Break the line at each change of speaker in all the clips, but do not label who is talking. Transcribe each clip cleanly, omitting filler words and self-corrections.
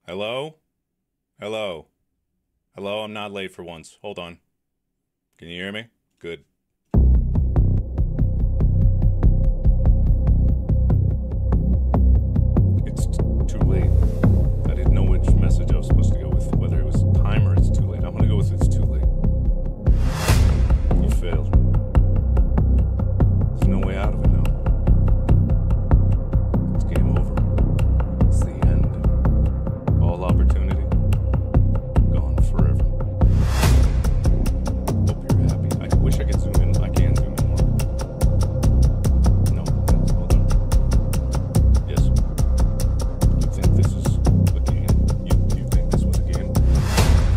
Hello? Hello? Hello? I'm not late for once. Hold on. Can you hear me? Good. It's too late. I didn't know which message I was supposed to go with, whether it was time or it's too late. I'm gonna go with it's too late. You failed. There's no way out of it now. It's game over. It's the end. All opportunity gone forever. Hope you're happy. I wish I could zoom in. I can't zoom in more. No, hold on. Yes. You think this is a game? You think this was a game? You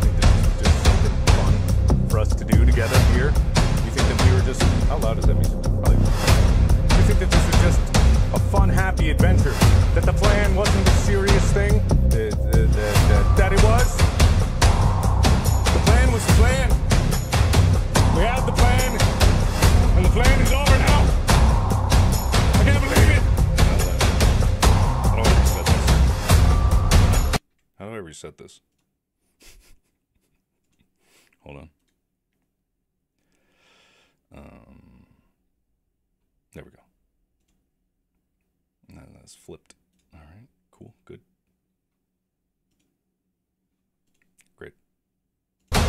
think this was just something fun for us to do together here? You think that we were just... How loud is that music? Probably. You think that this was just a fun, happy adventure? That the plan wasn't a serious thing? That it was? The plan was the plan. We have the plan. And the plan is over now. I can't believe it. How do I reset this? How do I reset this? Hold on. There we go. No, that's flipped. All right, cool, good. Great. You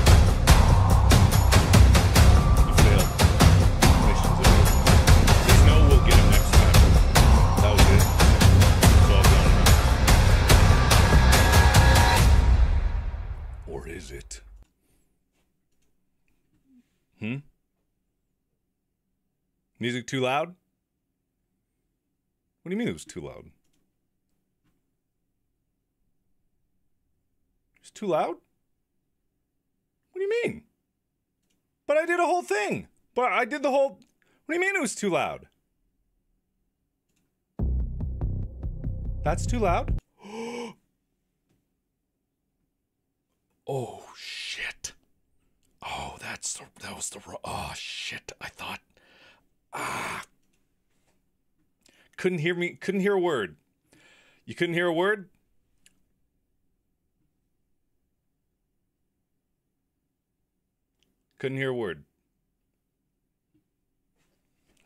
failed. Mission's over. Just know we'll get him next time. That was it. It's all done now. Or is it? Music too loud? What do you mean it was too loud? It's too loud? What do you mean? But I did a whole thing. But I did the whole... What do you mean it was too loud? That's too loud? Oh, shit. Oh, that was the... Oh, shit. I thought... Couldn't hear me. Couldn't hear a word. You couldn't hear a word? Couldn't hear a word.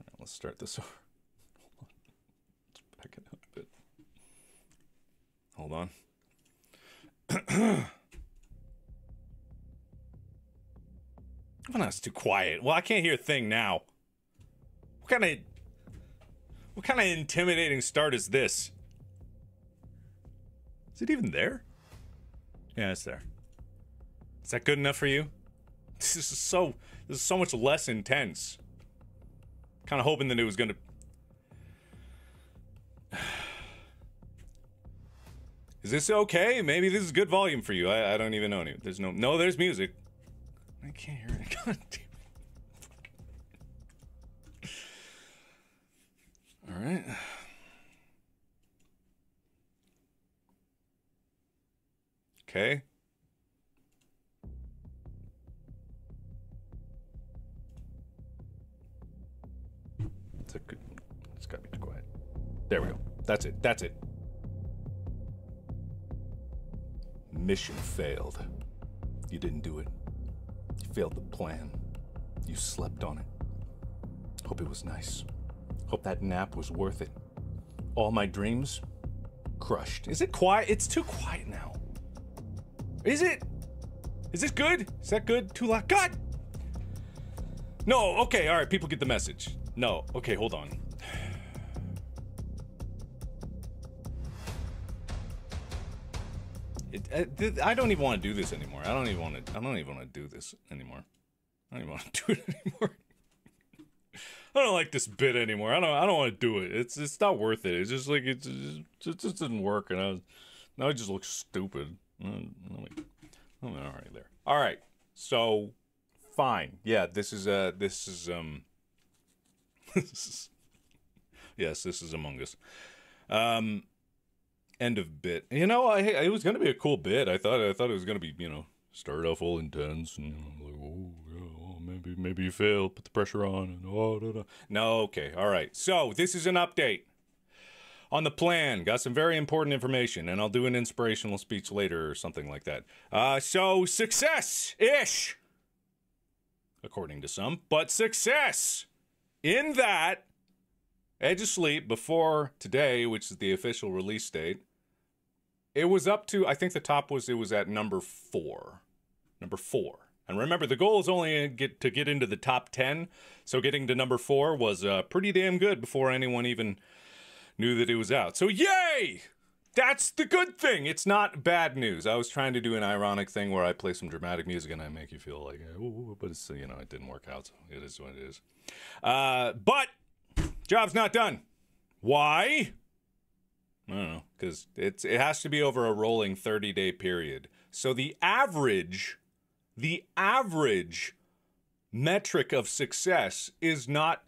All right, let's start this over. Let's back it up a bit. Hold on. Oh, no, it's too quiet. Well, I can't hear a thing now. What kind of intimidating start is this? Is it even there? Yeah, it's there. Is that good enough for you? This is so much less intense. Kind of hoping that it was gonna... Is this okay? Maybe this is good volume for you. I don't even know. There's no, there's music. I can't hear it. God damn. All right. Okay. It's gotta be too quiet. There we go. That's it. That's it. Mission failed. You didn't do it. You failed the plan. You slept on it. Hope it was nice. Hope that nap was worth it. All my dreams, crushed. Is it quiet? It's too quiet now. Is it? Is this good? Is that good? Too loud? God! No, okay, all right, people get the message. No, okay, hold on. I don't even want to do this anymore. I don't even want to do this anymore. I don't even want to do it anymore. I don't like this bit anymore. I don't want to do it. It's not worth it. It's just like it just didn't work, and now it just looks stupid. I'm all right there. All right, so fine. Yeah, this is yes, this is Among Us. End of bit. You know, it was gonna be a cool bit. I thought it was gonna be, start off all intense and like, oh yeah. Maybe you failed, put the pressure on, and no, okay, all right. So, this is an update. on the plan. Got some very important information, and I'll do an inspirational speech later or something like that. So success-ish, according to some, but success in that Edge of Sleep before today, which is the official release date, it was up to, I think the top was, it was at number 4. Number 4. And remember, the goal is only to get into the top 10, so getting to number 4 was pretty damn good before anyone even knew that it was out. So yay! That's the good thing. It's not bad news. I was trying to do an ironic thing where I play some dramatic music and I make you feel like, ooh, but it's, you know, it didn't work out, so it is what it is. But job's not done. Why? I don't know, because it has to be over a rolling 30-day period. So the average metric of success is not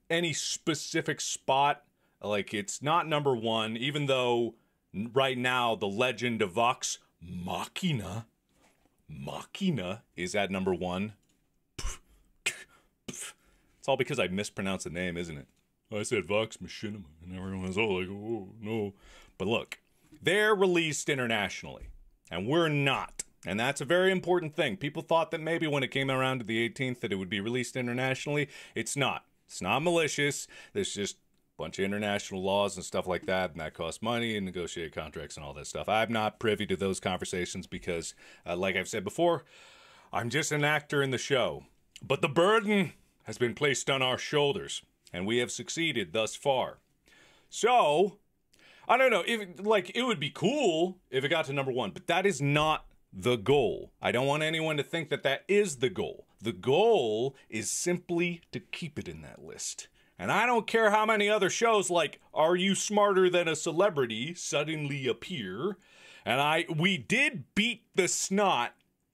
any specific spot. Like, it's not number 1, even though right now the legend of Vox Machina is at number 1. It's all because I mispronounced the name, isn't it? I said Vox Machina, and everyone was all like, oh, no. But look, they're released internationally, and we're not. And that's a very important thing. People thought that maybe when it came around to the 18th that it would be released internationally. It's not. It's not malicious. There's just a bunch of international laws and stuff like that, and that costs money and negotiate contracts and all that stuff. I'm not privy to those conversations because, like I've said before, I'm just an actor in the show. But the burden has been placed on our shoulders, and we have succeeded thus far. So, I don't know, it would be cool if it got to number 1, but that is not the goal. I don't want anyone to think that that is the goal. The goal is simply to keep it in that list. And I don't care how many other shows like Are You Smarter Than a Celebrity suddenly appear. And we did beat the snot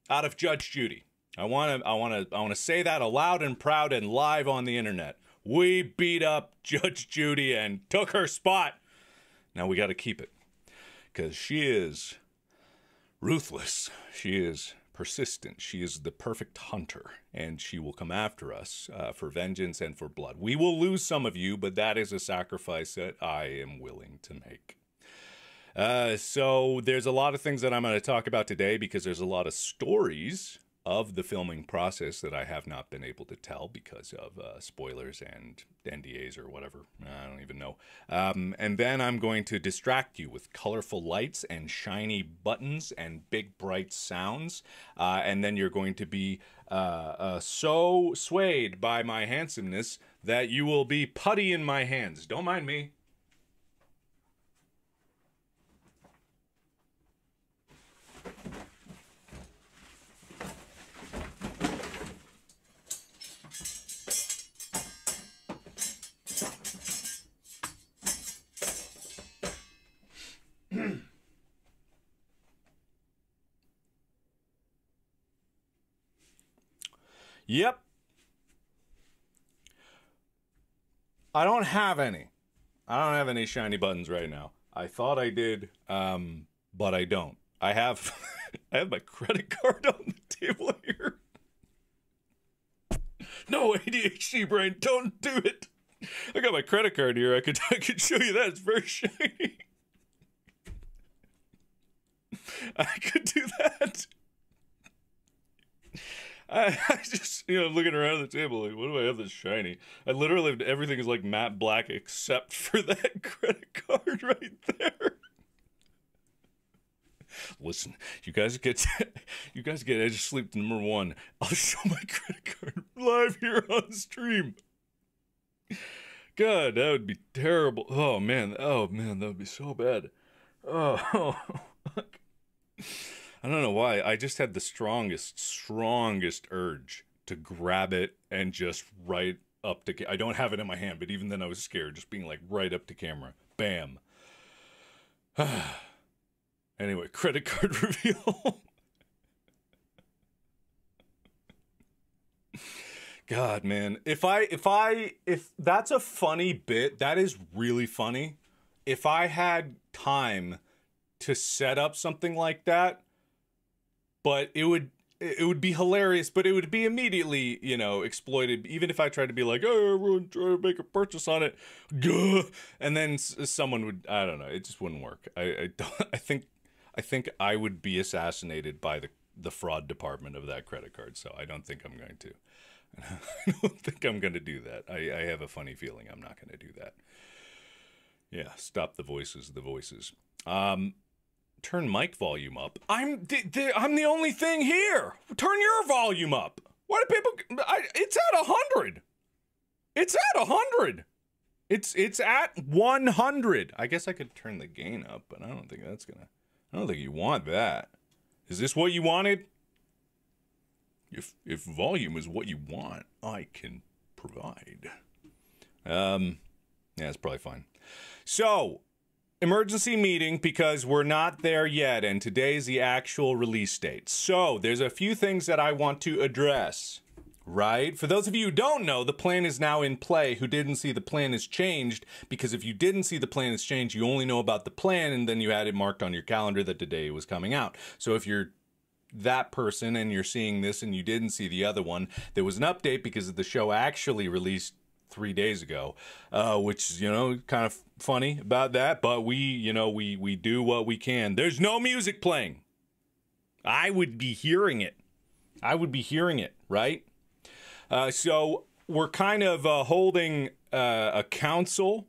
out of Judge Judy. I want to say that aloud and proud and live on the internet. We beat up Judge Judy and took her spot. Now we got to keep it, because she is ruthless. She is persistent. She is the perfect hunter, and she will come after us for vengeance and for blood. We will lose some of you, but that is a sacrifice that I am willing to make. So there's a lot of things that I'm going to talk about today, because there's a lot of stories of the filming process that I have not been able to tell because of spoilers and NDAs or whatever. I don't even know. And then I'm going to distract you with colorful lights and shiny buttons and big bright sounds. And then you're going to be so swayed by my handsomeness that you will be putty in my hands. Don't mind me. Yep. I don't have any. I don't have any shiny buttons right now. I thought I did, but I don't. I have I have my credit card on the table here. No, ADHD brain, don't do it. I got my credit card here. I could show you that. It's very shiny. I could do that. I just, looking around the table, like, what do I have that's shiny? I literally, everything is like matte black except for that credit card right there. Listen, you guys get Edge of Sleep to number 1. I'll show my credit card live here on stream. God, that would be terrible. Oh man, that would be so bad. Oh, I don't know why. I just had the strongest urge to grab it and just right up to... I don't have it in my hand, but even then I was scared, just being like right up to camera. Bam. Anyway, credit card reveal. God, man. If that's a funny bit, that is really funny. If I had time to set up something like that, but it would it would be hilarious, but it would be immediately, you know, exploited. Even if I tried to be like, oh, everyone try to make a purchase on it, Gah! And then someone would, I don't know, it just wouldn't work. I don't, I think I would be assassinated by the fraud department of that credit card. So I don't think I'm going to. I don't think I'm going to do that. I have a funny feeling I'm not going to do that. Yeah, stop the voices. Turn mic volume up. I'm the only thing here. Turn your volume up. Why do people? It's at 100. It's at 100. It's at 100. I guess I could turn the gain up, but I don't think that's gonna. I don't think you want that. Is this what you wanted? If volume is what you want, I can provide. Yeah, it's probably fine. So, emergency meeting because we're not there yet, and today's the actual release date. So, there's a few things that I want to address, right? For those of you who don't know, the plan is now in play. Who didn't see the plan has changed, because if you didn't see the plan has changed, you only know about the plan, and then you had it marked on your calendar that today was coming out. So, if you're that person and you're seeing this and you didn't see the other one, there was an update because the show actually released 3 days ago, which is, you know, kind of funny about that, but we do what we can. There's no music playing. I would be hearing it, right? So we're kind of holding a council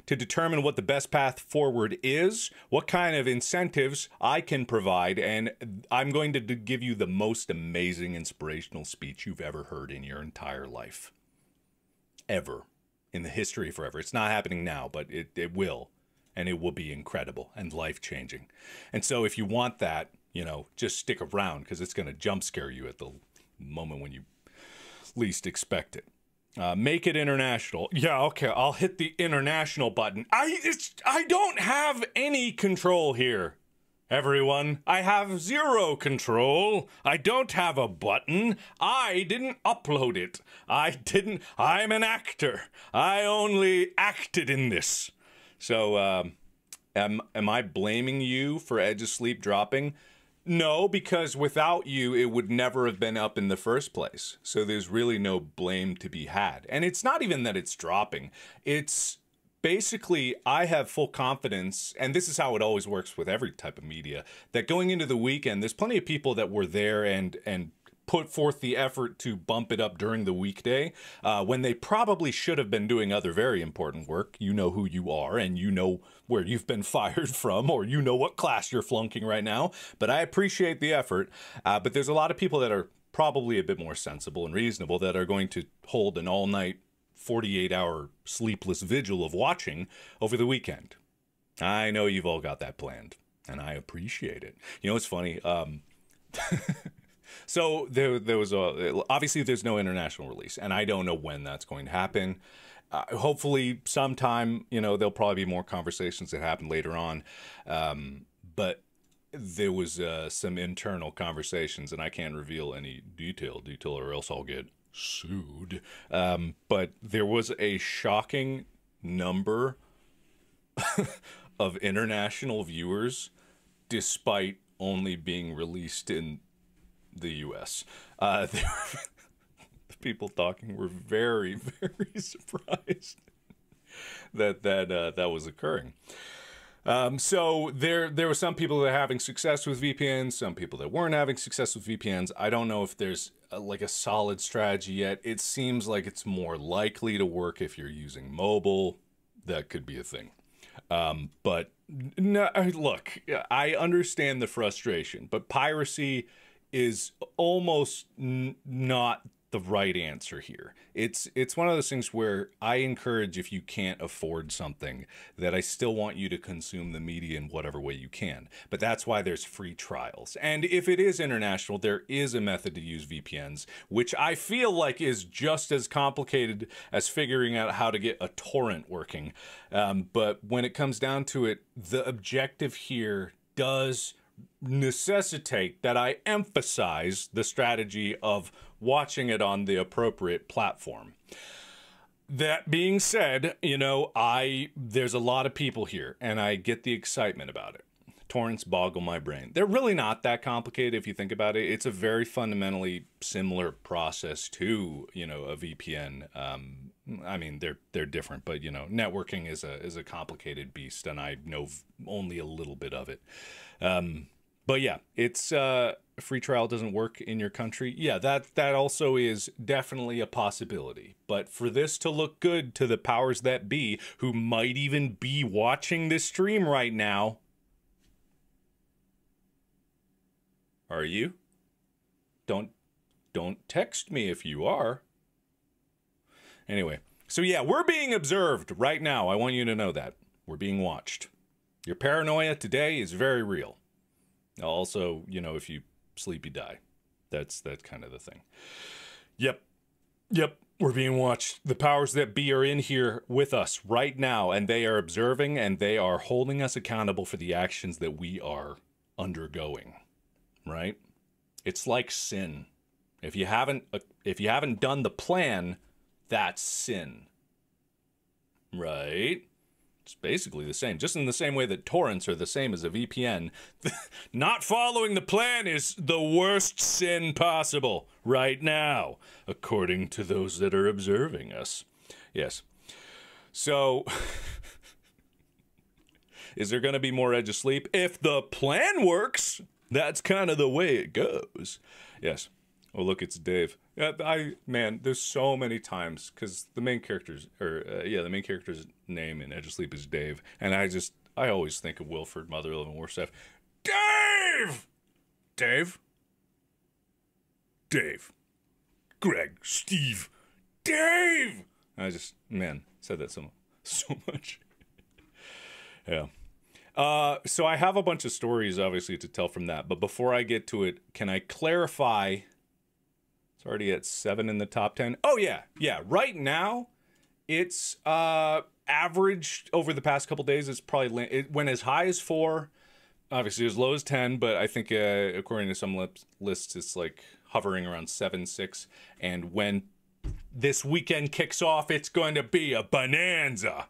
to determine what the best path forward is, what kind of incentives I can provide, and I'm going to give you the most amazing inspirational speech you've ever heard in your entire life. Ever. In the history of forever. It's not happening now, but it will. And it will be incredible and life-changing. And so if you want that, you know, just stick around, because it's going to jump scare you at the moment when you least expect it. Make it international. Yeah, okay, I'll hit the international button. I don't have any control here, everyone. I have zero control. I don't have a button. I didn't upload it. I'm an actor. I only acted in this. So, am I blaming you for Edge of Sleep dropping? No, because without you, it would never have been up in the first place. So there's really no blame to be had. And it's not even that it's dropping. It's basically, I have full confidence, and this is how it always works with every type of media, that going into the weekend, there's plenty of people that were there and put forth the effort to bump it up during the weekday, when they probably should have been doing other very important work. You know who you are, and you know where you've been fired from, or you know what class you're flunking right now. But I appreciate the effort. But there's a lot of people that are probably a bit more sensible and reasonable that are going to hold an all-night 48-hour sleepless vigil of watching over the weekend. I know you've all got that planned, and I appreciate it. You know, it's funny. So there was obviously there's no international release, and I don't know when that's going to happen. Hopefully sometime, you know, there'll probably be more conversations that happen later on. But there was some internal conversations, and I can't reveal any detail or else I'll get sued. But there was a shocking number of international viewers, despite only being released in the U.S. The people talking were very, very surprised that was occurring. So there were some people that were having success with VPNs, some people that weren't having success with VPNs. I don't know if there's like a solid strategy yet. It seems like it's more likely to work if you're using mobile. That could be a thing. But no, look, I understand the frustration, but piracy is almost not the right answer here. It's one of those things where I encourage, if you can't afford something, that I still want you to consume the media in whatever way you can. But that's why there's free trials. And if it is international, there is a method to use VPNs, which I feel like is just as complicated as figuring out how to get a torrent working. But when it comes down to it, the objective here does necessitate that I emphasize the strategy of watching it on the appropriate platform. That being said, you know, there's a lot of people here, and I get the excitement about it. Torrents boggle my brain. They're really not that complicated if you think about it. It's a very fundamentally similar process to, you know, a VPN. I mean, they're different, but you know, networking is a complicated beast, and I know only a little bit of it. But yeah, it's a free trial doesn't work in your country. Yeah, that also is definitely a possibility. But for this to look good to the powers that be, who might even be watching this stream right now, are you? Don't text me if you are. Anyway, so yeah, we're being observed right now. I want you to know that. We're being watched. Your paranoia today is very real. Also, you know, if you sleep, you die. That's kind of the thing. Yep, we're being watched. The powers that be are in here with us right now, and they are observing, and they are holding us accountable for the actions that we are undergoing. Right? It's like sin. If you haven't done the plan, that's sin. Right? It's basically the same. Just in the same way that torrents are the same as a VPN. Not following the plan is the worst sin possible right now, according to those that are observing us. Yes. So, is there going to be more Edge of Sleep? If the plan works, that's kind of the way it goes. Yes. Oh, look, it's Dave. Man, there's so many times, because the main character's name in Edge of Sleep is Dave, and I always think of Wilford, Mother of Warstaff. Dave! Dave. Greg. Steve. Dave! I just, man, said that so much. Yeah. So I have a bunch of stories, obviously, to tell from that, but before I get to it, can I clarify? It's already at 7 in the top 10. Oh, yeah. Right now, it's averaged over the past couple days. It's probably it went as high as 4, obviously as low as 10, but I think according to some lists, it's like hovering around 7, 6. And when this weekend kicks off, it's going to be a bonanza.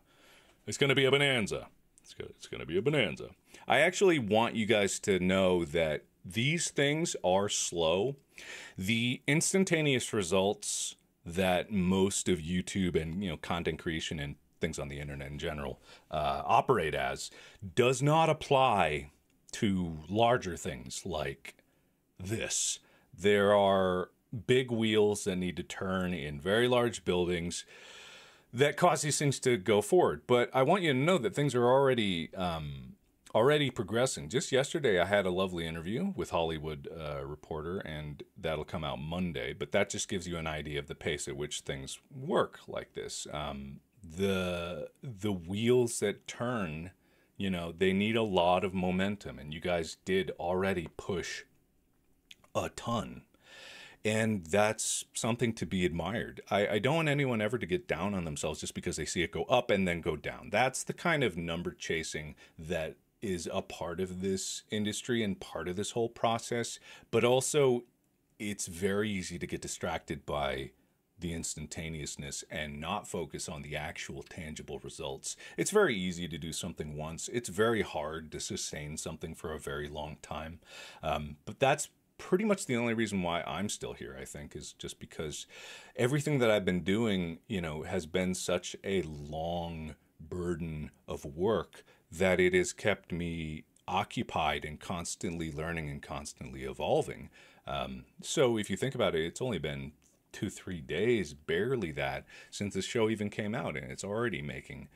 It's going to be a bonanza. It's going to be a bonanza. I actually want you guys to know that these things are slow. The instantaneous results that most of YouTube and, you know, content creation and things on the internet in general operate as does not apply to larger things like this. There are big wheels that need to turn in very large buildings that cause these things to go forward. But I want you to know that things are already progressing. Just yesterday, I had a lovely interview with Hollywood Reporter, and that'll come out Monday. But that just gives you an idea of the pace at which things work like this. The wheels that turn, you know, they need a lot of momentum, and you guys did already push a ton. And that's something to be admired. I don't want anyone ever to get down on themselves just because they see it go up and then go down. That's the kind of number chasing that is a part of this industry and part of this whole process. But also, it's very easy to get distracted by the instantaneousness and not focus on the actual tangible results. It's very easy to do something once. It's very hard to sustain something for a very long time. But that's pretty much the only reason why I'm still here, I think, is just because everything that I've been doing, you know, has been such a long burden of work that it has kept me occupied and constantly learning and constantly evolving. So if you think about it, it's only been 2-3 days, barely that, since the show even came out, and it's already making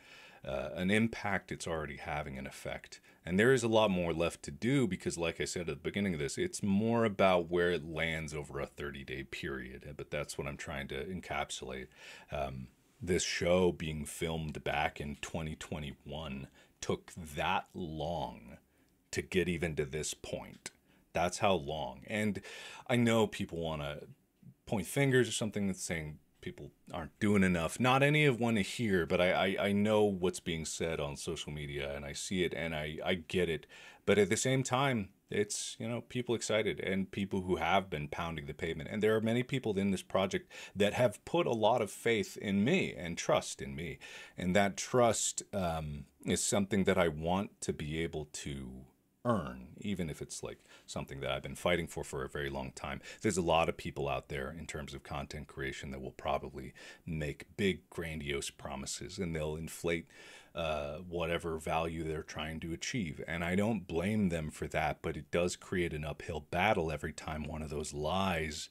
an impact. It's already having an effect. And there is a lot more left to do because, like I said at the beginning of this, it's more about where it lands over a 30-day period. But that's what I'm trying to encapsulate. This show being filmed back in 2021 took that long to get even to this point. That's how long. And I know people want to point fingers or something that's saying people aren't doing enough. Not any of one to hear, but I know what's being said on social media, and I see it, and I get it. But at the same time, it's, you know, people excited and people who have been pounding the pavement. And there are many people in this project that have put a lot of faith in me and trust in me. And that trust is something that I want to be able to earn, even if it's like something that I've been fighting for a very long time. There's a lot of people out there in terms of content creation that will probably make big, grandiose promises, and they'll inflate whatever value they're trying to achieve. And I don't blame them for that, but it does create an uphill battle every time one of those lies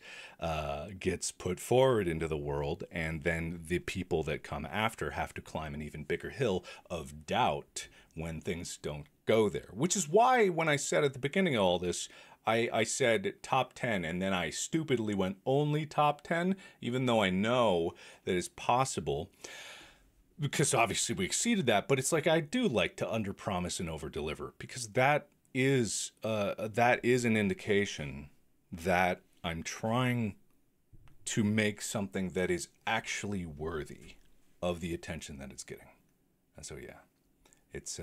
gets put forward into the world, and then the people that come after have to climb an even bigger hill of doubt when things don't go there. Which is why when I said at the beginning of all this, I said top 10, and then I stupidly went only top 10, even though I know that it's possible, because obviously we exceeded that. But it's like, I do like to underpromise and overdeliver, because that is an indication that I'm trying to make something that is actually worthy of the attention that it's getting. And so yeah, it's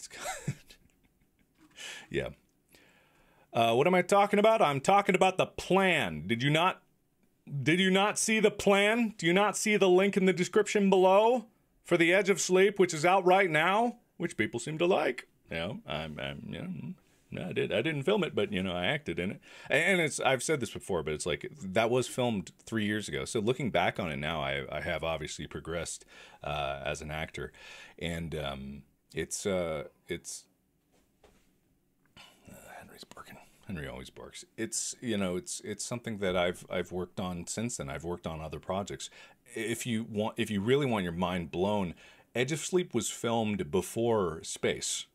good. Yeah. What am I talking about? I'm talking about the plan. Did you not see the plan? Do you not see the link in the description below for The Edge of Sleep, which is out right now, which people seem to like? You know, I didn't film it, but I acted in it. And I've said this before, but it's like, that was filmed 3 years ago. So looking back on it now, I have obviously progressed as an actor, and it's Henry's barking. Henry always barks. It's something that I've worked on since then. I've worked on other projects. If you really want your mind blown, Edge of Sleep was filmed before Space.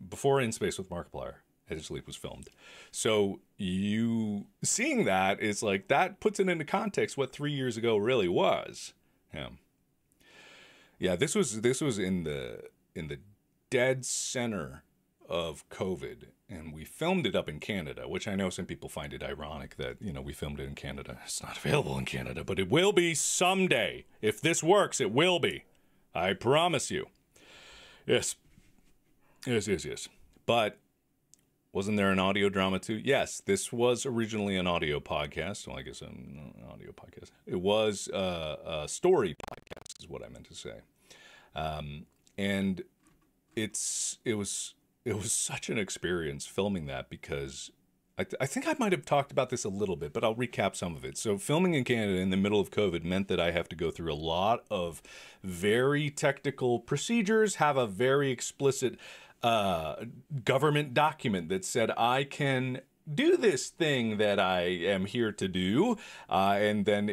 Before In Space with Markiplier, Edge of Sleep was filmed. So you seeing that is like, that puts it into context what 3 years ago really was. Yeah, this was in the dead center of COVID, and we filmed it up in Canada, which I know some people find it ironic that we filmed it in Canada. It's not available in Canada, but it will be someday. If this works, it will be. I promise you. Yes. Yes. But wasn't there an audio drama too? Yes, this was originally an audio podcast. Well, I guess an audio podcast. It was a story podcast is what I meant to say. And it was such an experience filming that, because I think I might have talked about this a little bit, but I'll recap some of it. So filming in Canada in the middle of COVID meant that I have to go through a lot of very technical procedures, have a very explicit government document that said I can do this thing that I am here to do, and then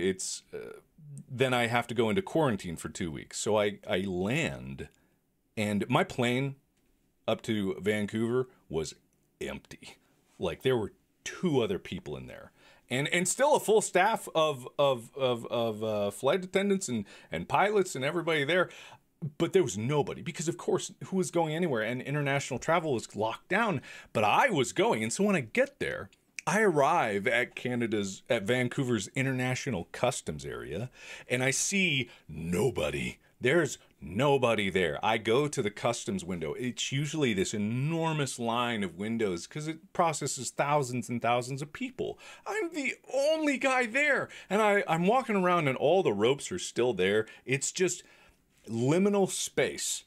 then I have to go into quarantine for 2 weeks. So I land, and my plane up to Vancouver was empty. Like, there were 2 other people in there, and still a full staff of flight attendants and pilots and everybody there. But there was nobody, because of course, who was going anywhere, and international travel was locked down, but I was going. And so when I get there, I arrive at Vancouver's International Customs area, and I see nobody. There's nobody there. I go to the customs window. It's usually this enormous line of windows because it processes thousands and thousands of people. I'm the only guy there. And I'm walking around, and all the ropes are still there. It's just liminal space.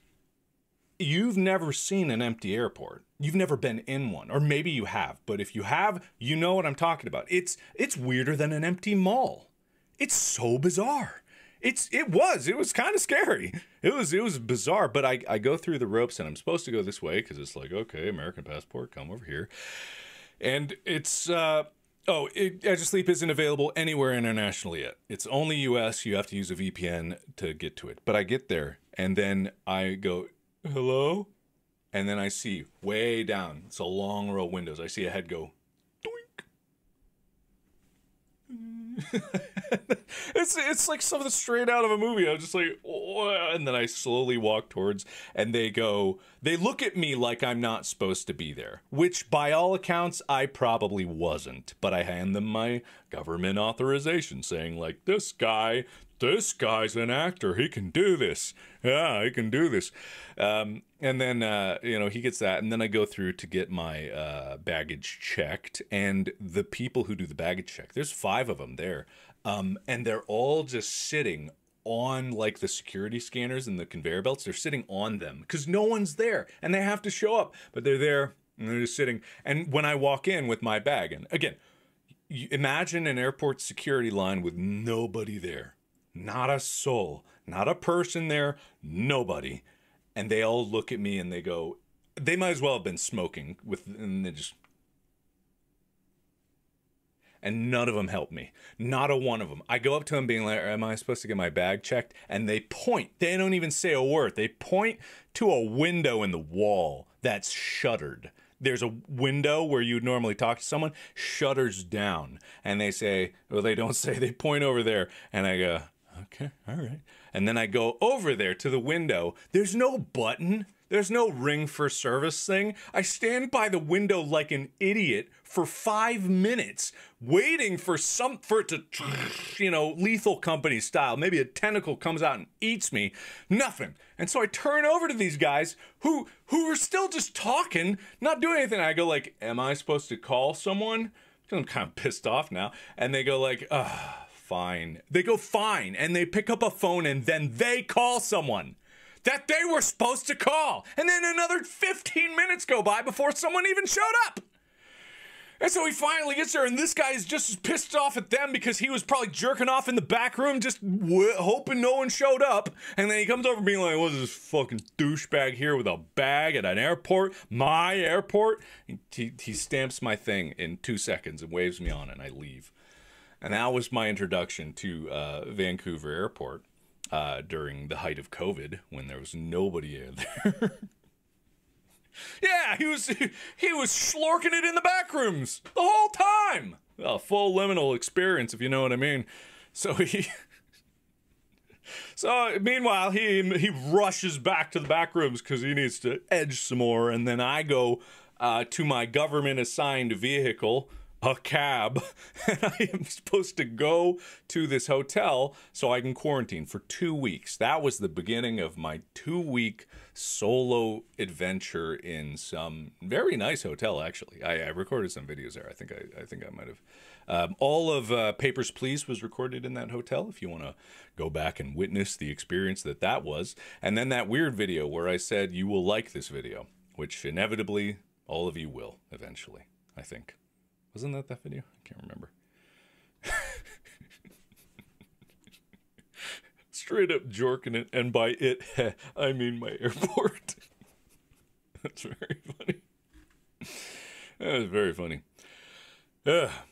You've never seen an empty airport. You've never been in one, or maybe you have, but if you have, you know what I'm talking about. It's weirder than an empty mall. It's so bizarre. It was kind of scary. It was bizarre, but I go through the ropes, and I'm supposed to go this way because it's like, okay, American passport, come over here. And it's Edge of Sleep isn't available anywhere internationally yet. It's only US. You have to use a VPN to get to it. But I get there, and then I go, hello? And then I see way down, it's a long row of windows, I see a head go, doink. It's like something straight out of a movie. I'm just like, oh, and then I slowly walk towards, and they look at me like I'm not supposed to be there, which by all accounts I probably wasn't, but I hand them my government authorization saying, like, this guy's an actor, he can do this. Yeah, he can do this. And then he gets that, and then I go through to get my baggage checked, and the people who do the baggage check, there's 5 of them there, and they're all just sitting on like the security scanners and the conveyor belts. They're sitting on them because no one's there and they have to show up, but they're there and they're just sitting. And when I walk in with my bag, and again, you imagine an airport security line with nobody there, not a soul, not a person there, nobody. And they all look at me and they go, they might as well have been smoking and they just, and none of them help me. Not a one of them. I go up to them being like, am I supposed to get my bag checked? And they point. They don't even say a word. They point to a window in the wall that's shuttered. There's a window where you'd normally talk to someone, shutters down. And they say, well, they don't say, they point over there. And I go, okay, all right. And then I go over there to the window. There's no button. There's no ring for service thing. I stand by the window like an idiot for 5 minutes, waiting for it to, you know, Lethal Company style. Maybe a tentacle comes out and eats me. Nothing. And so I turn over to these guys who are still just talking, not doing anything. I go like, am I supposed to call someone? I'm kind of pissed off now. And they go like, fine. They go fine. And they pick up a phone and then they call someone that they were supposed to call. And then another 15 minutes go by before someone even showed up. And so he finally gets there, and this guy is just as pissed off at them because he was probably jerking off in the back room, just hoping no one showed up. And then he comes over being like, what's this fucking douchebag here with a bag at an airport? My airport? He stamps my thing in 2 seconds and waves me on, and I leave. And that was my introduction to Vancouver Airport. During the height of COVID, when there was nobody there. Yeah, he was slorking it in the back rooms the whole time. A full liminal experience, if you know what I mean. So meanwhile, he rushes back to the back rooms because he needs to edge some more, and then I go to my government assigned vehicle, a cab, and I am supposed to go to this hotel so I can quarantine for 2 weeks. That was the beginning of my 2-week solo adventure in some very nice hotel, actually. I recorded some videos there. I think I might have. All of Papers, Please was recorded in that hotel, if you want to go back and witness the experience that was. And then that weird video where I said, you will like this video, which inevitably all of you will eventually, I think. Wasn't that video? I can't remember. Straight up jorking it, and by it, I mean my airport. That's very funny. That was very funny.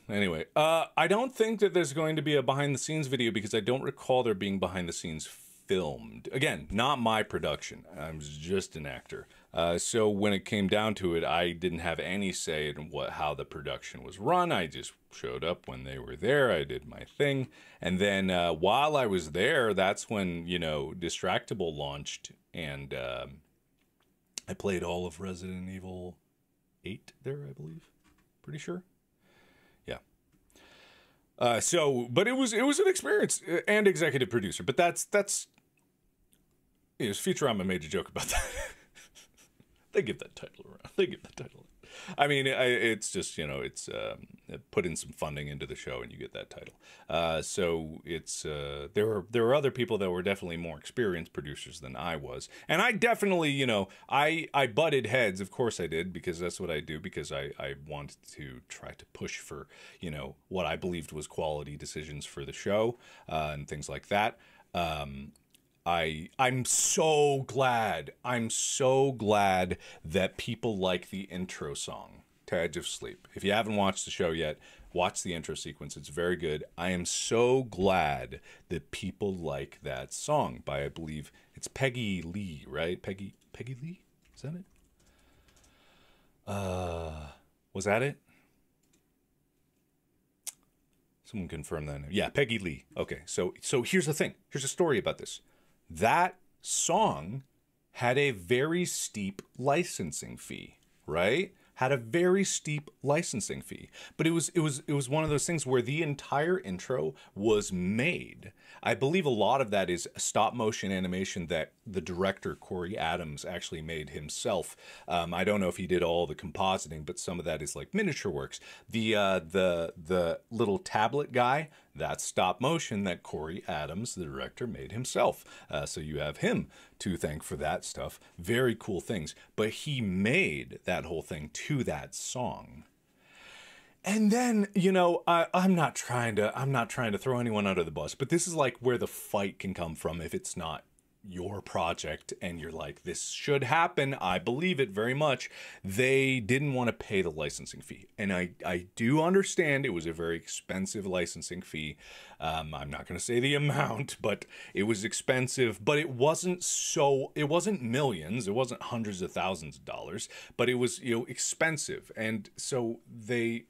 Anyway, I don't think that there's going to be a behind-the-scenes video because I don't recall there being behind-the-scenes filmed. Again, not my production. I'm just an actor. So when it came down to it, I didn't have any say in how the production was run. I just showed up when they were there. I did my thing. And then while I was there, that's when, you know, Distractable launched. And I played all of Resident Evil 8 there, I believe. Pretty sure. Yeah. But it was an experience, and executive producer. But that's Futurama made a joke about that. They give that title around. I mean, it's just, you know, it's put in some funding into the show and you get that title. So it's there were other people that were definitely more experienced producers than I was, and I definitely, you know, I butted heads. Of course I did, because that's what I do, because I wanted to try to push for, you know, what I believed was quality decisions for the show and things like that. I'm so glad that people like the intro song to Edge of Sleep. If you haven't watched the show yet, watch the intro sequence. It's very good. I am so glad that people like that song by, I believe it's Peggy Lee, right? Peggy Lee? Is that it? Was that it? Someone confirm that. Yeah, Peggy Lee. Okay, so here's the thing. Here's a story about this. That song had a very steep licensing fee, right? Had a very steep licensing fee. But it was one of those things where the entire intro was made. I believe a lot of that is stop motion animation that the director Corey Adams actually made himself. I don't know if he did all the compositing, but some of that is like miniature works. The little tablet guy, That's stop motion that Corey Adams, the director, made himself. So you have him to thank for that stuff. Very cool things. But he made that whole thing to that song. And then, you know, I'm not trying to throw anyone under the bus, but this is like where the fight can come from if it's not your project and you're like, this should happen. I believe it very much. They didn't want to pay the licensing fee. And I do understand it was a very expensive licensing fee. I'm not going to say the amount, but it was expensive, but it wasn't millions. It wasn't hundreds of thousands of dollars, but it was, you know, expensive. And so they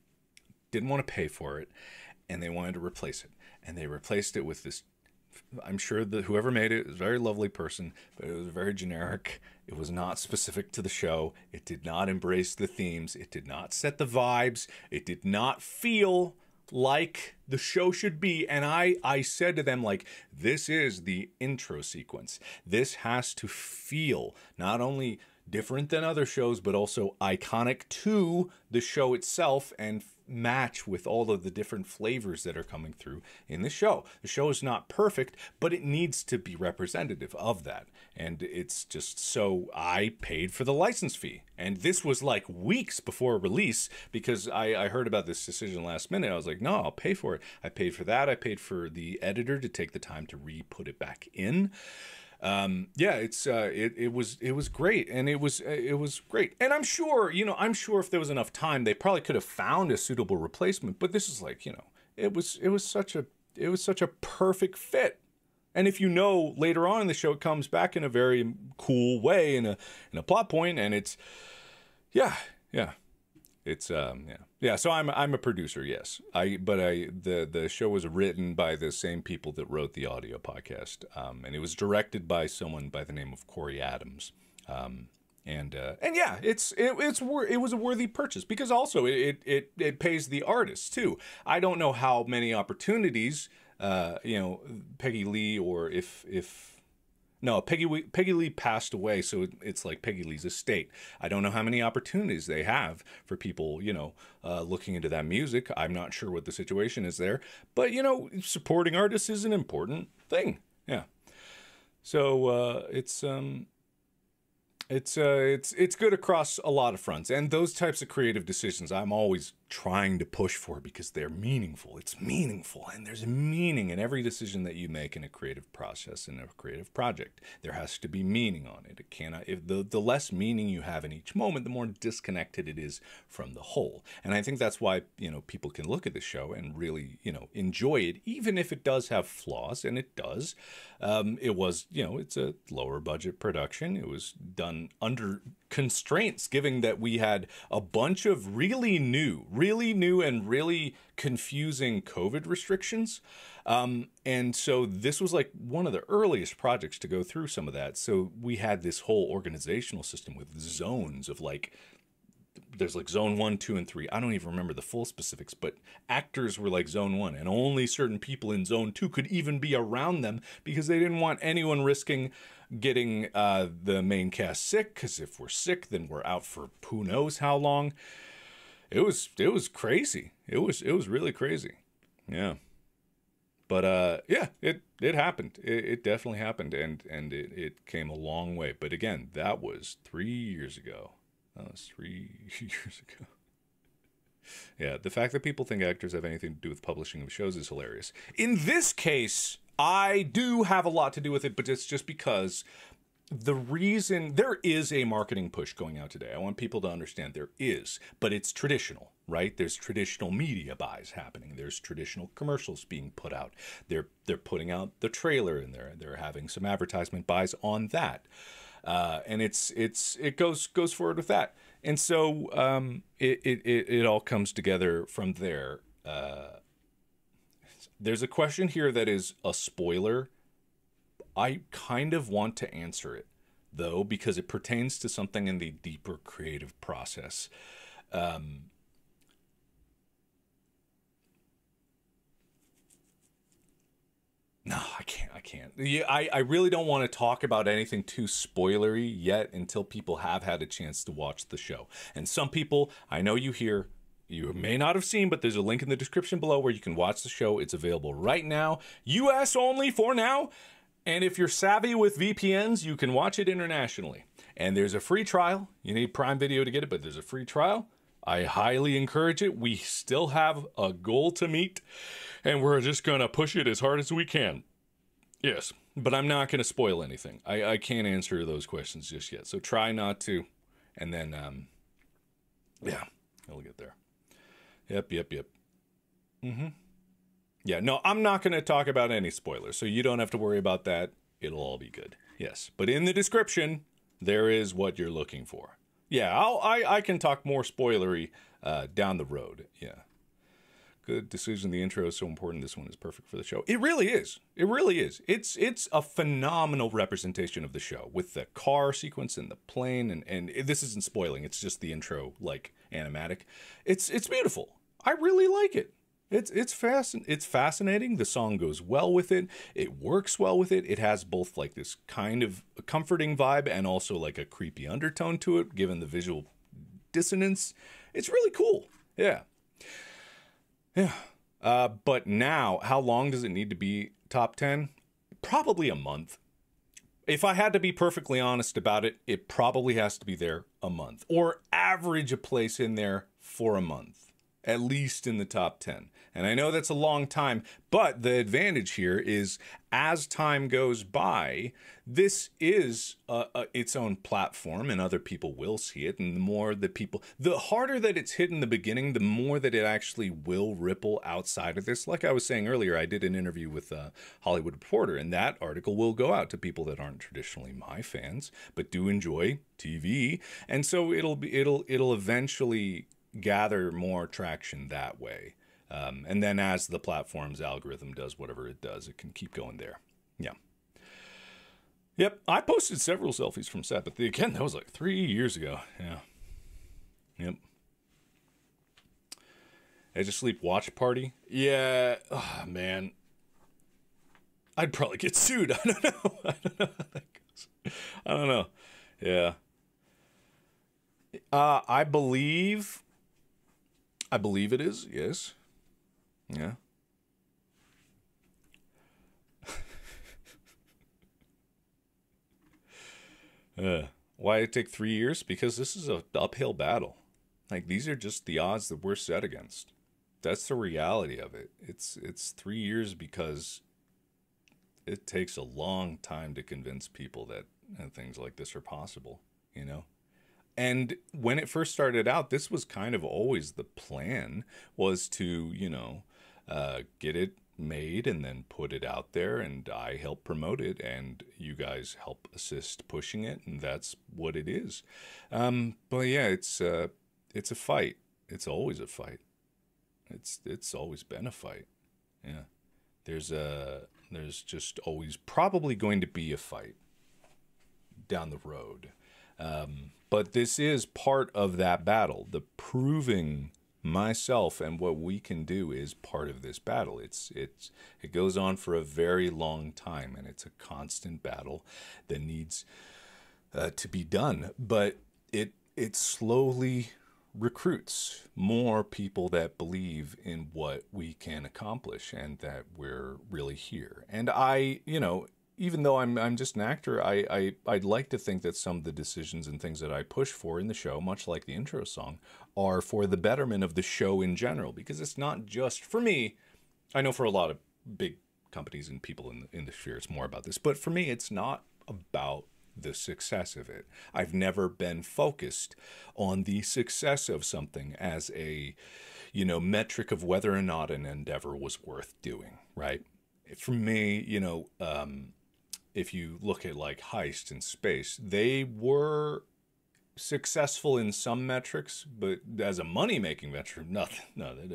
didn't want to pay for it and they wanted to replace it. And they replaced it with this, I'm sure that whoever made it was a very lovely person, but it was very generic. It was not specific to the show. It did not embrace the themes. It did not set the vibes. It did not feel like the show should be. And I said to them, like, this is the intro sequence. This has to feel not only different than other shows, but also iconic to the show itself and match with all of the different flavors that are coming through in the show. The show is not perfect, but it needs to be representative of that. And it's just, so I paid for the license fee. And this was like weeks before release because I heard about this decision last minute. I was like, no, I'll pay for it. I paid for that. I paid for the editor to take the time to re-put it back in. Yeah, it was great, and it was great. And I'm sure if there was enough time, they probably could have found a suitable replacement. But this is like, you know, it was such a perfect fit. And if you know later on in the show, it comes back in a very cool way in a plot point, and it's yeah. It's yeah. So I'm a producer, yes. The show was written by the same people that wrote the audio podcast, and it was directed by someone by the name of Corey Adams. And yeah, it was a worthy purchase because also it pays the artist too. I don't know how many opportunities Peggy Lee or No, Peggy Lee passed away, so it's like Peggy Lee's estate. I don't know how many opportunities they have for people, looking into that music. I'm not sure what the situation is there, but supporting artists is an important thing. Yeah. So it's good across a lot of fronts, and those types of creative decisions I'm always trying to push for because they're meaningful. It's meaningful, and there's meaning in every decision that you make in a creative process, in a creative project. There has to be meaning on it. It cannot, if the less meaning you have in each moment, the more disconnected it is from the whole. And I think that's why people can look at the show and really enjoy it, even if it does have flaws, and it does. It was it's a lower budget production. It was done under constraints, given that we had a bunch of really new and really confusing COVID restrictions. And so this was like one of the earliest projects to go through some of that. So we had this whole organizational system with zones of there's like zone 1, 2, and 3. I don't even remember the full specifics, but actors were like zone 1, and only certain people in zone 2 could even be around them because they didn't want anyone risking getting the main cast sick, because if we're sick, then we're out for who knows how long. It was crazy. It was really crazy. Yeah. But yeah, it happened. It definitely happened, and it came a long way. But again, that was 3 years ago. That was 3 years ago. Yeah, the fact that people think actors have anything to do with publishing of shows is hilarious. In this case, I do have a lot to do with it, but it's just because the reason there is a marketing push going out today. I want people to understand there is, but it's traditional, right? There's traditional media buys happening. There's traditional commercials being put out. They're putting out the trailer, and they're having some advertisement buys on that. And it goes forward with that. And so it all comes together from there. There's a question here that is a spoiler. I kind of want to answer it, though, because it pertains to something in the deeper creative process. No, I can't. Yeah, I really don't want to talk about anything too spoilery yet until people have had a chance to watch the show. And some people, I know you hear, you may not have seen, but there's a link in the description below where you can watch the show. It's available right now, US only for now. And if you're savvy with VPNs, you can watch it internationally. And there's a free trial. You need Prime Video to get it, but there's a free trial. I highly encourage it. We still have a goal to meet, and we're just going to push it as hard as we can. Yes, but I'm not going to spoil anything. I can't answer those questions just yet. So try not to. And then, yeah, it'll get there. Yep. Yeah, no, I'm not going to talk about any spoilers, so you don't have to worry about that. It'll all be good. Yes, but in the description, there is what you're looking for. Yeah, I can talk more spoilery down the road. Yeah. Good decision. The intro is so important. This one is perfect for the show. It really is. It really is. It's a phenomenal representation of the show with the car sequence and the plane. And this isn't spoiling. It's just the intro, like animatic. It's beautiful. I really like it. It's fascinating. The song goes well with it. It works well with it. It has both like this kind of comforting vibe and also like a creepy undertone to it, given the visual dissonance. It's really cool. Yeah. Yeah. But now, how long does it need to be top 10? Probably a month. If I had to be perfectly honest about it, it probably has to be there a month, or average a place in there for a month, at least in the top 10. And I know that's a long time, but the advantage here is as time goes by, this is its own platform and other people will see it. And the harder that it's hit in the beginning, the more that it actually will ripple outside of this. Like I was saying earlier, I did an interview with Hollywood Reporter, and that article will go out to people that aren't traditionally my fans, but do enjoy TV. And so it'll eventually gather more traction that way. And then as the platform's algorithm does whatever it does, it can keep going there. Yeah. Yep. I posted several selfies from set, but again, that was like 3 years ago. Yeah. Yep. Edge of Sleep watch party. Yeah. Oh, man. I'd probably get sued. I don't know. I don't know how that goes. I don't know. Yeah. I believe it is. Yes. Yeah. Why it take 3 years? Because this is an uphill battle. Like, these are just the odds that we're set against. That's the reality of it. It's 3 years because it takes a long time to convince people that things like this are possible, you know? And when it first started out, this was kind of always the plan, was to, get it made and then put it out there, and I help promote it and you guys help assist pushing it, and that's what it is. But yeah, it's a fight. It's always a fight. It's always been a fight. Yeah. There's just always probably going to be a fight down the road. But this is part of that battle. The proving myself and what we can do is part of this battle. It goes on for a very long time, and it's a constant battle that needs to be done. But it slowly recruits more people that believe in what we can accomplish and that we're really here. And even though I'm just an actor, I'd like to think that some of the decisions and things that I push for in the show, much like the intro song, are for the betterment of the show in general. Because it's not just for me. I know for a lot of big companies and people in the sphere, it's more about this. But for me, it's not about the success of it. I've never been focused on the success of something as a, metric of whether or not an endeavor was worth doing, right? For me, if you look at like Heist in space, they were successful in some metrics, but as a money-making metric, nothing. No, they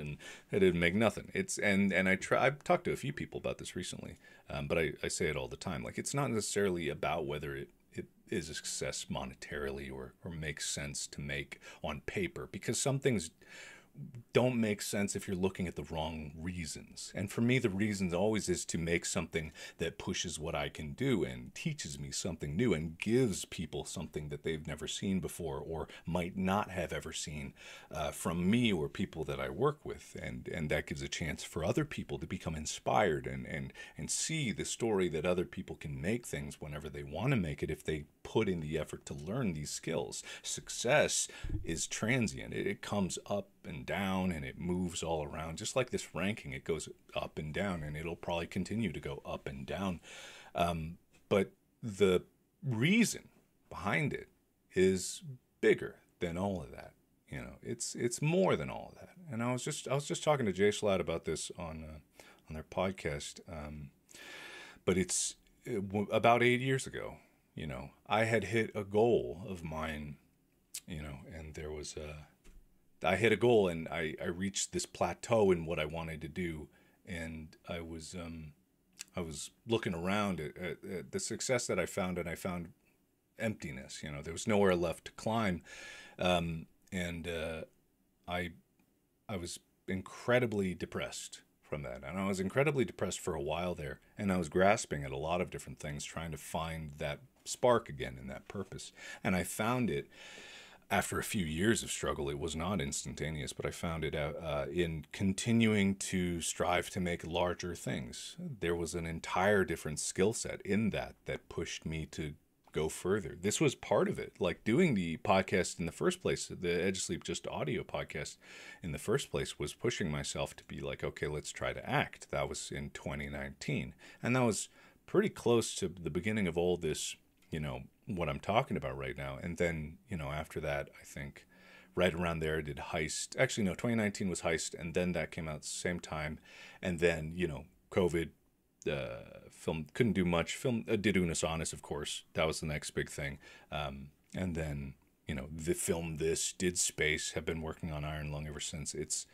didn't make nothing. I've talked to a few people about this recently, but I say it all the time. Like, it's not necessarily about whether it is a success monetarily or makes sense to make on paper, because some things don't make sense if you're looking at the wrong reasons. And for me, the reasons always is to make something that pushes what I can do and teaches me something new and gives people something that they've never seen before or might not have ever seen from me or people that I work with. And that gives a chance for other people to become inspired and see the story that other people can make things whenever they want to make it if they put in the effort to learn these skills. Success is transient. It comes up and down and it moves all around. Just like this ranking, it goes up and down, and it'll probably continue to go up and down. But the reason behind it is bigger than all of that. You know, it's more than all of that. And I was just talking to Jay Schlatt about this on their podcast. But it's about 8 years ago. You know, I had hit a goal of mine. You know, and there was I hit a goal, and I reached this plateau in what I wanted to do, and I was looking around at the success that I found, and I found emptiness. You know, there was nowhere left to climb, and I was incredibly depressed from that, and I was incredibly depressed for a while there, and I was grasping at a lot of different things, trying to find that spark again and that purpose, and I found it. After a few years of struggle. It was not instantaneous, but I found it in continuing to strive to make larger things. There was an entire different skill set in that pushed me to go further. This was part of it. Like doing the podcast in the first place, the Edge Sleep Just Audio podcast in the first place was pushing myself to be like, okay, let's try to act. That was in 2019. And that was pretty close to the beginning of all this, you know, what I'm talking about right now. And then, you know, after that, I think right around there I did Heist. Actually, no, 2019 was Heist, and then that came out at the same time. And then, you know, COVID, film couldn't do much. Film did Unus Annus, of course. That was the next big thing. And then, you know, the film This did Space. Have been working on Iron Lung ever since. It's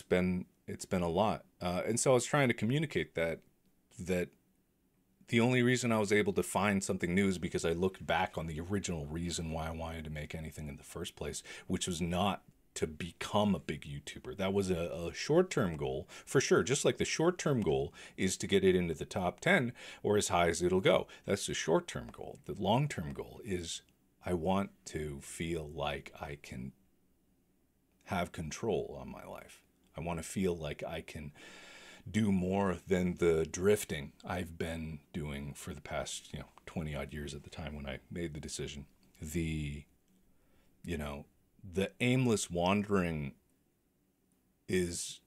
been a lot. And so I was trying to communicate that the only reason I was able to find something new is because I looked back on the original reason why I wanted to make anything in the first place, which was not to become a big YouTuber. That was a short-term goal, for sure. Just like the short-term goal is to get it into the top 10 or as high as it'll go. That's the short-term goal. The long-term goal is I want to feel like I can have control on my life. I want to feel like I can do more than the drifting I've been doing for the past, 20 odd years at the time when I made the decision. The aimless wandering is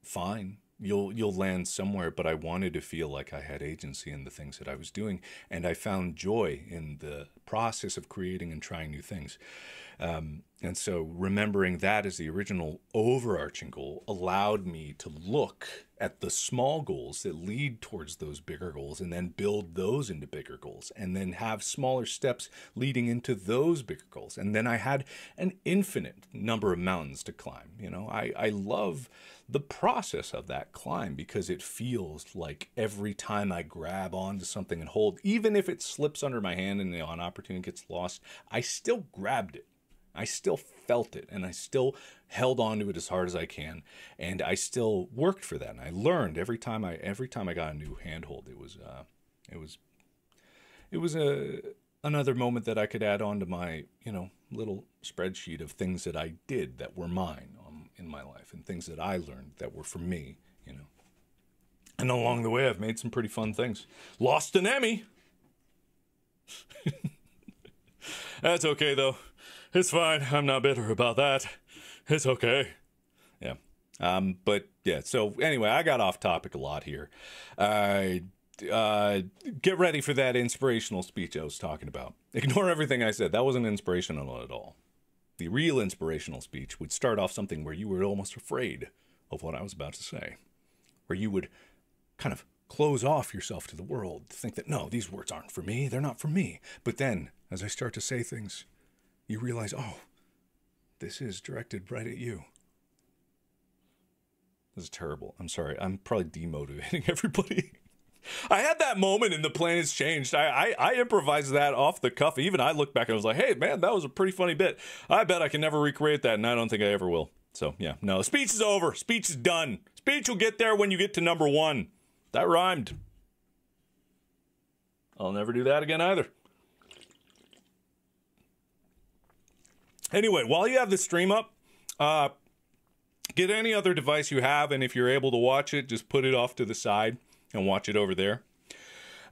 fine. You'll land somewhere, but I wanted to feel like I had agency in the things that I was doing, and I found joy in the process of creating and trying new things. And so remembering that as the original overarching goal allowed me to look at the small goals that lead towards those bigger goals and then build those into bigger goals and then have smaller steps leading into those bigger goals. And then I had an infinite number of mountains to climb. I love the process of that climb because it feels like every time I grab onto something and hold, even if it slips under my hand and an opportunity gets lost, I still grabbed it. I still felt it, and I still held on to it as hard as I can, and I still worked for that. And I learned every time I got a new handhold. It was another moment that I could add on to my little spreadsheet of things that I did that were mine in my life, and things that I learned that were for me. And along the way, I've made some pretty fun things. Lost an Emmy. That's okay though. It's fine. I'm not bitter about that. It's okay. Yeah. But yeah, so anyway, I got off topic a lot here. Get ready for that inspirational speech I was talking about. Ignore everything I said. That wasn't inspirational at all. The real inspirational speech would start off something where you were almost afraid of what I was about to say. Where you would kind of close off yourself to the world, to think that, no, these words aren't for me. They're not for me. But then, as I start to say things, you realize, oh, this is directed right at you. This is terrible. I'm sorry. I'm probably demotivating everybody. I had that moment and the plan has changed. I improvised that off the cuff. Even I looked back and I was like, hey, man, that was a pretty funny bit. I bet I can never recreate that, and I don't think I ever will. So, yeah, no, speech is over. Speech is done. Speech will get there when you get to number 1. That rhymed. I'll never do that again either. Anyway, while you have the stream up, get any other device you have, and if you're able to watch it, just put it off to the side and watch it over there.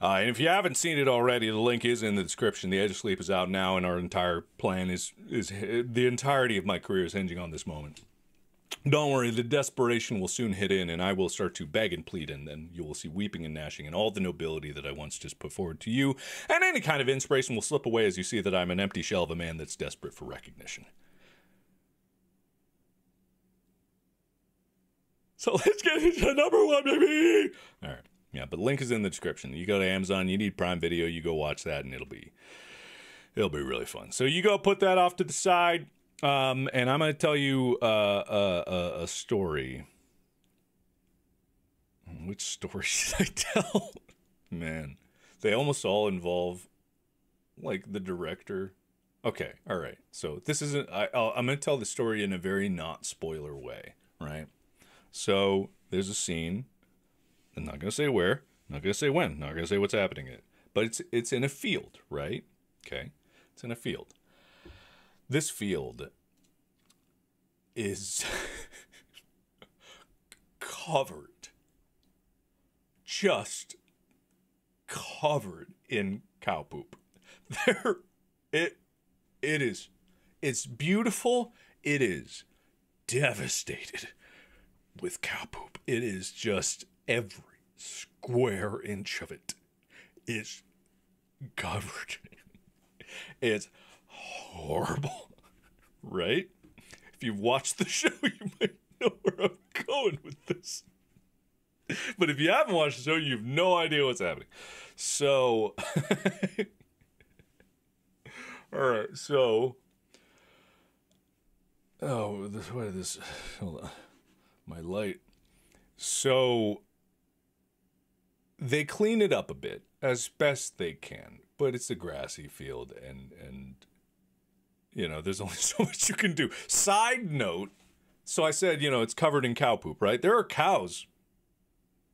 And if you haven't seen it already, the link is in the description. The Edge of Sleep is out now, and our entire plan is the entirety of my career is hinging on this moment. Don't worry, the desperation will soon hit in, and I will start to beg and plead, and then you will see weeping and gnashing and all the nobility that I once just put forward to you, and any kind of inspiration will slip away as you see that I'm an empty shell of a man that's desperate for recognition. So let's get into number 1, baby! Alright, yeah, but link is in the description. You go to Amazon, you need Prime Video, you go watch that, and it'll be really fun. So you go put that off to the side. And I'm going to tell you a story. Which story should I tell? Man, they almost all involve, like, the director. Okay, all right. So this isn't. I'm going to tell the story in a very not spoiler way, right? So there's a scene. I'm not going to say where. Not going to say when. Not going to say what's happening in it. But it's in a field, right? Okay, it's in a field. This field is covered, just covered in cow poop. It's beautiful. It is devastated with cow poop. It is just every square inch of it is covered. It's horrible, right? If you've watched the show, you might know where I'm going with this. But if you haven't watched the show, you have no idea what's happening. So, all right, so, what is this? Hold on, my light. So, they clean it up a bit as best they can, but it's a grassy field, and you know, there's only so much you can do. Side note, so I said, you know, it's covered in cow poop, right? There are cows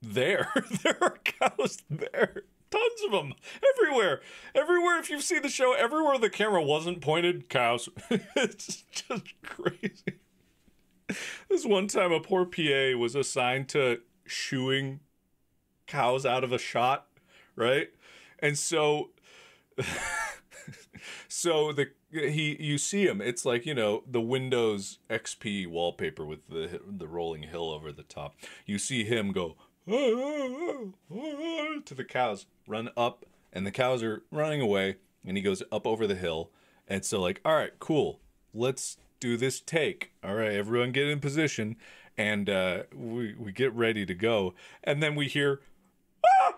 there. There are cows there. Tons of them. Everywhere. Everywhere, if you've seen the show, everywhere the camera wasn't pointed, cows. It's just crazy. This one time, a poor PA was assigned to shooing cows out of a shot, right? And so... you see him. It's like, you know, the Windows XP wallpaper with the rolling hill over the top. You see him go to the cows, run up, and the cows are running away, and he goes up over the hill. And so, like, all right, cool, let's do this take. All right, everyone get in position, and we get ready to go, and then we hear ah!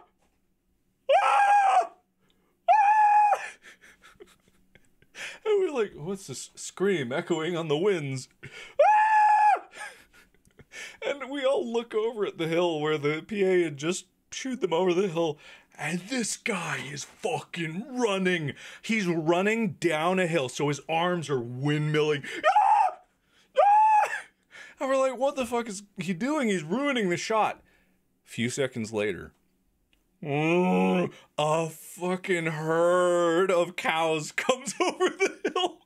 And we're like, what's this scream echoing on the winds? Ah! And we all look over at the hill where the PA had just shooed them over the hill. And this guy is fucking running. He's running down a hill, so his arms are windmilling. Ah! Ah! And we're like, what the fuck is he doing? He's ruining the shot. A few seconds later, a fucking herd of cows comes over the hill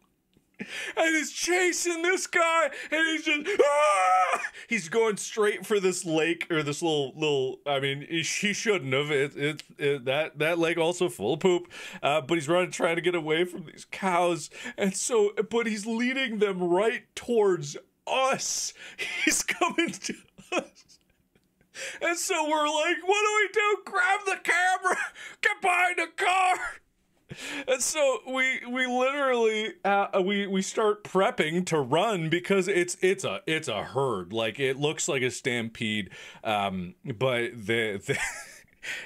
and is chasing this guy, and he's just he's going straight for this lake, or this little I mean, he shouldn't have. That lake also full of poop, but he's trying to get away from these cows, and so, but he's leading them right towards us. He's coming to us. And so we're like, what do? Grab the camera! Get behind the car! And so we literally we start prepping to run, because it's a herd. Like, it looks like a stampede, but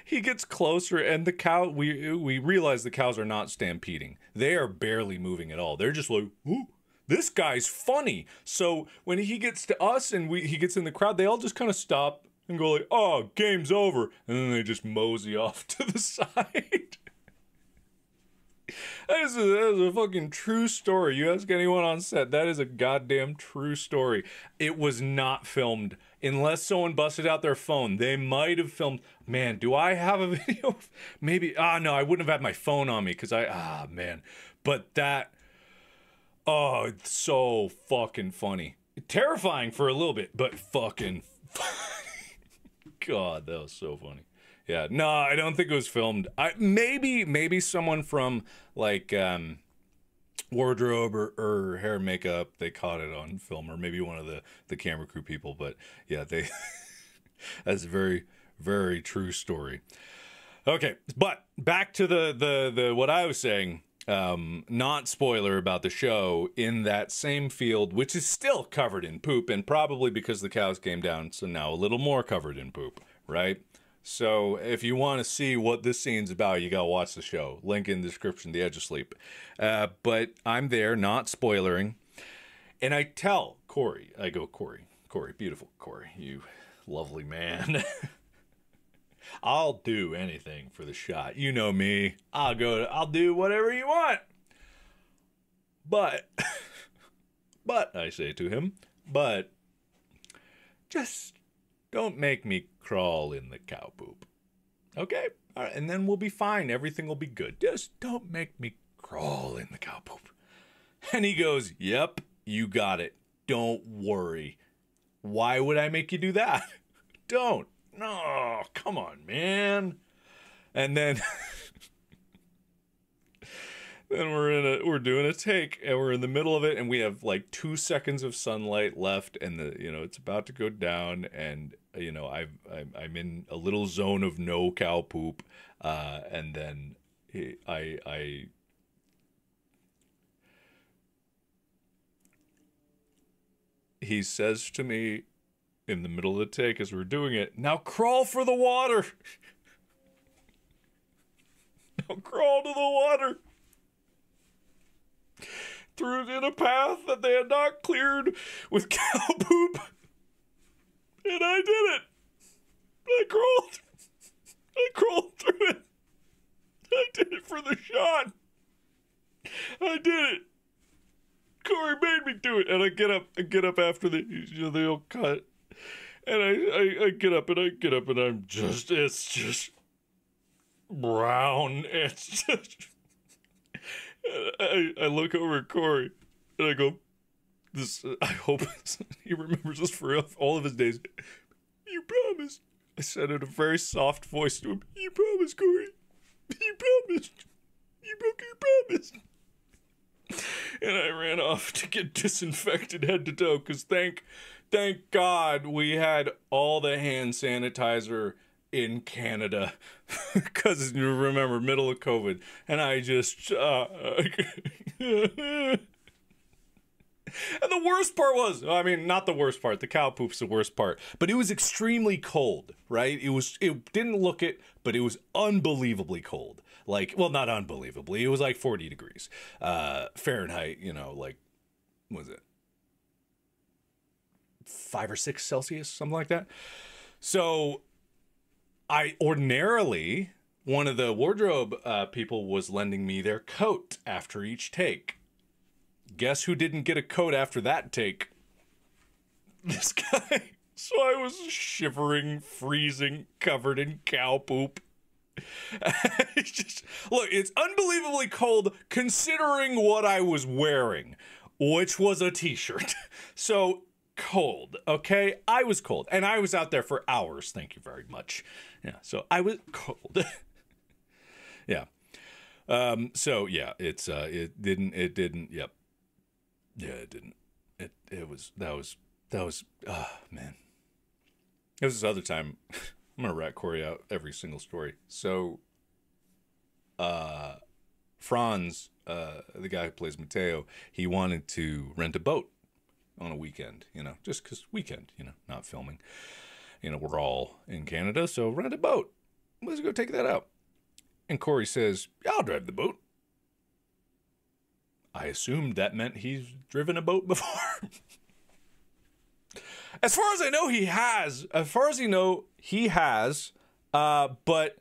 he gets closer, and the cow, we realize the cows are not stampeding. They are barely moving at all. They're just like, ooh, this guy's funny. So when he gets to us and he gets in the crowd, they all just kind of stop and go like, oh, game's over. And then they just mosey off to the side. That is a fucking true story. You ask anyone on set, that is a goddamn true story. It was not filmed. Unless someone busted out their phone. They might have filmed. Man, do I have a video? Maybe. No, I wouldn't have had my phone on me because man. But that, it's so fucking funny. Terrifying for a little bit, but fucking God, that was so funny. Yeah, no, I don't think it was filmed. Maybe someone from like wardrobe or hair and makeup, they caught it on film, or maybe one of the camera crew people. But yeah, that's a very, very true story. Okay, but back to the what I was saying. Not spoiler about the show. In that same field, which is still covered in poop, and probably because the cows came down, so now a little more covered in poop, right? So if you want to see what this scene's about, you gotta watch the show. Link in the description, The Edge of Sleep. But I'm there, not spoilering, and I tell Corey, I go, Corey, beautiful Corey, you lovely man. I'll do anything for the shot. You know me. I'll do whatever you want. But I say to him, just don't make me crawl in the cow poop. Okay? All right, and then we'll be fine. Everything will be good. Just don't make me crawl in the cow poop. And he goes, yep, you got it. Don't worry. Why would I make you do that? Don't. No, come on, man. And then we're doing a take, and we're in the middle of it, and we have like 2 seconds of sunlight left, and it's about to go down, and I'm in a little zone of no cow poop, and then he says to me in the middle of the take as we're doing it, now crawl for the water. Now crawl to the water. Through in a path that they had not cleared with cow poop. And I did it. I crawled through it. I did it for the shot. I did it. Corey made me do it. And I get up after the old cut. And I get up and I'm just, it's just brown. It's just, I look over at Corey and I go, I hope he remembers this for all of his days. You promised. I said in a very soft voice to him, you promised, Corey. You promised. You broke your promise. And I ran off to get disinfected head to toe, because thank God we had all the hand sanitizer in Canada, because you remember, middle of COVID, and I just and the worst part was, not the worst part, the cow poop's the worst part, but it was extremely cold, right? It didn't look it, but it was unbelievably cold. Like, well, not unbelievably, it was like 40 degrees Fahrenheit, like, what was it, 5 or 6 Celsius, something like that. So I ordinarily, one of the wardrobe people was lending me their coat after each take. Guess who didn't get a coat after that take? This guy. So I was shivering, freezing, covered in cow poop. Look, it's unbelievably cold considering what I was wearing, which was a t-shirt. So cold, okay? I was cold, and I was out there for hours. Thank you very much. Yeah, so I was cold. Yeah. So yeah, it didn't. Yep. Yeah, it didn't. That was man. There was this other time. I'm gonna rat Corey out every single story. So, Franz, the guy who plays Mateo, he wanted to rent a boat on a weekend, just because weekend, not filming. We're all in Canada, so rent a boat. Let's go take that out. And Corey says, yeah, I'll drive the boat. I assumed that meant he's driven a boat before. As far as I know, he has. As far as he has. But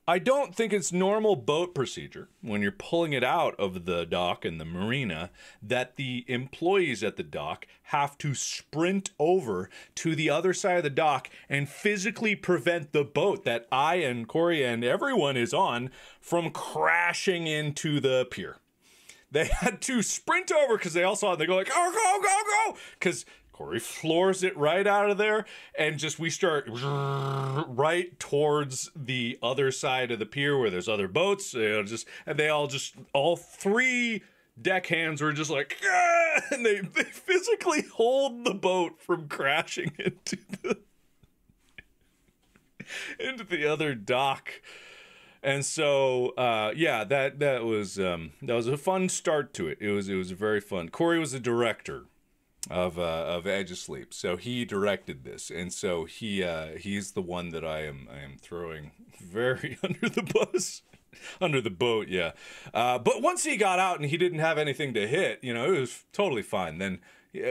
I don't think it's normal boat procedure when you're pulling it out of the dock and the marina that the employees at the dock have to sprint over to the other side of the dock and physically prevent the boat that I and Corey and everyone is on from crashing into the pier. They had to sprint over because they all saw it. They go like, "Oh, go, go, go!" Because Corey floors it right out of there, and just we start right towards the other side of the pier where there's other boats. And they all three deckhands were just like, "Ah!" And they physically hold the boat from crashing into the other dock. And so, yeah, that was a fun start to it. It was very fun. Corey was the director of Edge of Sleep, so he directed this, and so he's the one that I am throwing very under the bus, under the boat, yeah. But once he got out and he didn't have anything to hit, it was totally fine. Then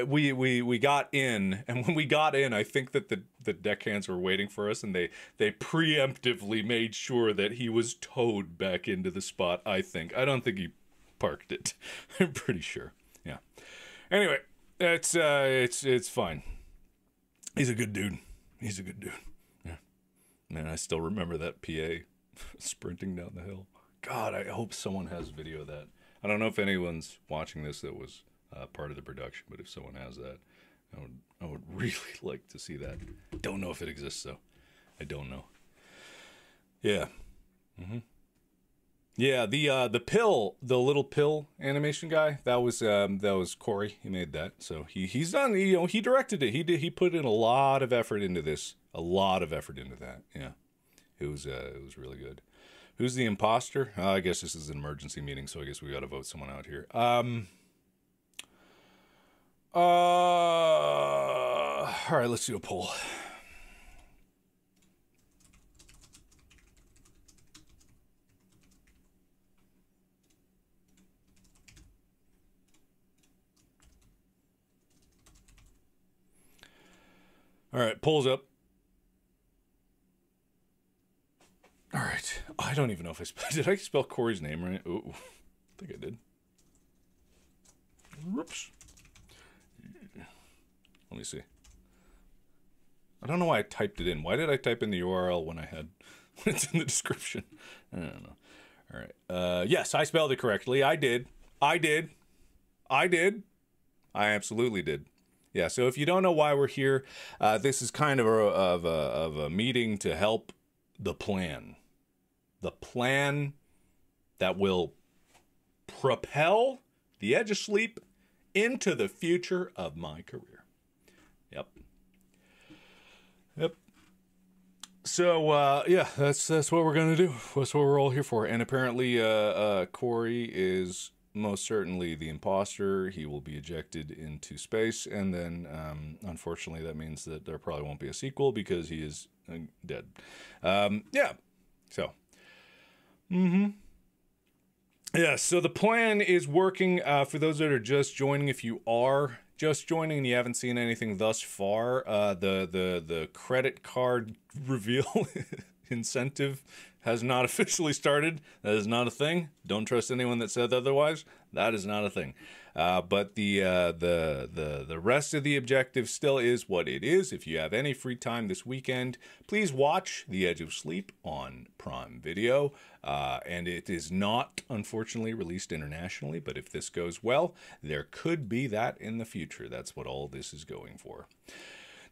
we got in, and when we got in, I think that the deckhands were waiting for us, and they preemptively made sure that he was towed back into the spot. I don't think he parked it. I'm pretty sure. Yeah. Anyway. It's fine. He's a good dude. Yeah. Man, I still remember that PA sprinting down the hill. God, I hope someone has video of that. I don't know if anyone's watching this that was part of the production, but if someone has that, I would really like to see that. Don't know if it exists though. I don't know. Yeah. Mm-hmm. Yeah, the little pill animation guy, that was Corey. He made that. So he's done, he directed it. He put in a lot of effort into this. A lot of effort into that. Yeah. It was really good. Who's the imposter? I guess this is an emergency meeting, so I guess we got to vote someone out here. All right, let's do a poll. All right, polls up. All right, I don't even know if did I spell Corey's name right? Ooh, I think I did. Whoops. Let me see. I don't know why I typed it in. Why did I type in the URL when it's in the description? I don't know. All right. Yes, I spelled it correctly. I did. I absolutely did. Yeah, so if you don't know why we're here, this is kind of a meeting to help the plan. The plan that will propel the Edge of Sleep into the future of my career. Yep. So, yeah, that's what we're going to do. That's what we're all here for. And apparently, Corey is most certainly the imposter. He will be ejected into space, and then unfortunately that means that there probably won't be a sequel because he is dead. Yeah, so yeah, so the plan is working. For those that are just joining, if you are just joining and you haven't seen anything thus far, the credit card reveal incentive has not officially started. That is not a thing. Don't trust anyone that said otherwise. That is not a thing. But the rest of the objective still is what it is. If you have any free time this weekend, please watch The Edge of Sleep on Prime Video. And it is not, unfortunately, released internationally. But if this goes well, there could be that in the future. That's what all this is going for.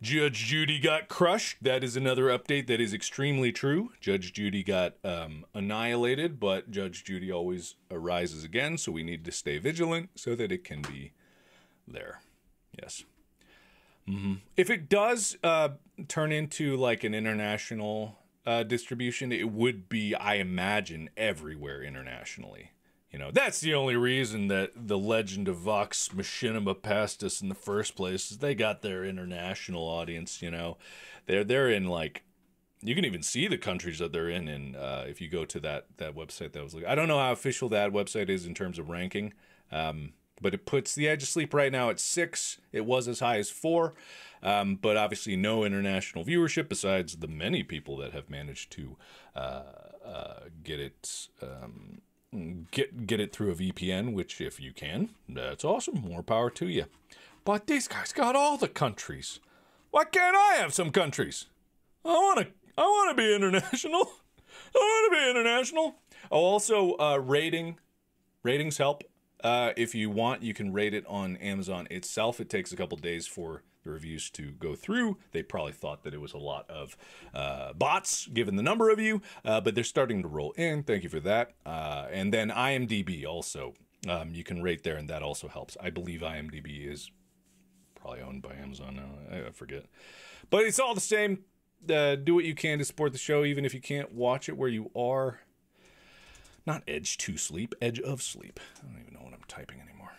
Judge Judy got crushed. That is another update that is extremely true. Judge Judy got annihilated, but Judge Judy always arises again, so we need to stay vigilant so that it can be there. Yes. If it does turn into like an international distribution, it would be, I imagine, everywhere internationally. You know, that's the only reason that the Legend of Vox Machinima passed us in the first place, is they got their international audience, you know. They're in, like, you can even see the countries that they're in if you go to that website that was like, I don't know how official that website is in terms of ranking, but it puts the Edge of Sleep right now at 6. It was as high as 4, but obviously no international viewership besides the many people that have managed to get it get it through a VPN, which if you can, that's awesome. More power to you. But these guys got all the countries. Why can't I have some countries? I want to be international. I want to be international. Oh, also, ratings help. If you want, you can rate it on Amazon itself. It takes a couple days for the reviews to go through. They probably thought that it was a lot of bots, given the number of you, but they're starting to roll in. Thank you for that. And then IMDb also. You can rate there, and that also helps. I believe IMDb is probably owned by Amazon now. I forget. But it's all the same. Do what you can to support the show, even if you can't watch it where you are. Not Edge to Sleep, Edge of Sleep. I don't even know what I'm typing anymore.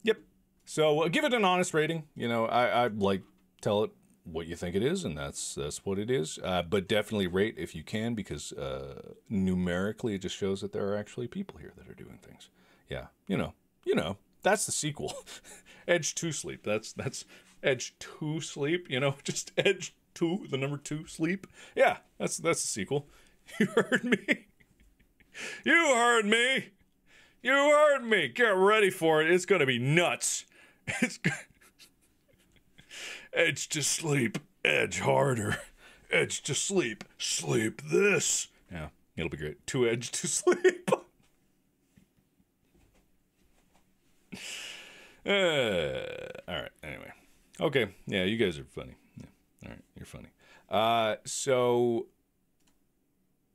Yep. So give it an honest rating. You know, I like tell it what you think it is, and that's what it is. But definitely rate if you can, because numerically it just shows that there are actually people here that are doing things. Yeah, you know, that's the sequel. Edge to Sleep. That's Edge to Sleep. You know, just Edge to the number 2 Sleep. Yeah, that's the sequel. You heard me. You heard me. You heard me. Get ready for it. It's going to be nuts. It's Edge to Sleep. Edge harder. Edge to Sleep. Sleep this. Yeah, it'll be great. 2 Edge to Sleep. All right. Anyway. Okay. Yeah, you guys are funny. Yeah. All right. You're funny. So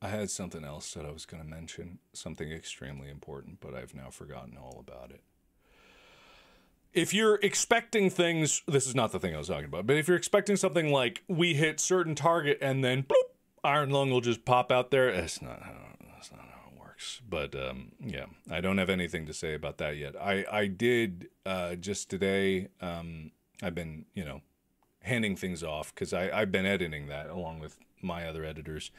I had something else that I was going to mention, something extremely important, but I've now forgotten all about it. If you're expecting things, this is not the thing I was talking about, but if you're expecting something like we hit certain target and then bloop, Iron Lung will just pop out there, that's not how it works. But yeah, I don't have anything to say about that yet. I did just today. I've been, you know, handing things off because I've been editing that along with my other editors.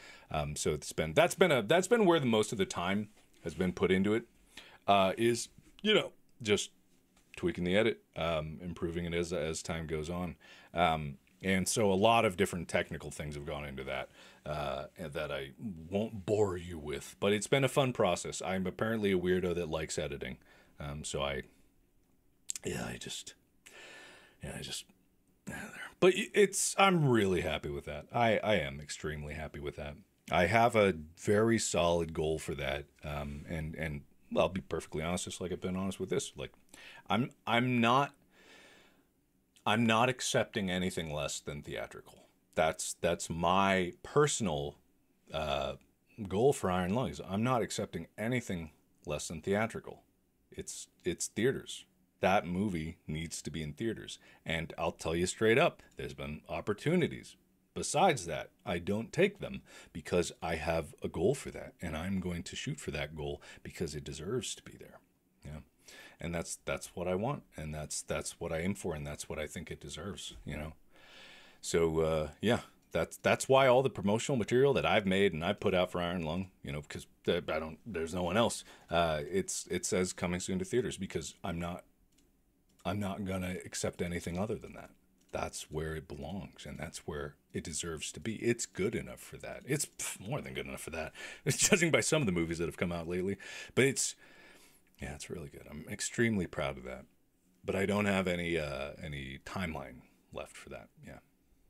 So that's been where the most of the time has been put into it, is, you know, just tweaking the edit, improving it as time goes on. And so a lot of different technical things have gone into that, that I won't bore you with, but it's been a fun process. I'm apparently a weirdo that likes editing. So I just, but I'm really happy with that. I am extremely happy with that. I have a very solid goal for that. And I'll be perfectly honest, just like I've been honest with this. Like, I'm not accepting anything less than theatrical. That's my personal goal for Iron Lungs. I'm not accepting anything less than theatrical. It's theaters. That movie needs to be in theaters. And I'll tell you straight up, there's been opportunities. Besides that, I don't take them because I have a goal for that, and I'm going to shoot for that goal because it deserves to be there. Yeah. And that's what I want, and that's what I aim for, and that's what I think it deserves, you know. So yeah, that's why all the promotional material that I've made and I put out for Iron Lung, you know, because there's no one else. It says coming soon to theaters because I'm not gonna accept anything other than that. That's where it belongs, and that's where it deserves to be. It's good enough for that. It's more than good enough for that. It's judging by some of the movies that have come out lately, but it's really good. I'm extremely proud of that. But I don't have any timeline left for that. Yeah,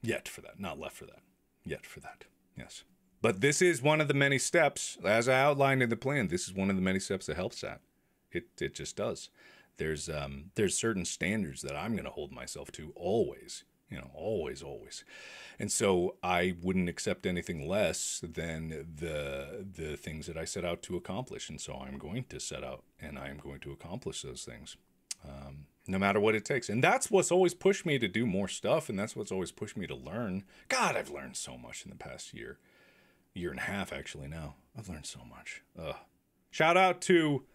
yet for that, not left for that. Yet for that. Yes. But this is one of the many steps, as I outlined in the plan. This is one of the many steps that helps that. It just does. There's certain standards that I'm going to hold myself to always, you know, always. And so I wouldn't accept anything less than the things that I set out to accomplish. And so I'm going to set out and I'm going to accomplish those things, no matter what it takes. And that's what's always pushed me to do more stuff. And that's what's always pushed me to learn. God, I've learned so much in the past year and a half, actually, now. I've learned so much. Shout out to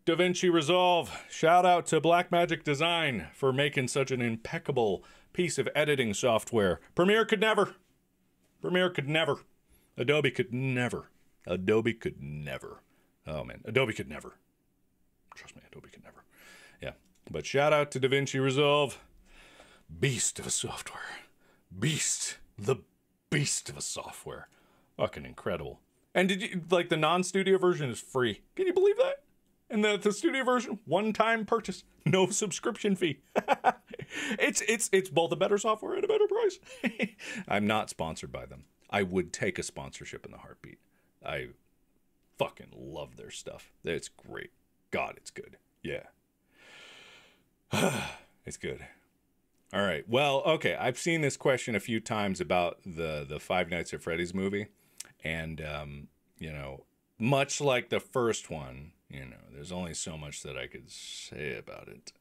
DaVinci Resolve. Shout out to Blackmagic Design for making such an impeccable piece of editing software. Premiere could never. Adobe could never. Oh man, Adobe could never. Trust me, Adobe can never. Yeah. But shout out to DaVinci Resolve. Beast of a software. Beast. The beast of a software. Fucking incredible. And did you, like, the non-studio version is free. Can you believe that? And the studio version, one-time purchase, no subscription fee. It's both a better software and a better price. I'm not sponsored by them. I would take a sponsorship in the heartbeat. I fucking love their stuff. It's great. God, it's good. Yeah. It's good. All right. Well, okay. I've seen this question a few times about the Five Nights at Freddy's movie. And, you know, much like the first one, you know, there's only so much that I could say about it.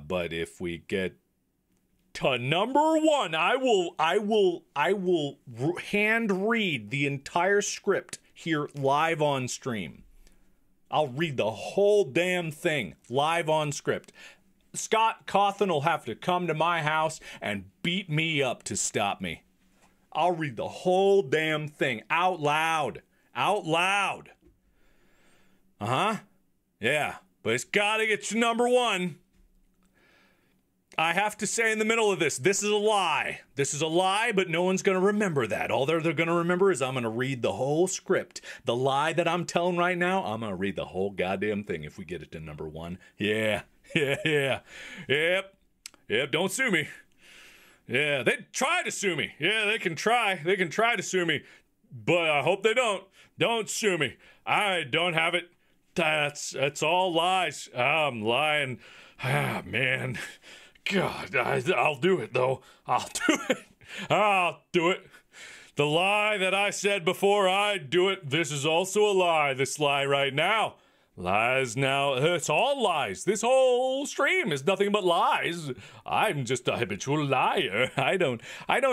But if we get to number one, I will hand read the entire script here live on stream. I'll read the whole damn thing live on script. Scott Cawthon will have to come to my house and beat me up to stop me. I'll read the whole damn thing out loud. Out loud. Uh-huh. Yeah, but it's gotta get to number one. I have to say in the middle of this is a lie. This is a lie, but no one's going to remember that. All they're going to remember is I'm going to read the whole script. The lie that I'm telling right now, I'm going to read the whole goddamn thing if we get it to number one. Yeah. Yep, don't sue me. Yeah, they try to sue me. Yeah, they can try. They can try to sue me. But I hope they don't. Don't sue me. I don't have it. That's all lies. I'm lying. Ah, man. God, I'll do it, though. I'll do it. I'll do it. The lie that I said before I do it, this is also a lie. This lie right now. Lies now. It's all lies. This whole stream is nothing but lies. I'm just a habitual liar. I don't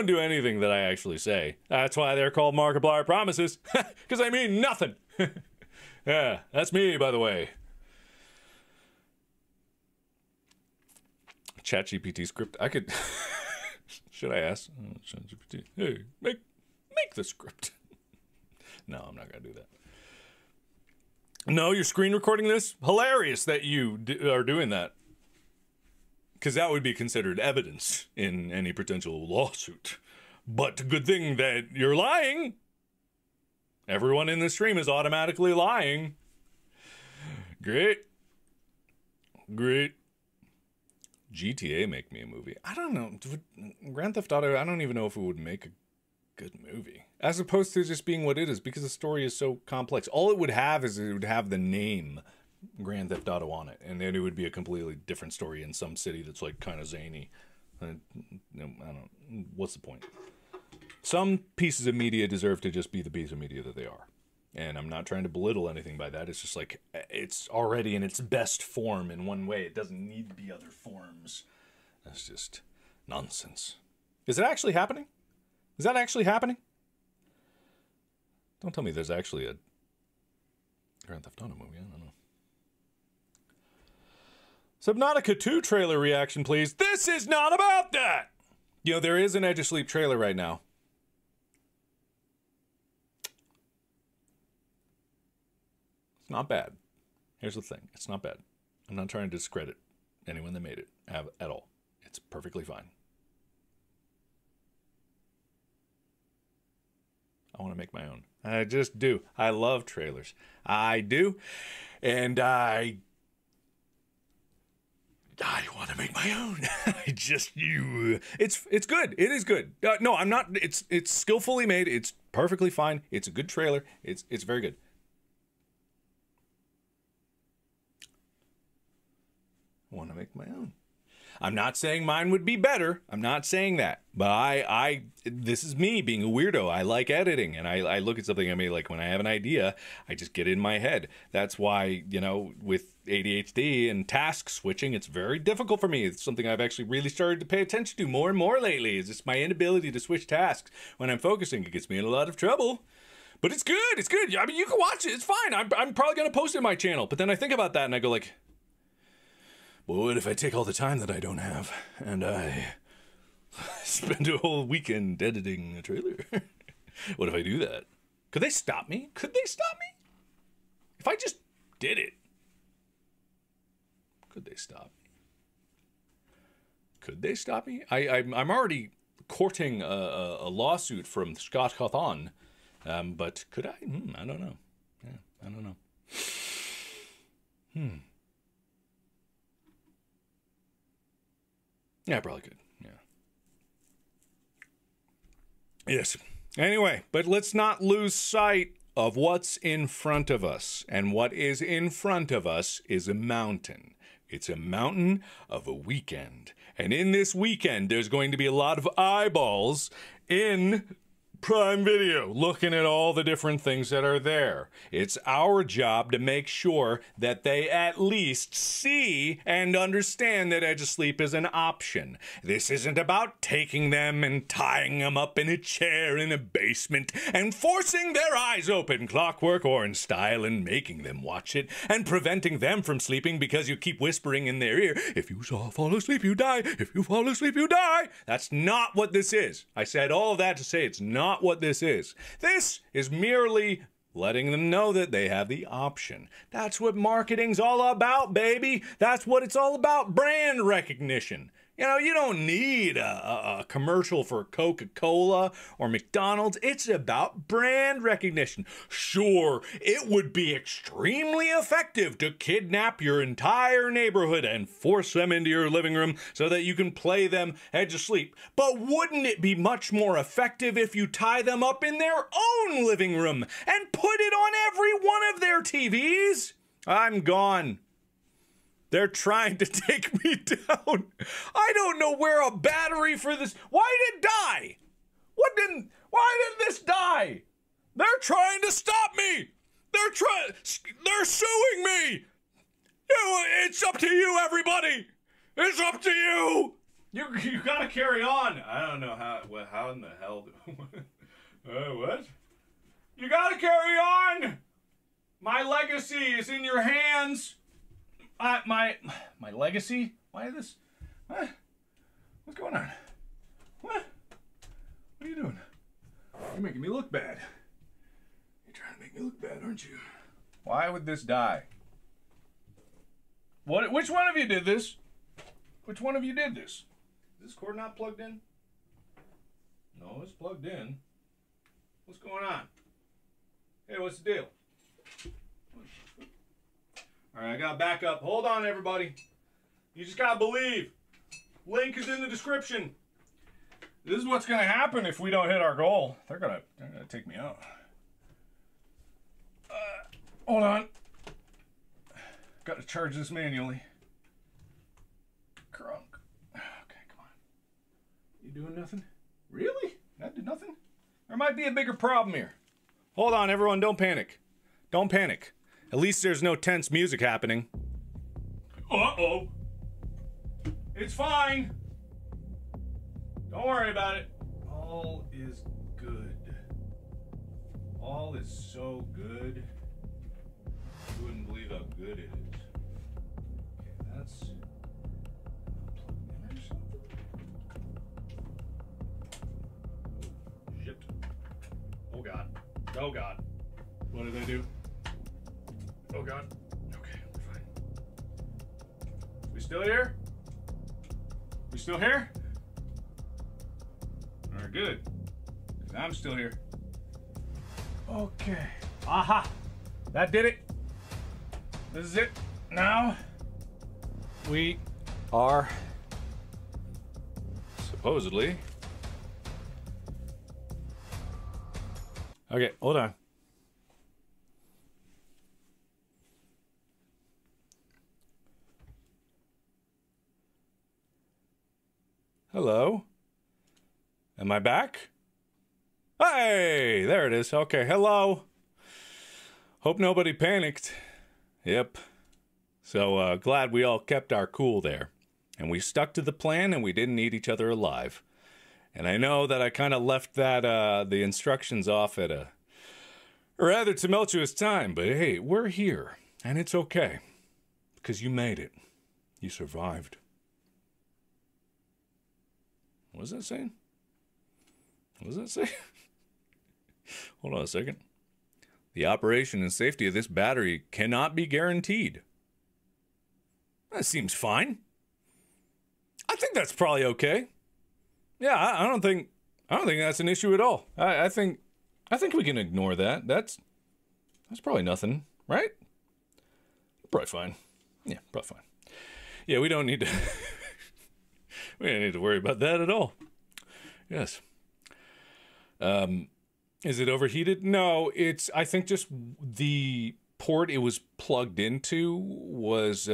do anything that I actually say. That's why they're called Markiplier promises. Because I mean nothing. Yeah, that's me, by the way. ChatGPT script. I could. Should I ask ChatGPT? Hey, make the script. No, I'm not gonna do that. No, you're screen recording this? Hilarious that you are doing that. Because that would be considered evidence in any potential lawsuit. But good thing that you're lying. Everyone in the stream is automatically lying. Great. Great. GTA make me a movie. I don't know. Grand Theft Auto, I don't even know if it would make a good movie. As opposed to just being what it is, because the story is so complex. All it would have is it would have the name Grand Theft Auto on it, and then it would be a completely different story in some city that's like kind of zany. I don't. What's the point? Some pieces of media deserve to just be the piece of media that they are. And I'm not trying to belittle anything by that. It's just like, it's already in its best form in one way. It doesn't need to be other forms. That's just nonsense. Is it actually happening? Is that actually happening? Don't tell me there's actually a Grand Theft Auto movie. I don't know. Subnautica 2 trailer reaction, please. This is not about that! You know, there is an Edge of Sleep trailer right now. Not bad. Here's the thing. It's not bad. I'm not trying to discredit anyone that made it at all. It's perfectly fine. I want to make my own. I just do. I love trailers. I do. And I want to make my own. It's good. It is good. No, I'm not. It's skillfully made. It's perfectly fine. It's a good trailer. It's very good. I want to make my own. I'm not saying mine would be better. I'm not saying that. But this is me being a weirdo. I like editing, and I look at something, I mean, like when I have an idea, I just get it in my head. That's why, you know, with ADHD and task switching, it's very difficult for me. It's something I've actually really started to pay attention to more and more lately, is just my inability to switch tasks. When I'm focusing, it gets me in a lot of trouble. But it's good. It's good. I mean, you can watch it. It's fine. I'm probably going to post it on my channel. But then I think about that, and I go like, well, what if I take all the time that I don't have and I spend a whole weekend editing a trailer? What if I do that? Could they stop me? Could they stop me? If I just did it. Could they stop? Could they stop me? I'm already courting a lawsuit from Scott Cawthon, but could I? I don't know. Yeah, I don't know. Yeah, I probably could. Yeah. Yes. Anyway, but let's not lose sight of what's in front of us. And what is in front of us is a mountain. It's a mountain of a weekend. And in this weekend, there's going to be a lot of eyeballs in Prime Video looking at all the different things that are there. It's our job to make sure that they at least see and understand that Edge of Sleep is an option. This isn't about taking them and tying them up in a chair in a basement and forcing their eyes open Clockwork Orange style and making them watch it and preventing them from sleeping because you keep whispering in their ear, if you fall asleep, you die. If you fall asleep, you die. That's not what this is. I said all of that to say it's not what this is. This is merely letting them know that they have the option. That's what marketing's all about, baby. That's what it's all about, brand recognition. You know, you don't need a commercial for Coca-Cola or McDonald's. It's about brand recognition. Sure, it would be extremely effective to kidnap your entire neighborhood and force them into your living room so that you can play them Edge of Sleep. But wouldn't it be much more effective if you tie them up in their own living room and put it on every one of their TVs? I'm gone. They're trying to take me down. I don't know where a battery for this. Why did it die? Why did this die? They're trying to stop me. They're suing me. It's up to you, everybody. It's up to you. You gotta carry on. I don't know how in the hell. What? You gotta carry on. My legacy is in your hands. My legacy? Why this? What? What's going on? What? What are you doing? You're making me look bad. You're trying to make me look bad, aren't you? Why would this die? What? Which one of you did this? Which one of you did this? Is this cord not plugged in? No, it's plugged in. What's going on? Hey, what's the deal? All right, I got backup. Hold on, everybody. You just gotta believe. Link is in the description. This is what's gonna happen if we don't hit our goal. They're gonna take me out. Hold on. Got to charge this manually. Crunk. Okay, come on. You doing nothing? Really? That did nothing? There might be a bigger problem here. Hold on, everyone. Don't panic. Don't panic. At least there's no tense music happening. Uh-oh. It's fine. Don't worry about it. All is good. All is so good. You wouldn't believe how good it is. Okay, that's plugged in or something. Oh, shit. Oh, God. Oh, God. What did I do? Oh, God. Okay, we're fine. We still here? We still here? All right, good. 'Cause I'm still here. Okay. Aha! That did it. This is it. Now, we are supposedly... Okay, hold on. Hello? Am I back? Hey, there it is. Okay, hello. Hope nobody panicked. Yep. So, glad we all kept our cool there. And we stuck to the plan and we didn't eat each other alive. And I know that I kind of left that, the instructions off at a rather tumultuous time, but hey, we're here. And it's okay. Because you made it. You survived. What was that saying? What was that saying? Hold on a second. The operation and safety of this battery cannot be guaranteed. That seems fine. I think that's probably okay. Yeah, I don't think that's an issue at all. I think we can ignore that. That's probably nothing, right? Probably fine. Yeah, probably fine. Yeah, we don't need to we don't need to worry about that at all. Yes. Is it overheated? No, it's, I think just the port it was plugged into was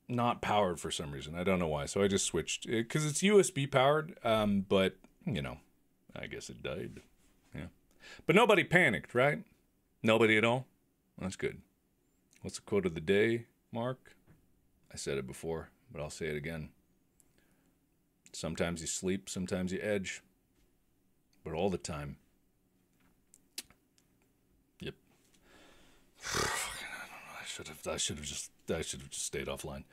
not powered for some reason. I don't know why. So I just switched because it's USB powered. But you know, I guess it died. Yeah. But nobody panicked, right? Nobody at all. That's good. What's the quote of the day, Mark? I said it before, but I'll say it again. Sometimes you sleep, sometimes you edge, but all the time. Yep. I should have just stayed offline.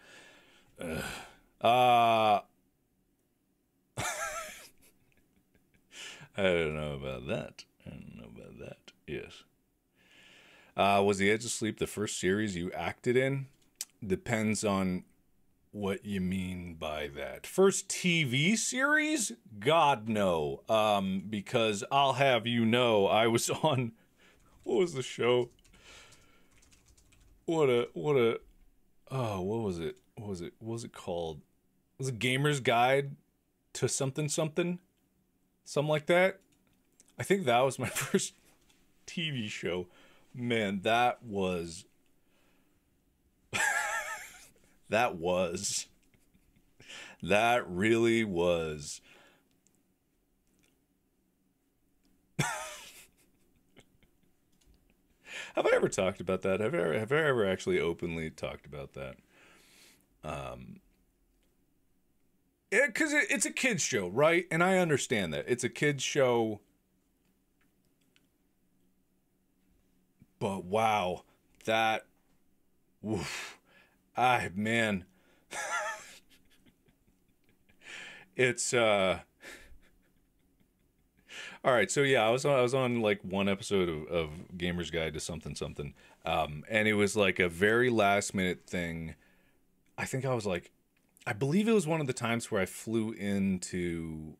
I don't know about that. Yes. Was The Edge of Sleep the first series you acted in? Depends on what you mean by that. First TV series? God, no. Because I'll have you know, I was on, what was the show? What was it? What was it called? Was it Gamer's Guide to something? Something like that? I think that was my first TV show. Man, that really was. Have I ever talked about that? Have I ever actually openly talked about that? Yeah, because it's a kid's show, right? And I understand that. It's a kid's show. But wow, that, oof, man, it's, all right, so yeah, I was on like one episode of Gamer's Guide to something, and it was like a very last minute thing. I think I believe it was one of the times where I flew into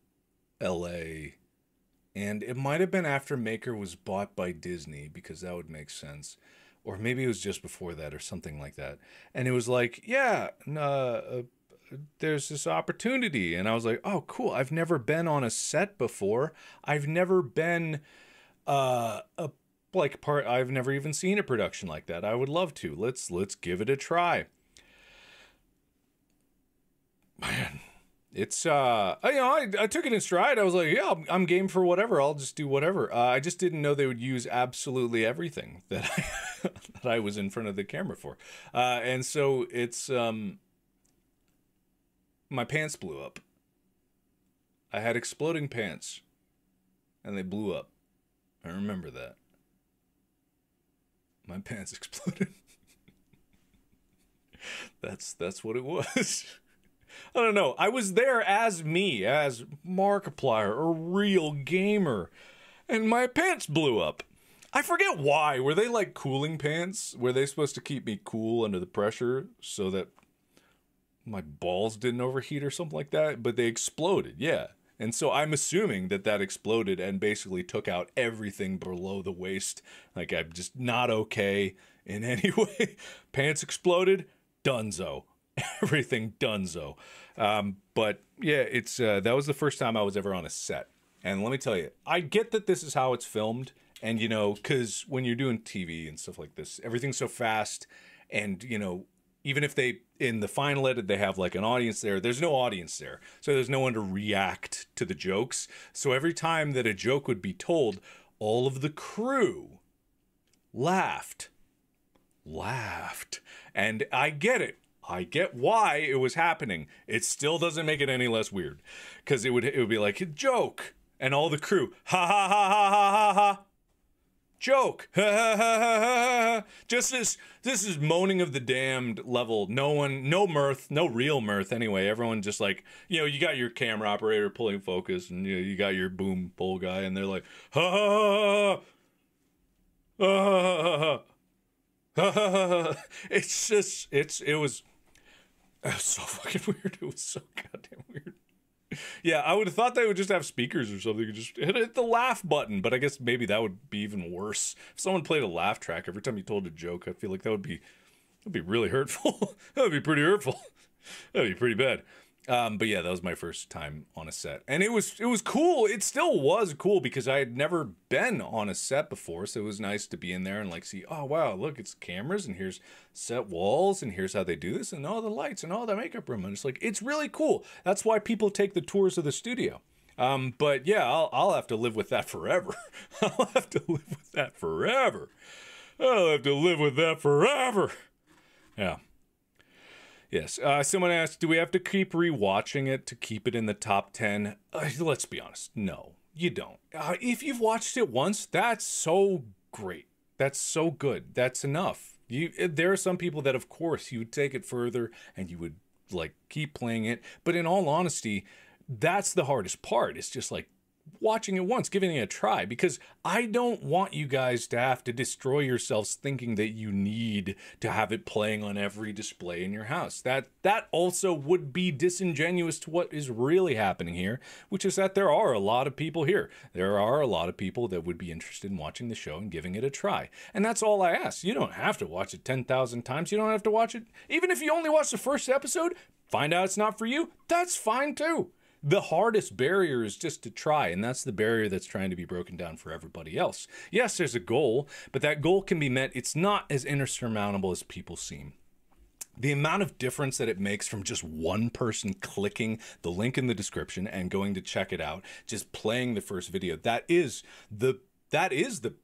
LA. And it might have been after Maker was bought by Disney, because that would make sense. Or maybe it was just before that or something like that. And it was like, yeah, there's this opportunity. And I was like, oh, cool. I've never been on a set before. I've never been I've never even seen a production like that. I would love to. Let's give it a try. Man. It's, I took it in stride. I was like, yeah, I'm game for whatever. I'll just do whatever. I just didn't know they would use absolutely everything that that I was in front of the camera for. And so it's, my pants blew up. I had exploding pants and they blew up. I remember that. My pants exploded. That's what it was. I don't know. I was there as me, as Markiplier, a real gamer, and my pants blew up. I forget why. Were they like cooling pants? Were they supposed to keep me cool under the pressure so that my balls didn't overheat or something like that? But they exploded, yeah. And so I'm assuming that exploded and basically took out everything below the waist. Like, I'm just not okay in any way. Pants exploded, donezo. Everything donezo. But yeah, it's that was the first time I was ever on a set. And let me tell you, I get that this is how it's filmed. And, you know, because when you're doing TV and stuff like this, everything's so fast. And, you know, even if they, in the final edit, they have like an audience there, there's no audience there. So there's no one to react to the jokes. So every time that a joke would be told, all of the crew laughed. And I get it. I get why it was happening. It still doesn't make it any less weird. Because it would be like, a joke. And all the crew, ha ha ha ha ha ha ha. Joke. Ha ha ha ha ha. Just this is moaning of the damned level. No mirth, no real mirth anyway. Everyone just like, you know, you got your camera operator pulling focus, and you got your boom pole guy, and they're like, ha ha ha ha ha ha ha ha ha. It's just, it was It was so fucking weird. It was so goddamn weird. Yeah, I would have thought they would just have speakers or something. You just hit the laugh button, but I guess maybe that would be even worse. If someone played a laugh track every time you told a joke, I feel like that'd be really hurtful. That would be pretty hurtful. That'd be pretty bad. But yeah, that was my first time on a set, and it was cool. It still was cool because I had never been on a set before, so it was nice to be in there and like see, oh wow, look, it's cameras, and here's set walls, and here's how they do this, and all the lights, and all the makeup room, and it's like it's really cool. That's why people take the tours of the studio. But yeah, I'll have to live with that forever. I'll have to live with that forever. I'll have to live with that forever. Yeah. Yes. Someone asked, do we have to keep rewatching it to keep it in the top 10? Let's be honest. No, you don't. If you've watched it once, that's so great. That's so good. That's enough. There are some people that, of course, you would take it further and you would like keep playing it. But in all honesty, that's the hardest part. It's just like watching it once, giving it a try, because I don't want you guys to have to destroy yourselves thinking that you need to have it playing on every display in your house. That also would be disingenuous to what is really happening here, which is that there are a lot of people here. There are a lot of people that would be interested in watching the show and giving it a try. And that's all I ask. You don't have to watch it 10,000 times. You don't have to watch it. Even if you only watch the first episode, find out it's not for you, that's fine too. The hardest barrier is just to try, and that's the barrier that's trying to be broken down for everybody else. Yes, there's a goal, but that goal can be met. It's not as insurmountable as people seem. The amount of difference that it makes from just one person clicking the link in the description and going to check it out, just playing the first video, that is the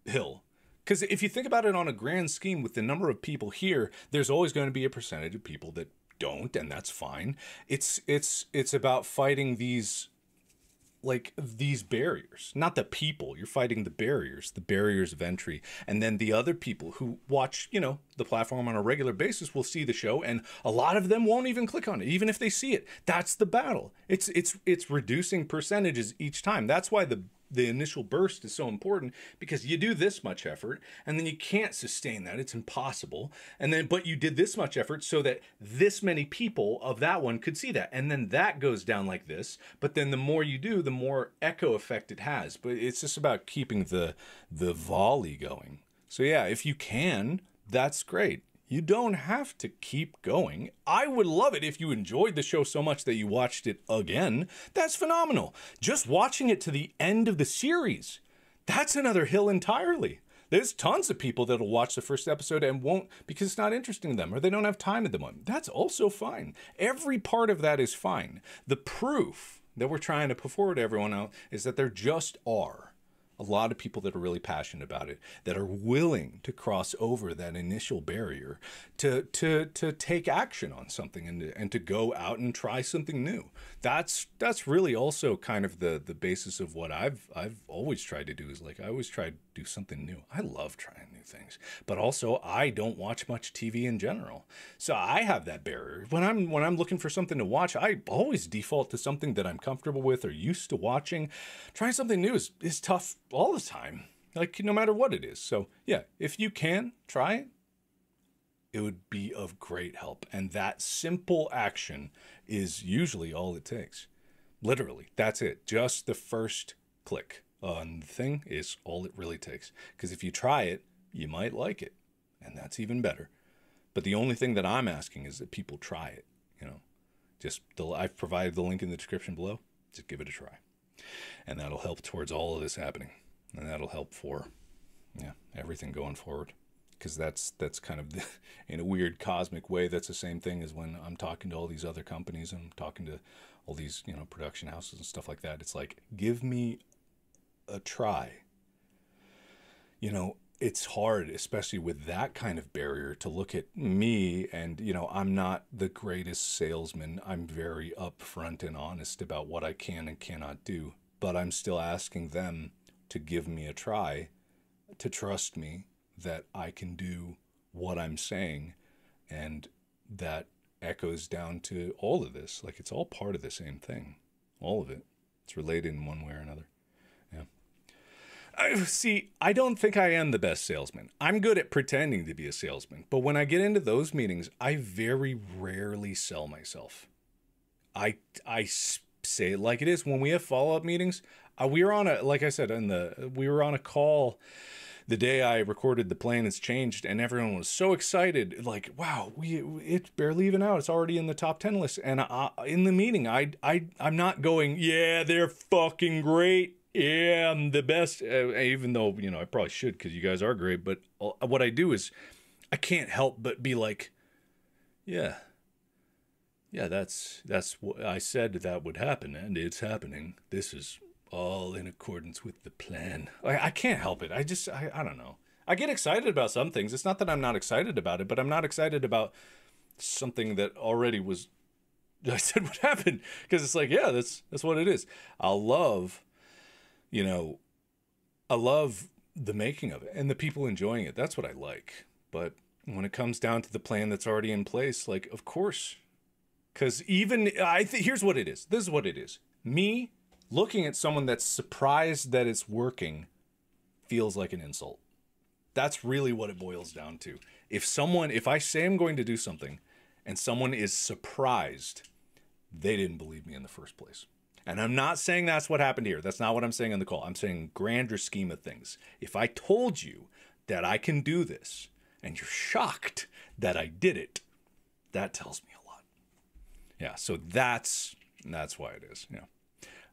hill. Because if you think about it on a grand scheme with the number of people here, there's always going to be a percentage of people that don't, and that's fine. It's about fighting these barriers, not the people. You're fighting the barriers of entry, and then the other people who watch the platform on a regular basis will see the show, and a lot of them won't even click on it even if they see it. That's the battle. It's reducing percentages each time. That's why the initial burst is so important, because you do this much effort and then you can't sustain that. It's impossible. But you did this much effort so that this many people of that one could see that. And then that goes down like this. But then the more you do, the more echo effect it has. But it's just about keeping the volley going. So yeah, if you can, that's great. You don't have to keep going. I would love it if you enjoyed the show so much that you watched it again. That's phenomenal. Just watching it to the end of the series, that's another hill entirely. There's tons of people that'll watch the first episode and won't because it's not interesting to them or they don't have time at the moment. That's also fine. Every part of that is fine. The proof that we're trying to put forward to everyone else is that there just are a lot of people that are really passionate about it, that are willing to cross over that initial barrier to take action on something and to go out and try something new. That's really also kind of the basis of what I've always tried to do, is like I always try to do something new. I love trying new things, but also I don't watch much TV in general. So I have that barrier. When I'm looking for something to watch, I always default to something that I'm comfortable with or used to watching. Trying something new is tough all the time, like no matter what it is. So yeah, if you can try it, it would be of great help. And that simple action is usually all it takes. Literally, that's it. Just the first click on the thing is all it really takes. Because if you try it, you might like it, and that's even better. But the only thing that I'm asking is that people try it. I've provided the link in the description below. Just give it a try, and that'll help towards all of this happening. And that'll help for, everything going forward. Because that's kind of, in a weird cosmic way, that's the same thing as when I'm talking to all these other companies and I'm talking to all these, production houses and stuff like that. It's like, give me a try. It's hard, especially with that kind of barrier, to look at me and, I'm not the greatest salesman. I'm very upfront and honest about what I can and cannot do. But I'm still asking them to give me a try, to trust me that I can do what I'm saying, and that echoes down to all of this. Like, it's all part of the same thing. All of it. It's related in one way or another. Yeah. See, I don't think I am the best salesman. I'm good at pretending to be a salesman, but when I get into those meetings, I very rarely sell myself. I say it like it is. When we have follow-up meetings, we were on a, like I said, we were on a call the day I recorded The Plan Has Changed, and everyone was so excited, like, wow, it's barely even out. It's already in the top 10 list. And in the meeting, I'm not going, yeah, they're fucking great. Yeah, I'm the best. Even though, you know, I probably should because you guys are great. But what I do is I can't help but be like, yeah, that's what I said that would happen, and it's happening. This is all in accordance with the plan. I can't help it. I don't know. I get excited about some things. It's not that I'm not excited about it, but I'm not excited about something that already was, I said would happen. Because it's like, yeah, that's what it is. I love the making of it and the people enjoying it. That's what I like. But when it comes down to the plan that's already in place, like, of course. Because here's what it is. This is what it is. Me looking at someone that's surprised that it's working feels like an insult. That's really what it boils down to. If I say I'm going to do something and someone is surprised, they didn't believe me in the first place. And I'm not saying that's what happened here. That's not what I'm saying on the call. I'm saying grander scheme of things. If I told you that I can do this and you're shocked that I did it, that tells me a lot. Yeah, so that's why it is. Yeah.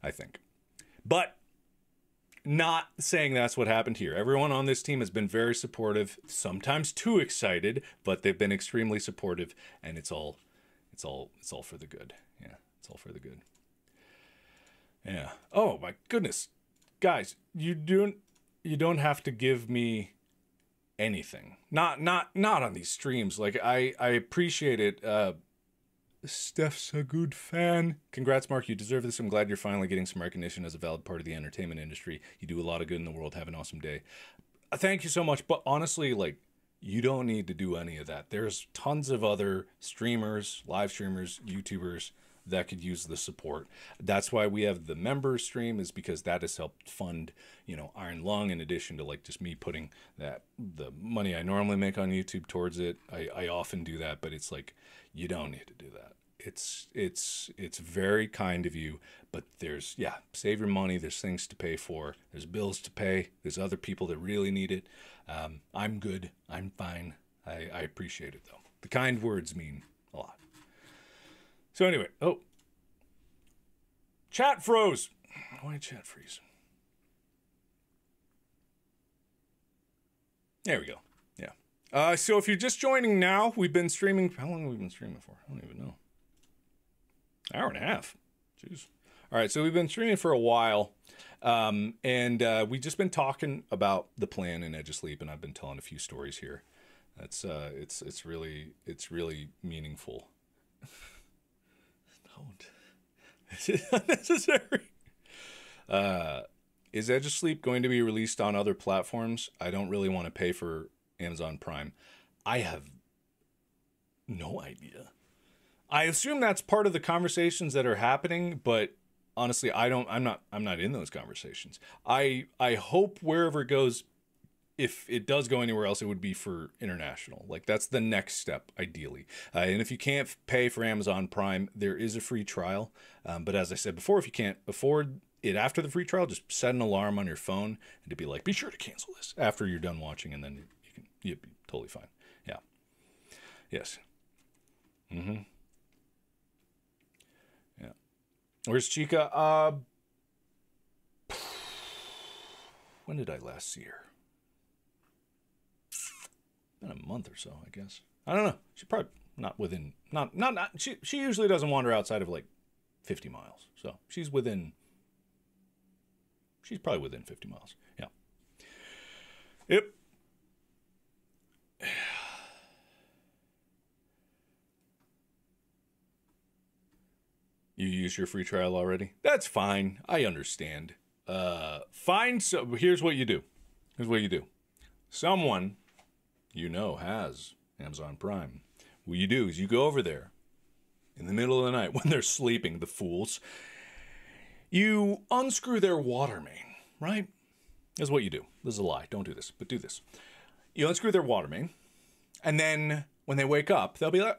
I think. But not saying that's what happened here. Everyone on this team has been very supportive, sometimes too excited, but they've been extremely supportive, and it's all for the good. Yeah, it's all for the good. Yeah. Oh my goodness. Guys, you don't have to give me anything. Not on these streams. Like I appreciate it. Steph's a good fan. Congrats, Mark. You deserve this. I'm glad you're finally getting some recognition as a valid part of the entertainment industry. You do a lot of good in the world. Have an awesome day. Thank you so much. But honestly, like, you don't need to do any of that. There's tons of other streamers, live streamers, YouTubers that could use the support. That's why we have the member stream, is because that has helped fund, Iron Lung, in addition to like just me putting the money I normally make on YouTube towards it. I often do that, but it's like, you don't need to do that. It's very kind of you, but save your money. There's things to pay for. There's bills to pay. There's other people that really need it. I'm good. I'm fine. I appreciate it though. The kind words mean a lot. So anyway, chat froze. Why did chat freeze? There we go. Yeah. So if you're just joining now, we've been streaming. How long have we been streaming for? I don't even know. Hour and a half. Jeez. All right. So we've been streaming for a while. And we've just been talking about the plan in Edge of Sleep, and I've been telling a few stories here. That's it's really meaningful. Don't. This is unnecessary. Is Edge of Sleep going to be released on other platforms? I don't really want to pay for Amazon Prime. I have no idea. I assume that's part of the conversations that are happening, but honestly, I'm not in those conversations. I hope wherever it goes, if it does go anywhere else, it would be for international. Like, that's the next step, ideally. And if you can't pay for Amazon Prime, there is a free trial. But as I said before, if you can't afford it after the free trial, just set an alarm on your phone and to be like, be sure to cancel this after you're done watching, and then you'd be totally fine. Yeah. Yes. Mm-hmm. Yeah. Where's Chica? When did I last see her? Been a month or so, I guess. I don't know. She's probably not within, not, she usually doesn't wander outside of like 50 miles. So she's probably within 50 miles. Yeah. Yep. You used your free trial already? That's fine. I understand. So here's what you do. Someone has Amazon Prime. What you do is you go over there in the middle of the night when they're sleeping, the fools. You unscrew their water main, right? This is what you do. This is a lie. Don't do this, but do this. You unscrew their water main, and then when they wake up, they'll be like,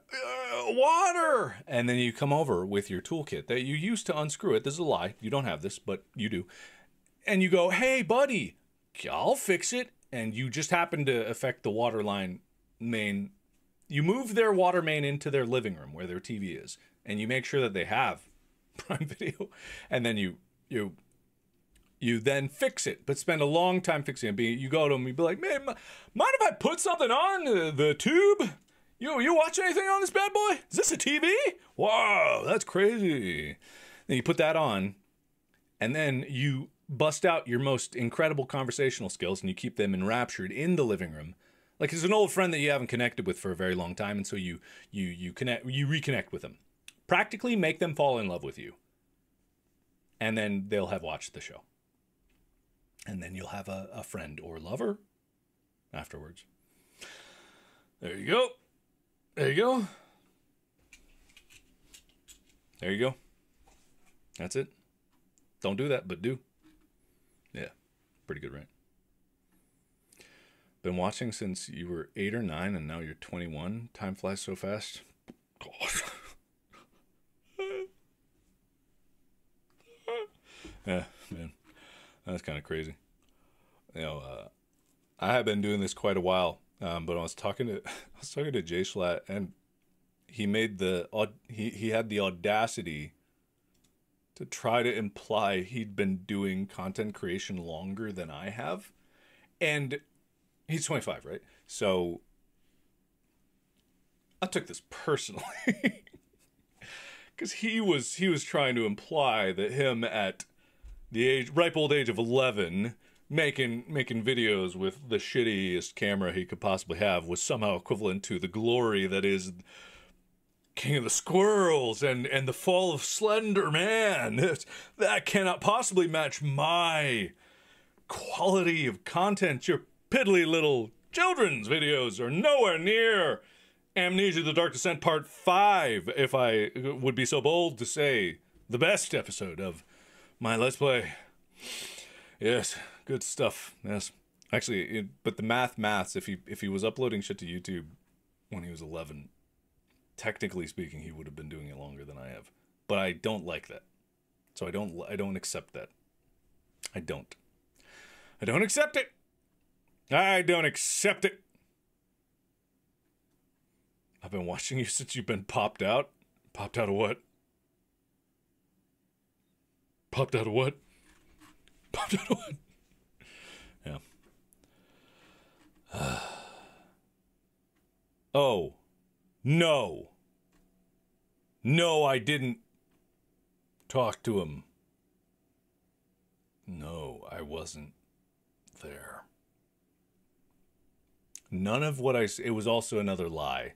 water! And then you come over with your toolkit that you used to unscrew it. This is a lie. You don't have this, but you do. And you go, hey, buddy, I'll fix it. And you just happen to affect the water line main. You move their water main into their living room where their TV is. And you make sure that they have Prime Video. And then you then fix it, but spend a long time fixing it. You go to them, you be like, man, mind if I put something on the tube? You watch anything on this bad boy? Is this a TV? Whoa, that's crazy. Then you put that on, and then you bust out your most incredible conversational skills, and you keep them enraptured in the living room. Like it's an old friend that you haven't connected with for a very long time, and so you reconnect with them. Practically make them fall in love with you. And then they'll have watched the show. And then you'll have a friend or lover afterwards. There you go. There you go. There you go. That's it. Don't do that, but do. Yeah. Pretty good, right? Been watching since you were 8 or 9 and now you're 21. Time flies so fast. God. Yeah, man. That's kind of crazy. You know, I have been doing this quite a while, but I was talking to Jay Schlatt, and he made he had the audacity to try to imply he'd been doing content creation longer than I have, and he's 25, right? So I took this personally because he was trying to imply that him at the ripe old age of 11, making videos with the shittiest camera he could possibly have was somehow equivalent to the glory that is King of the Squirrels and the Fall of Slender Man. That cannot possibly match my quality of content. Your piddly little children's videos are nowhere near Amnesia: The Dark Descent Part 5, if I would be so bold to say the best episode of my Let's Play. Yes, good stuff. Yes, actually, but the maths. If he was uploading shit to YouTube when he was 11, technically speaking, he would have been doing it longer than I have. But I don't like that, so I don't accept that. I don't accept it. I don't accept it. I've been watching you since you've been popped out. Popped out of what? Popped out of what? Popped out of what? Yeah. Oh. No. No, I didn't talk to him. No, I wasn't there. None of what it was also another lie.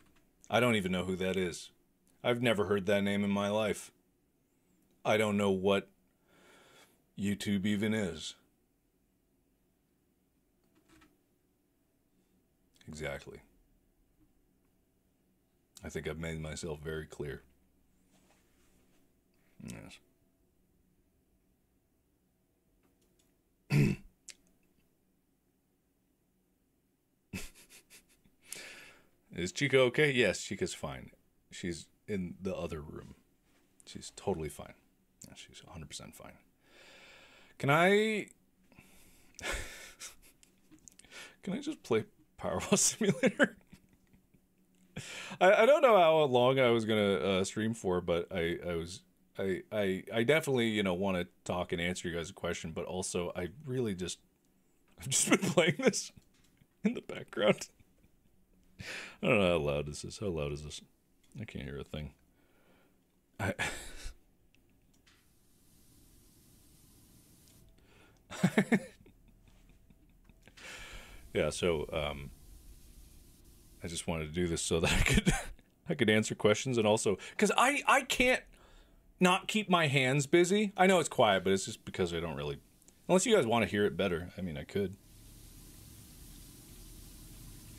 I don't even know who that is. I've never heard that name in my life. I don't know what YouTube even is. Exactly. I think I've made myself very clear. Yes. Is Chica okay? Yes, Chica's fine. She's in the other room. She's totally fine. She's 100% fine. Can I just play Powerball Simulator? I don't know how long I was gonna stream for, but I definitely want to talk and answer you guys' question, but also I've just been playing this in the background. I don't know how loud this is. How loud is this? I can't hear a thing. Yeah, so I just wanted to do this so that I could answer questions, and also because I can't not keep my hands busy. I know it's quiet, but it's just because I don't really, unless you guys want to hear it better. I mean, I could.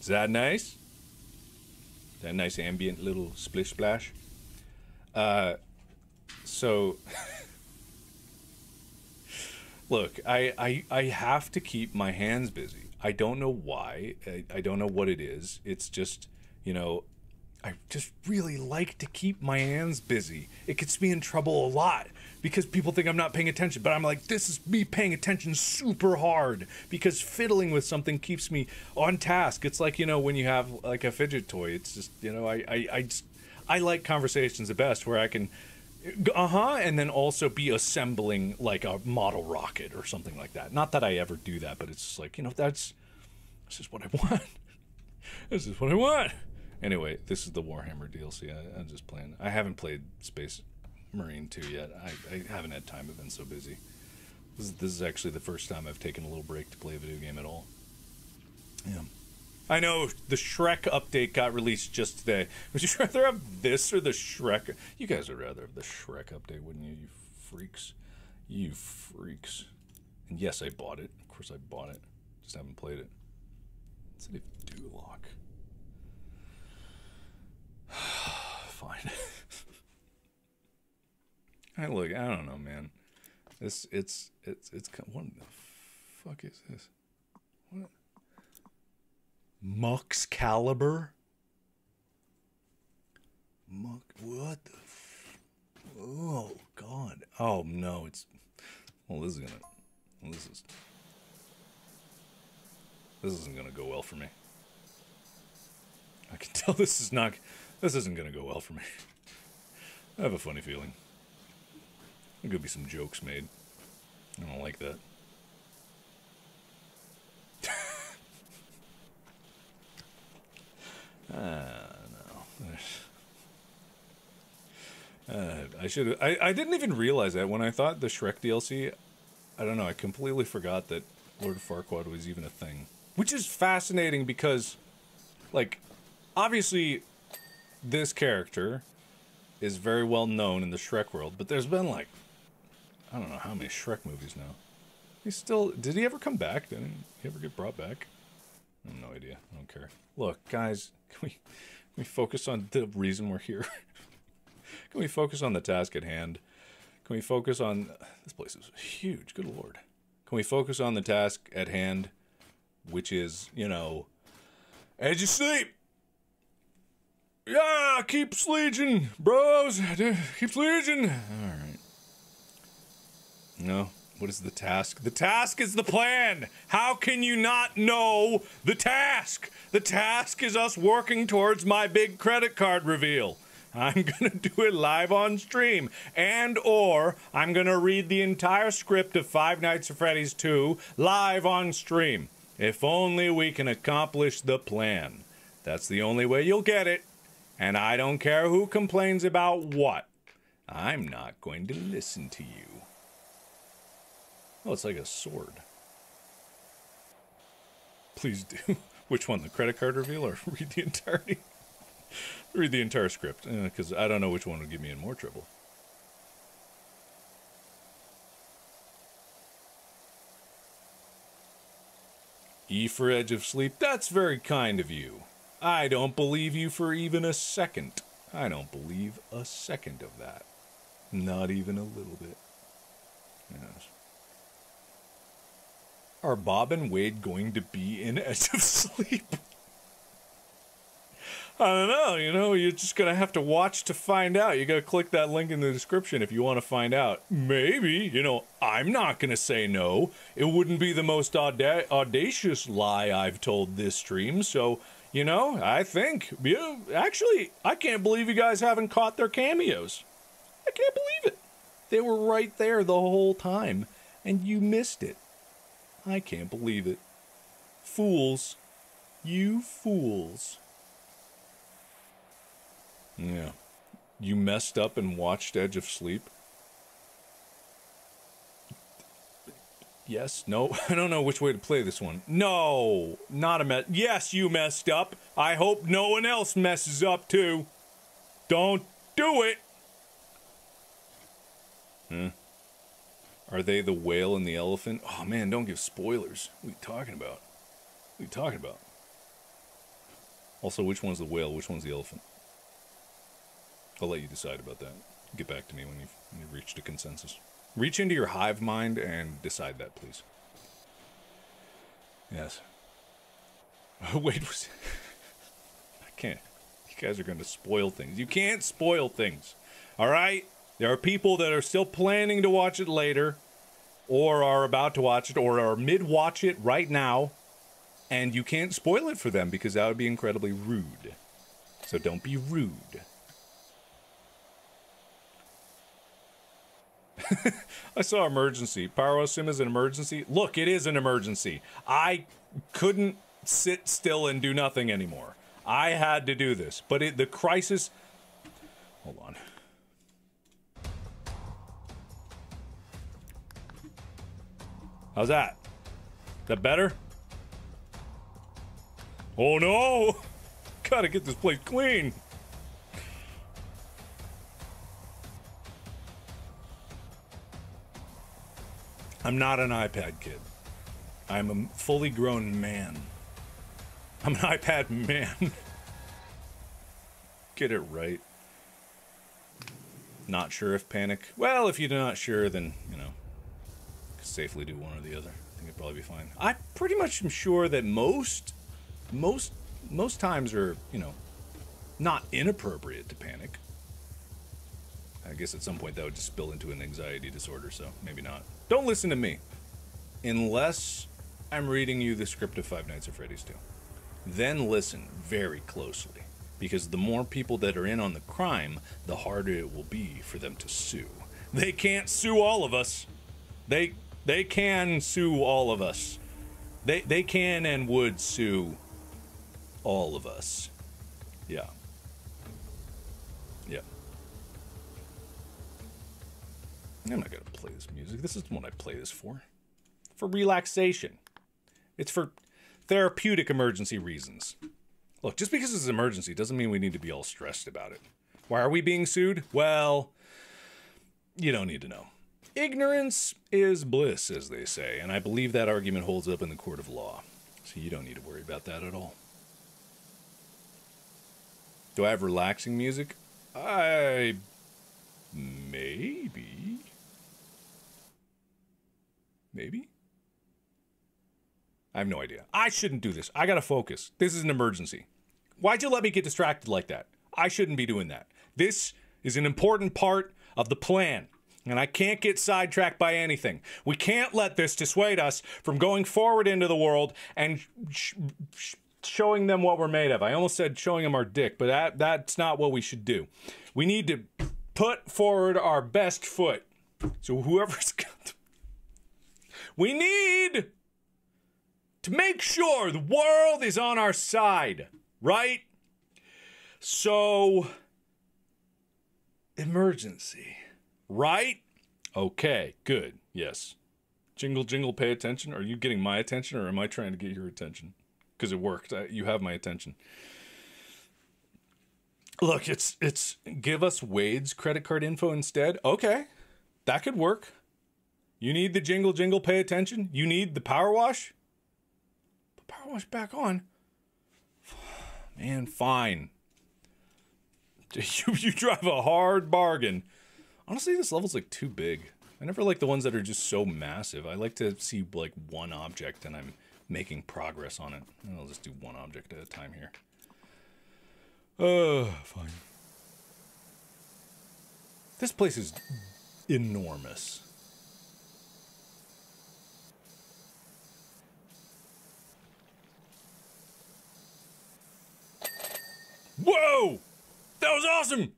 Is that nice? That nice ambient little splish splash. So Look, I have to keep my hands busy. I don't know why. I don't know what it is. It's just, you know, I just really like to keep my hands busy. It gets me in trouble a lot because people think I'm not paying attention, but I'm like, this is me paying attention super hard because fiddling with something keeps me on task. It's like, you know, when you have like a fidget toy, it's just, you know, I like conversations the best where I can, and then also be assembling like a model rocket or something like that. Not that I ever do that, but it's just like, you know, this is what I want. This is what I want. Anyway, this is the Warhammer DLC. I'm just playing. I haven't played Space Marine 2 yet. I haven't had time. I've been so busy. This is actually the first time I've taken a little break to play a video game at all. Yeah. I know the Shrek update got released just today. Would you rather have this or the Shrek? You guys would rather have the Shrek update, wouldn't you? You freaks. You freaks. And yes, I bought it. Of course I bought it. Just haven't played it. City of Duloc. Fine. I don't know, man. It's what the fuck is this? What? Mux Caliber? What the oh god. Oh no, it's this isn't gonna go well for me. I can tell this isn't gonna go well for me. I have a funny feeling. There could be some jokes made. I don't like that. No. I didn't even realize that when I thought the Shrek DLC. I don't know. I completely forgot that Lord of Farquaad was even a thing, which is fascinating because, like, obviously, this character is very well known in the Shrek world, but there's been like, I don't know how many Shrek movies now. Did he ever come back? Didn't he ever get brought back? I have no idea. I don't care. Look, guys, can we focus on the reason we're here? Can we focus on the task at hand? Can we focus on... This place is huge, good lord. Can we focus on the task at hand, which is, you know, Edge of Sleep! Yeah, keep sleeging, bros! Keep sleeging! Alright. No, what is the task? The task is the plan! How can you not know the task? The task is us working towards my big credit card reveal. I'm gonna do it live on stream, or I'm gonna read the entire script of Five Nights at Freddy's 2 live on stream. If only we can accomplish the plan. That's the only way you'll get it, and I don't care who complains about what. I'm not going to listen to you. Oh, it's like a sword. Please do. Which one, the credit card reveal or read the entirety? Read the entire script, because I don't know which one would get me in more trouble. E for Edge of Sleep, that's very kind of you. I don't believe you for even a second. I don't believe a second of that. Not even a little bit. Yes. Are Bob and Wade going to be in Edge of Sleep? I don't know, you know, you're just gonna have to watch to find out. You gotta click that link in the description if you want to find out. Maybe, you know, I'm not gonna say no. It wouldn't be the most audacious lie I've told this stream, so, you know, I think, actually, I can't believe you guys haven't caught their cameos. I can't believe it. They were right there the whole time, and you missed it. I can't believe it. Fools. You fools. Yeah. You messed up and watched Edge of Sleep? Yes? No? I don't know which way to play this one. No! Not a mess. Yes, you messed up. I hope no one else messes up, too. Don't do it! Huh? Are they the whale and the elephant? Oh, man, don't give spoilers. What are you talking about? What are you talking about? Also, which one's the whale? Which one's the elephant? I'll let you decide about that. Get back to me when you've reached a consensus. Reach into your hive mind and decide that, please. Yes. Wait, I can't. You guys are going to spoil things. You can't spoil things. All right? There are people that are still planning to watch it later, or are about to watch it, or are mid-watch it right now, and you can't spoil it for them because that would be incredibly rude. So don't be rude. I saw emergency. Pyro Sim is an emergency. Look, it is an emergency. I couldn't sit still and do nothing anymore. I had to do this. But the crisis... Hold on. How's that? Is that better? Oh no! Gotta get this place clean. I'm not an iPad kid. I'm a fully grown man. I'm an iPad man. Get it right. Not sure if panic. Well, if you're not sure, then, you know, safely do one or the other. I think it'd probably be fine. I pretty much am sure that most times are, you know, not inappropriate to panic. I guess at some point that would just spill into an anxiety disorder, so maybe not. Don't listen to me. Unless I'm reading you the script of Five Nights at Freddy's 2. Then listen very closely. Because the more people that are in on the crime, the harder it will be for them to sue. They can't sue all of us. They can sue all of us. They can and would sue all of us. Yeah. Yeah. I'm not gonna play this music. This isn't what I play this for. For relaxation. It's for therapeutic emergency reasons. Look, just because it's an emergency doesn't mean we need to be all stressed about it. Why are we being sued? Well, you don't need to know. Ignorance is bliss, as they say, and I believe that argument holds up in the court of law. So you don't need to worry about that at all. Do I have relaxing music? Maybe. Maybe? I have no idea. I shouldn't do this. I gotta focus. This is an emergency. Why'd you let me get distracted like that? I shouldn't be doing that. This is an important part of the plan, and I can't get sidetracked by anything. We can't let this dissuade us from going forward into the world and showing them what we're made of. I almost said showing them our dick, but that's not what we should do. We need to put forward our best foot. So whoever's got... We need to make sure the world is on our side, right? So, emergency, right? Okay, good, yes. Jingle, jingle, pay attention. Are you getting my attention, or am I trying to get your attention? Because it worked. You have my attention. Look, it's give us Wade's credit card info instead. Okay, that could work. You need the jingle, jingle, pay attention. You need the power wash. Put power wash back on. Man, fine. You drive a hard bargain. Honestly, this level's like too big. I never like the ones that are just so massive. I like to see like one object and I'm making progress on it. I'll just do one object at a time here. Fine. This place is enormous. Whoa! That was awesome!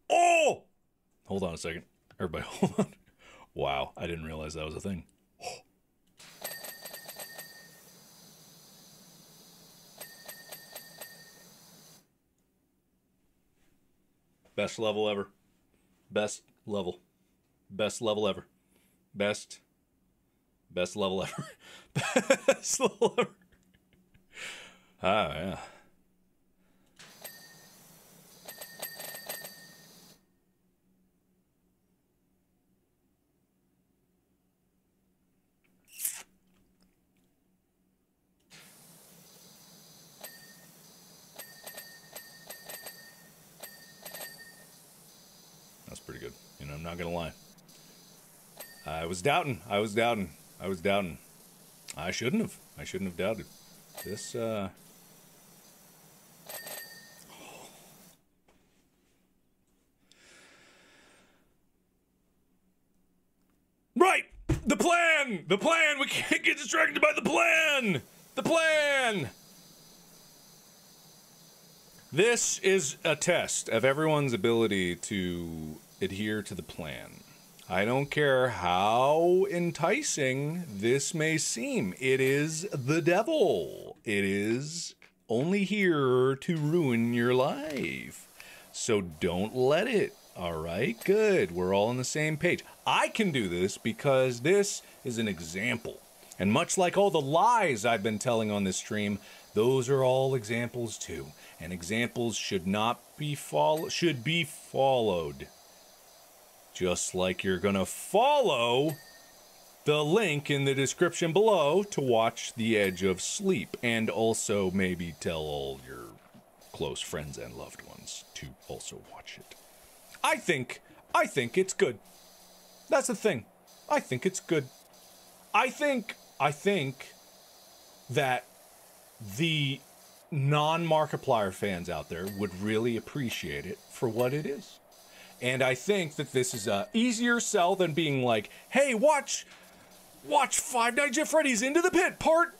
Oh! Hold on a second. Everybody, hold on. Wow, I didn't realize that was a thing. Best level ever. Best level. Best level ever. Best level ever. Best level ever. Ah, yeah. That's pretty good. You know, I'm not gonna lie. I was doubting. I was doubting. I was doubting. I shouldn't have. I shouldn't have doubted. This, Right! The plan! The plan! We can't get distracted by the plan! The plan! This is a test of everyone's ability to adhere to the plan. I don't care how enticing this may seem. It is the devil. It is only here to ruin your life. So don't let it. All right, good. We're all on the same page. I can do this because this is an example. And much like all the lies I've been telling on this stream, those are all examples too. And examples should be followed. Just like you're gonna follow the link in the description below to watch The Edge of Sleep, and also maybe tell all your close friends and loved ones to also watch it. I think it's good. That's the thing. I think it's good. I think that the non-Markiplier fans out there would really appreciate it for what it is. And I think that this is a easier sell than being like, hey, watch Five Nights at Freddy's Into the Pit Part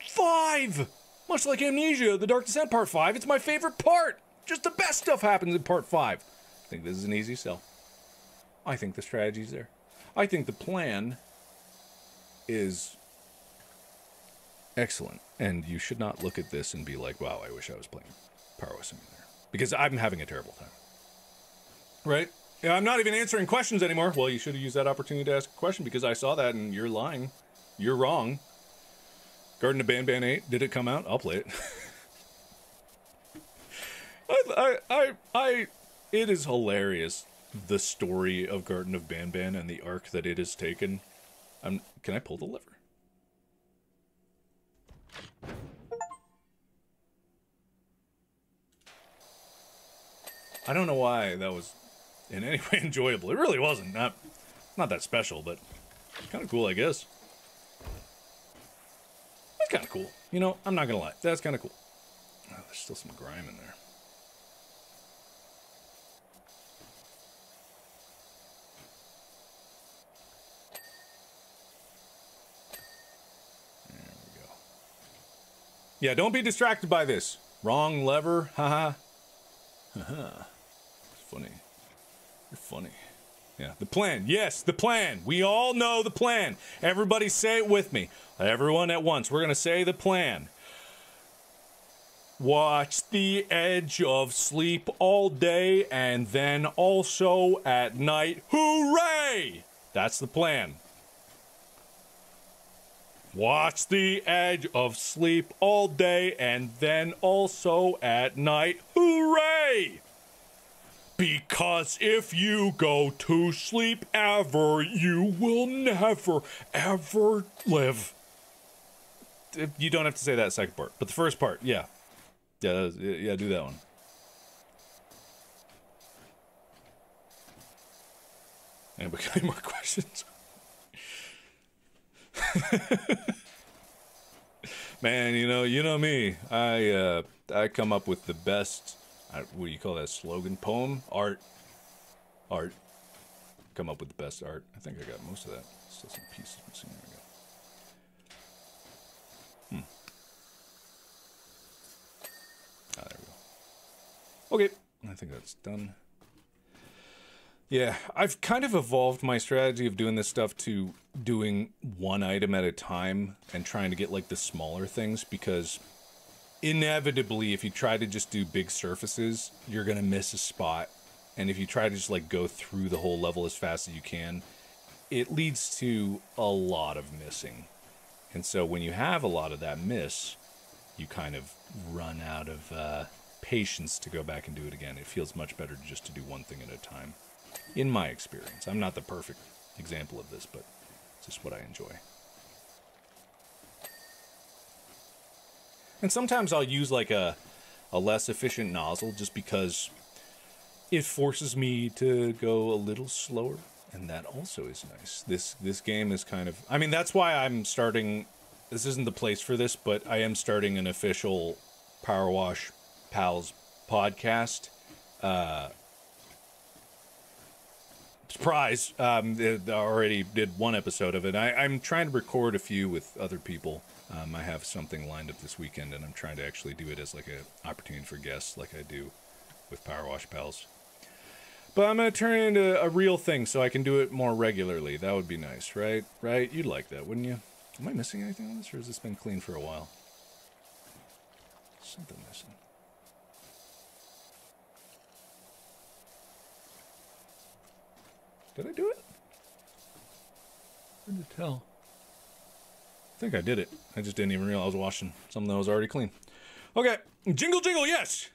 5. Much like Amnesia, The Dark Descent Part 5, it's my favorite part. Just the best stuff happens in Part 5. I think this is an easy sell. I think the strategy's there. I think the plan is excellent. And you should not look at this and be like, wow, I wish I was playing Power Wash Simulator. Because I'm having a terrible time. Right? Yeah, I'm not even answering questions anymore. Well, you should have used that opportunity to ask a question because I saw that and you're lying. You're wrong. Garden of Banban 8, did it come out? I'll play it. It is hilarious, the story of Garden of Banban and the arc that it has taken. Can I pull the lever? I don't know why that was in any way enjoyable. It really wasn't. Not that special, but kind of cool, I guess. That's kind of cool. You know, I'm not gonna lie. That's kind of cool. Oh, there's still some grime in there. There we go. Yeah, don't be distracted by this. Wrong lever. Haha. Haha. It's funny. You're funny. Yeah, the plan. Yes, the plan. We all know the plan. Everybody say it with me. Everyone at once. We're going to say the plan. Watch The Edge of Sleep all day and then also at night. Hooray! That's the plan. Watch The Edge of Sleep all day and then also at night. Hooray! Because if you go to sleep ever, you will never, ever live. You don't have to say that second part, but the first part, yeah. Yeah, do that one. Anybody got any more questions? Man, you know me. I come up with the best, what do you call that slogan? Poem? Art. Come up with the best art. I think I got most of that. Still some pieces missing. There we go. Ah, there we go. Okay, I think that's done. Yeah, I've kind of evolved my strategy of doing this stuff to doing one item at a time and trying to get like the smaller things, because inevitably if you try to just do big surfaces, you're gonna miss a spot. And if you try to just like go through the whole level as fast as you can, it leads to a lot of missing. And so when you have a lot of that miss, you kind of run out of patience to go back and do it again. It feels much better just to do one thing at a time. In my experience. I'm not the perfect example of this, but it's just what I enjoy. And sometimes I'll use like a less efficient nozzle just because it forces me to go a little slower And that also is nice. This game is kind of... I mean, that's why I'm starting... This isn't the place for this, but I am starting an official Power Wash Pals podcast. Surprise! I already did one episode of it. I'm trying to record a few with other people. I have something lined up this weekend, and I'm trying to actually do it as like an opportunity for guests, like I do with Power Wash Pals. But I'm going to turn it into a real thing so I can do it more regularly. That would be nice, right? Right? You'd like that, wouldn't you? Am I missing anything on this, or has this been clean for a while? Something missing. Did I do it? Hard to tell. I think I did it. I just didn't even realize I was washing something that was already clean. Okay. Jingle, jingle, yes!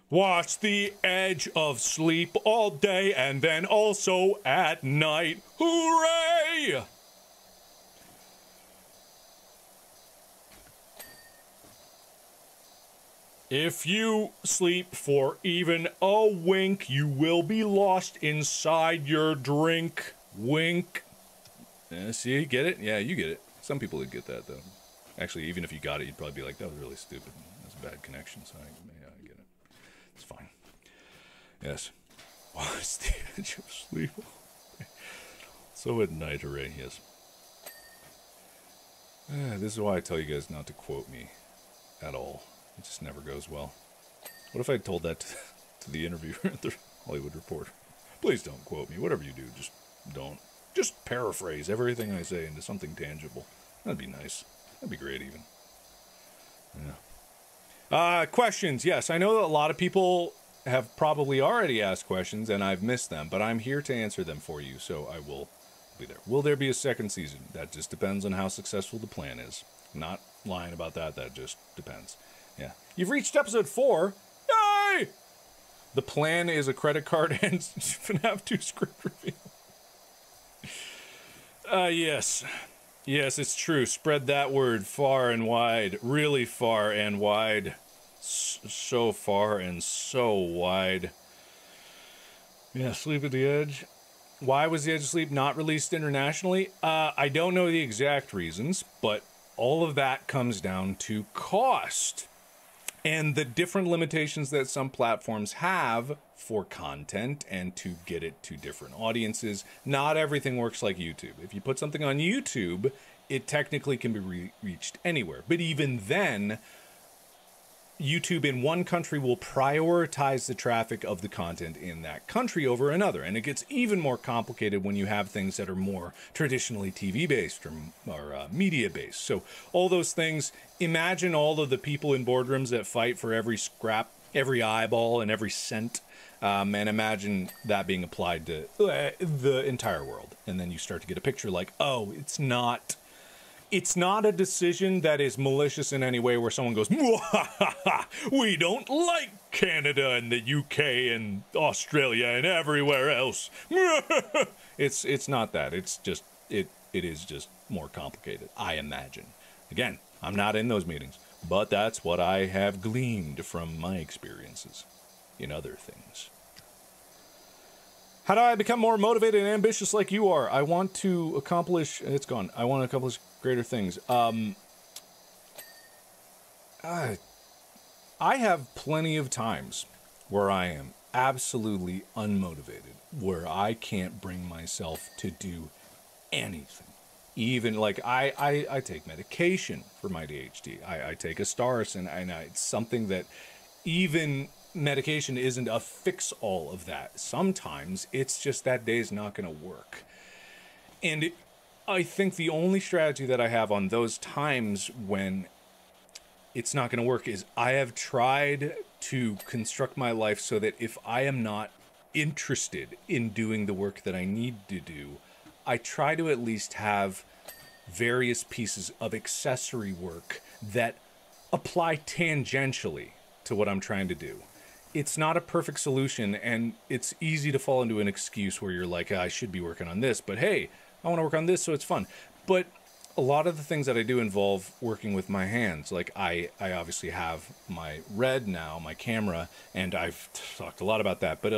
Watch The Edge of Sleep all day and then also at night. Hooray! If you sleep for even a wink, you will be lost inside your drink. Wink. See, get it? Yeah, you get it. Some people would get that, though. Actually, even if you got it, you'd probably be like, that was really stupid. That's a bad connection, so yeah, I get it. It's fine. Yes. Watch The Edge of Sleep. So at night, hooray, yes. This is why I tell you guys not to quote me at all. It just never goes well. What if I told that to the interviewer at the Hollywood Reporter? Please don't quote me. Whatever you do, just don't. Just paraphrase everything I say into something tangible. That'd be nice. That'd be great, even. Yeah. Questions. Yes, I know that a lot of people have probably already asked questions, and I've missed them, but I'm here to answer them for you, so I will be there. Will there be a second season? That just depends on how successful the plan is. I'm not lying about that. That just depends. Yeah. You've reached episode 4. Yay! The plan is a credit card and FNAF 2 script reveal. Yes. Yes, it's true. Spread that word far and wide. Really far and wide. So far and so wide. Yeah, Sleep at the Edge. Why was The Edge of Sleep not released internationally? I don't know the exact reasons, but all of that comes down to cost. And the different limitations that some platforms have for content and to get it to different audiences. Not everything works like YouTube. If you put something on YouTube, it technically can be reached anywhere. But even then, YouTube in one country will prioritize the traffic of the content in that country over another. And it gets even more complicated when you have things that are more traditionally TV-based or media-based. So all those things, imagine all of the people in boardrooms that fight for every scrap, every eyeball, and every cent. And imagine that being applied to the entire world. And then you start to get a picture like, oh, it's not a decision that is malicious in any way where someone goes, we don't like Canada and the UK and Australia and everywhere else. It's not that. It's just, it is just more complicated, I imagine. Again, I'm not in those meetings, but that's what I have gleaned from my experiences in other things. How do I become more motivated and ambitious like you are? I want to accomplish... It's gone. I want to accomplish greater things. I have plenty of times where I am absolutely unmotivated, where I can't bring myself to do anything. Even, like, I take medication for my ADHD. I take Astaris, and it's something that even... medication isn't a fix-all of that. Sometimes it's just that day's not going to work. And I think the only strategy that I have on those times when it's not going to work is I have tried to construct my life so that if I am not interested in doing the work that I need to do, I try to at least have various pieces of accessory work that apply tangentially to what I'm trying to do. It's not a perfect solution, and it's easy to fall into an excuse where you're like, I should be working on this, but hey, I want to work on this, so it's fun. But a lot of the things that I do involve working with my hands. Like, I obviously have my Red now, my camera, and I've talked a lot about that, but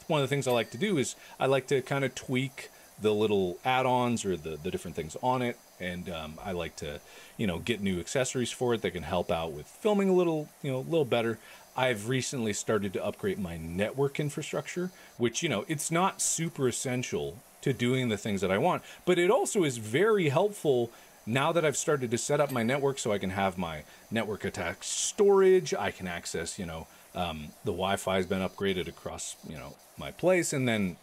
one of the things I like to do is I like to kind of tweak the little add-ons or the different things on it, and I like to, get new accessories for it that can help out with filming a little, a little better. I've recently started to upgrade my network infrastructure, which, it's not super essential to doing the things that I want, but it also is very helpful now that I've started to set up my network so I can have my network attached storage. I can access, the Wi-Fi has been upgraded across, my place, and then,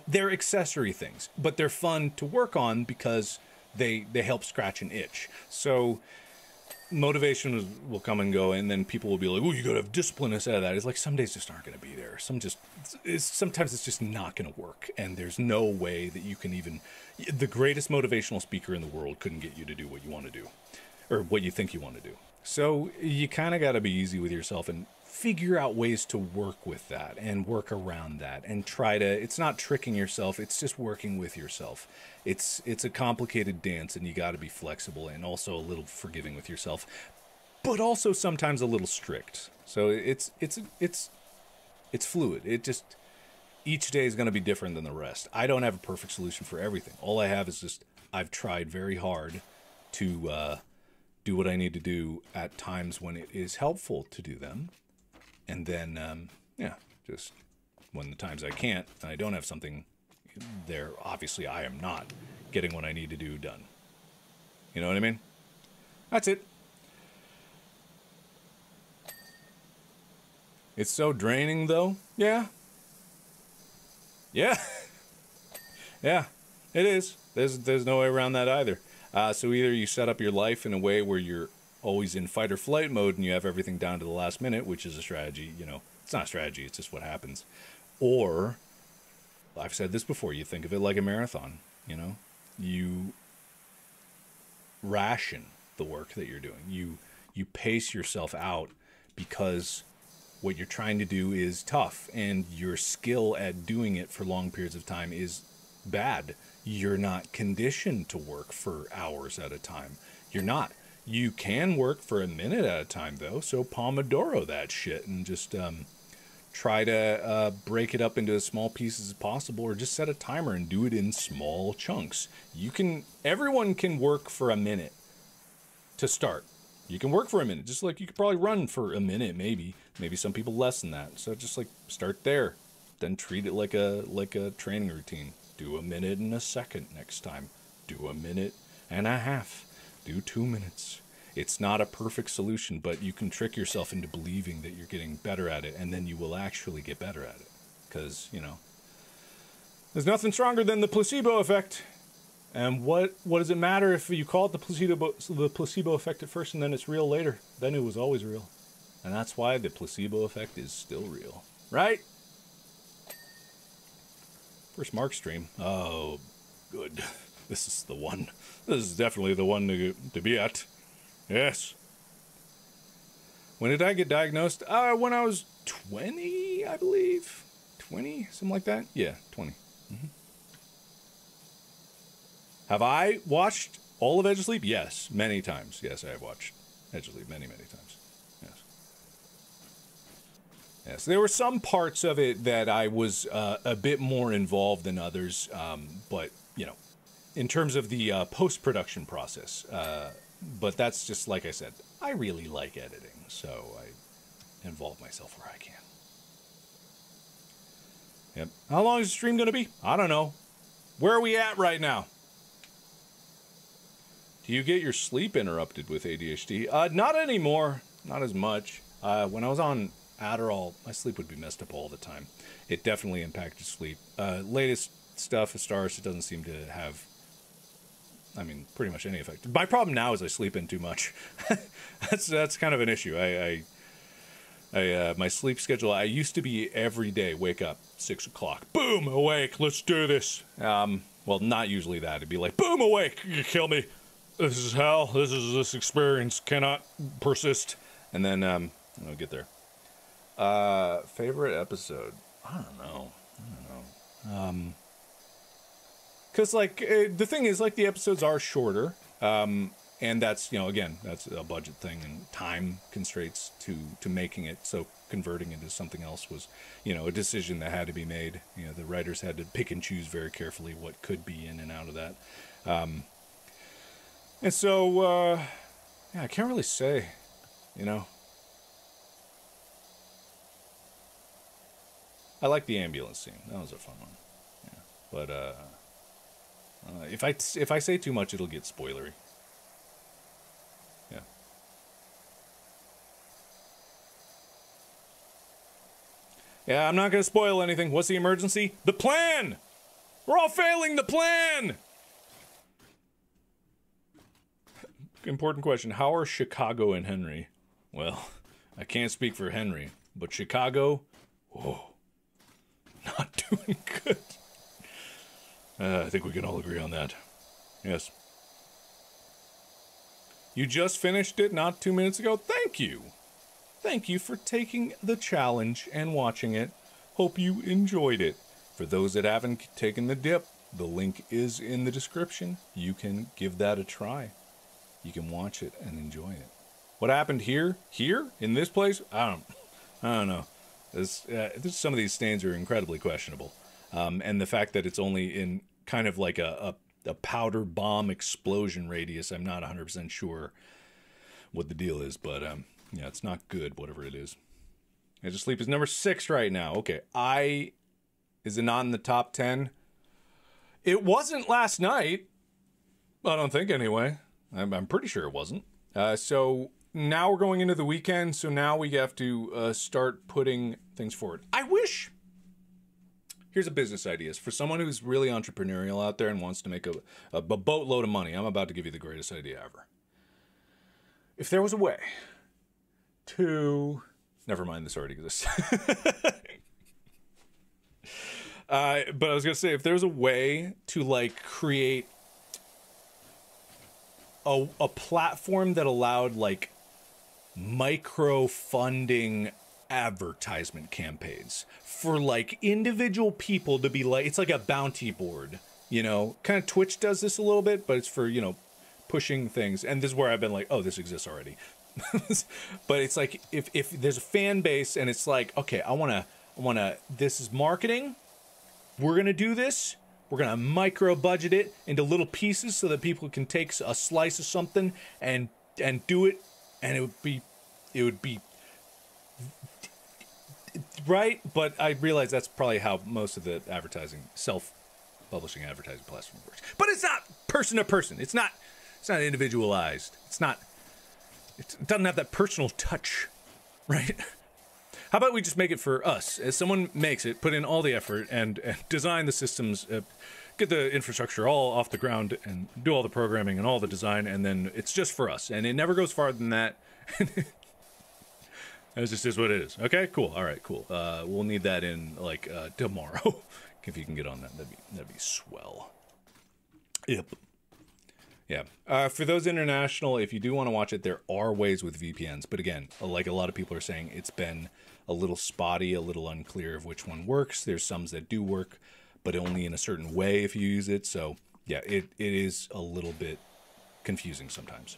they're accessory things, but they're fun to work on because they help scratch an itch. So motivation will come and go, and then people will be like, "Oh, you gotta have discipline instead of that." It's like some days just aren't gonna be there. Sometimes it's just not gonna work, and there's no way that you can even. The greatest motivational speaker in the world couldn't get you to do what you want to do, or what you think you want to do. So you kind of got to be easy with yourself and figure out ways to work with that and work around that and try to. It's not tricking yourself. It's just working with yourself. It's a complicated dance, and you got to be flexible and also a little forgiving with yourself, but also sometimes a little strict. So it's fluid. Each day is going to be different than the rest. I don't have a perfect solution for everything. All I have is just I've tried very hard to do what I need to do at times when it is helpful to do them, and then just when the times I can't and I don't have something there, obviously I am not getting what I need to do done. You know what I mean? That's it. It's so draining, though. Yeah. Yeah, it is. There's no way around that either. So either you set up your life in a way where you're always in fight or flight mode and you have everything down to the last minute, which is a strategy. It's not a strategy. It's just what happens. Or, I've said this before, you think of it like a marathon. You ration the work that you're doing. You pace yourself out because what you're trying to do is tough, and your skill at doing it for long periods of time is bad. You're not conditioned to work for hours at a time. You're not. You can work for a minute at a time, though, so Pomodoro that shit and just try to break it up into as small pieces as possible, or just set a timer and do it in small chunks. Everyone can work for a minute to start. You can work for a minute, just like you could probably run for a minute, maybe some people less than that. So just like start there, then treat it like a training routine. Do a minute and a second next time. Do a minute and a half. Do 2 minutes. It's not a perfect solution, but you can trick yourself into believing that you're getting better at it, and then you will actually get better at it. Because, there's nothing stronger than the placebo effect. And what does it matter if you call it the placebo effect at first and then it's real later? Then it was always real. And that's why the placebo effect is still real. Right? First Mark stream. Oh, good. This is the one. This is definitely the one to be at. Yes. When did I get diagnosed? When I was 20, I believe. 20? Something like that? Yeah, 20. Mm-hmm. Have I watched all of Edge of Sleep? Yes, many times. Yes, I have watched Edge of Sleep many, many times. Yes. Yes, there were some parts of it that I was a bit more involved than others, but, in terms of the post-production process. But that's just, like I said, I really like editing, so I involve myself where I can. Yep. How long is the stream going to be? I don't know. Where are we at right now? Do you get your sleep interrupted with ADHD? Not anymore. Not as much. When I was on Adderall, my sleep would be messed up all the time. It definitely impacted sleep. Latest stuff, Astaris, it doesn't seem to have, pretty much any effect. My problem now is I sleep in too much. that's kind of an issue. My sleep schedule, I used to be every day, wake up, 6 o'clock, boom, awake, let's do this. Well, not usually that. It'd be like, boom, awake, you kill me. This is hell. This experience cannot persist. And then, I'll get there. Favorite episode? I don't know. Because, the thing is, the episodes are shorter. And that's, you know, again, that's a budget thing and time constraints to making it. So converting it into something else was, you know, a decision that had to be made. You know, the writers had to pick and choose very carefully what could be in and out of that. And so, yeah, I can't really say, you know. I like the ambulance scene. That was a fun one. Yeah. But if I say too much, it'll get spoilery. Yeah. Yeah, I'm not going to spoil anything. What's the emergency? The plan! We're all failing the plan! Important question. How are Chicago and Henry? Well, I can't speak for Henry, but Chicago, whoa, not doing good. I think we can all agree on that. Yes. You just finished it not 2 minutes ago? Thank you. Thank you for taking the challenge and watching it. Hope you enjoyed it. For those that haven't taken the dip, the link is in the description. You can give that a try. You can watch it and enjoy it. What happened here? Here? In this place? I don't know. Some of these stains are incredibly questionable. And the fact that it's only in kind of like a powder bomb explosion radius, I'm not 100% sure what the deal is. But, yeah, it's not good, whatever it is. Edge of Sleep is number 6 right now. Okay, is it not in the top 10? It wasn't last night. I don't think, anyway. I'm pretty sure it wasn't. So now we're going into the weekend, so now we have to start putting things forward. I wish... Here's a business idea. For someone who's really entrepreneurial out there and wants to make a boatload of money, I'm about to give you the greatest idea ever. If there was a way to... Never mind, this already exists. But I was going to say, if there's a way to, like, create a platform that allowed, like, micro-funding advertisement campaigns for, like, individual people to be like, it's like a bounty board, you know? Kind of Twitch does this a little bit, but it's for, you know, pushing things. And this is where I've been like, oh, this exists already. But it's like, if there's a fan base and it's like, okay, I want to, this is marketing. We're going to do this. We're going to micro budget it into little pieces so that people can take a slice of something and do it. And it would be right. But I realize that's probably how most of the advertising, self-publishing advertising platform works. But it's not person to person. It's not individualized. It doesn't have that personal touch, right? How about we just make it for us? As someone makes it, put in all the effort and design the systems, get the infrastructure all off the ground and do all the programming and all the design, and then it's just for us. And it never goes farther than that. That's just what it is. Okay, cool. All right, cool. We'll need that in, like, tomorrow. If you can get on that, that'd be swell. Yep. Yeah. For those international, if you do want to watch it, there are ways with VPNs. But again, like a lot of people are saying, it's been a little spotty, a little unclear of which one works. There's some that do work, but only in a certain way if you use it. So yeah, it is a little bit confusing sometimes.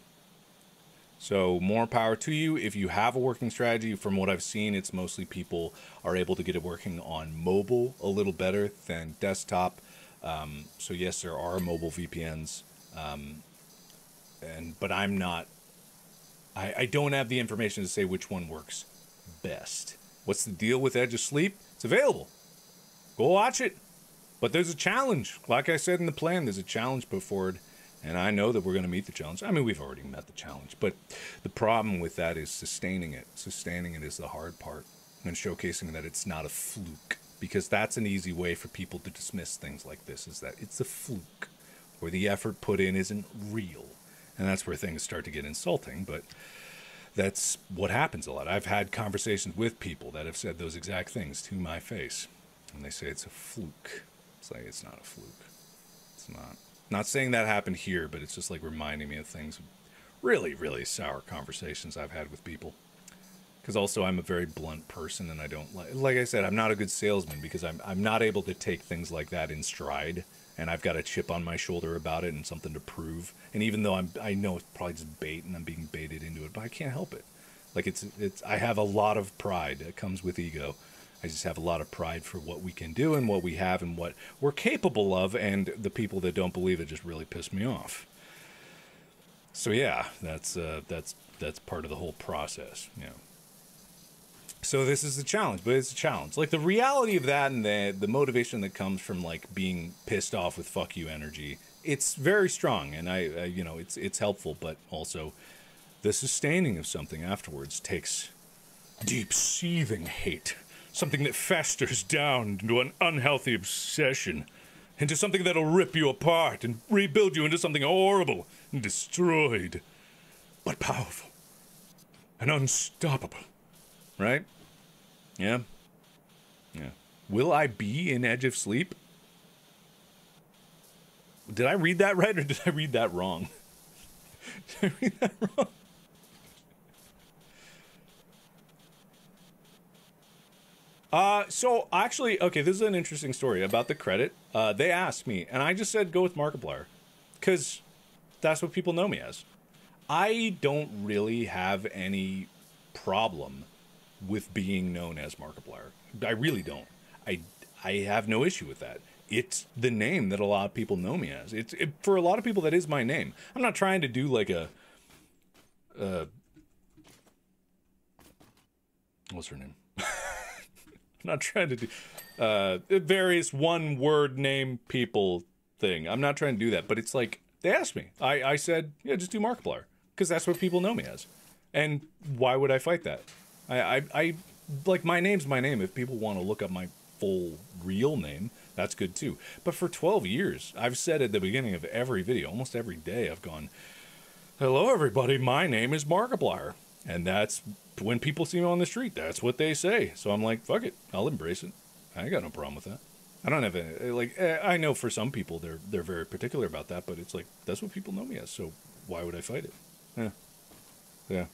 So more power to you. If you have a working strategy, from what I've seen, it's mostly people are able to get it working on mobile a little better than desktop. So yes, there are mobile VPNs. But I'm not, I don't have the information to say which one works best. What's the deal with Edge of Sleep? It's available. Go watch it. But there's a challenge. Like I said in the plan, there's a challenge put forward, and I know that we're going to meet the challenge. I mean, we've already met the challenge, but the problem with that is sustaining it. Sustaining it is the hard part, and showcasing that it's not a fluke, because that's an easy way for people to dismiss things like this, is that it's a fluke, where the effort put in isn't real. And that's where things start to get insulting, but that's what happens a lot. I've had conversations with people that have said those exact things to my face, and they say it's a fluke. It's like, it's not a fluke. It's not. Not saying that happened here, but it's just like reminding me of things, really, really sour conversations I've had with people. Because also I'm a very blunt person, and I don't like I said, I'm not a good salesman because I'm not able to take things like that in stride and I've got a chip on my shoulder about it and something to prove. And even though I know it's probably just bait and I'm being baited into it, but I can't help it. Like it's I have a lot of pride that comes with ego. I just have a lot of pride for what we can do and what we have and what we're capable of, and the people that don't believe it just really piss me off. So yeah, that's part of the whole process, you know. So this is the challenge, but it's a challenge. Like the reality of that and the motivation that comes from like being pissed off with fuck you energy, it's very strong, and I you know, it's helpful, but also the sustaining of something afterwards takes deep seething hate. Something that festers down into an unhealthy obsession, into something that'll rip you apart and rebuild you into something horrible and destroyed, but powerful and unstoppable. Right? Yeah? Yeah. Will I be in Edge of Sleep? Did I read that right, or did I read that wrong? Did I read that wrong? So actually, okay, this is an interesting story about the credit. They asked me, and I just said go with Markiplier, because that's what people know me as. I don't really have any problem with being known as Markiplier. I really don't. I have no issue with that. It's the name that a lot of people know me as. For a lot of people, that is my name. I'm not trying to do like a what's her name? I'm not trying to do various one-word name people thing. I'm not trying to do that, but it's like, they asked me. I said, yeah, just do Markiplier, because that's what people know me as. And why would I fight that? I like, my name's my name. If people want to look up my full real name, that's good too. But for 12 years, I've said at the beginning of every video, almost every day, I've gone, hello everybody, my name is Markiplier. And that's, when people see me on the street, that's what they say. So I'm like, fuck it, I'll embrace it. I ain't got no problem with that. I don't have any, like, I know for some people they're very particular about that, but it's like, that's what people know me as, so why would I fight it? Yeah.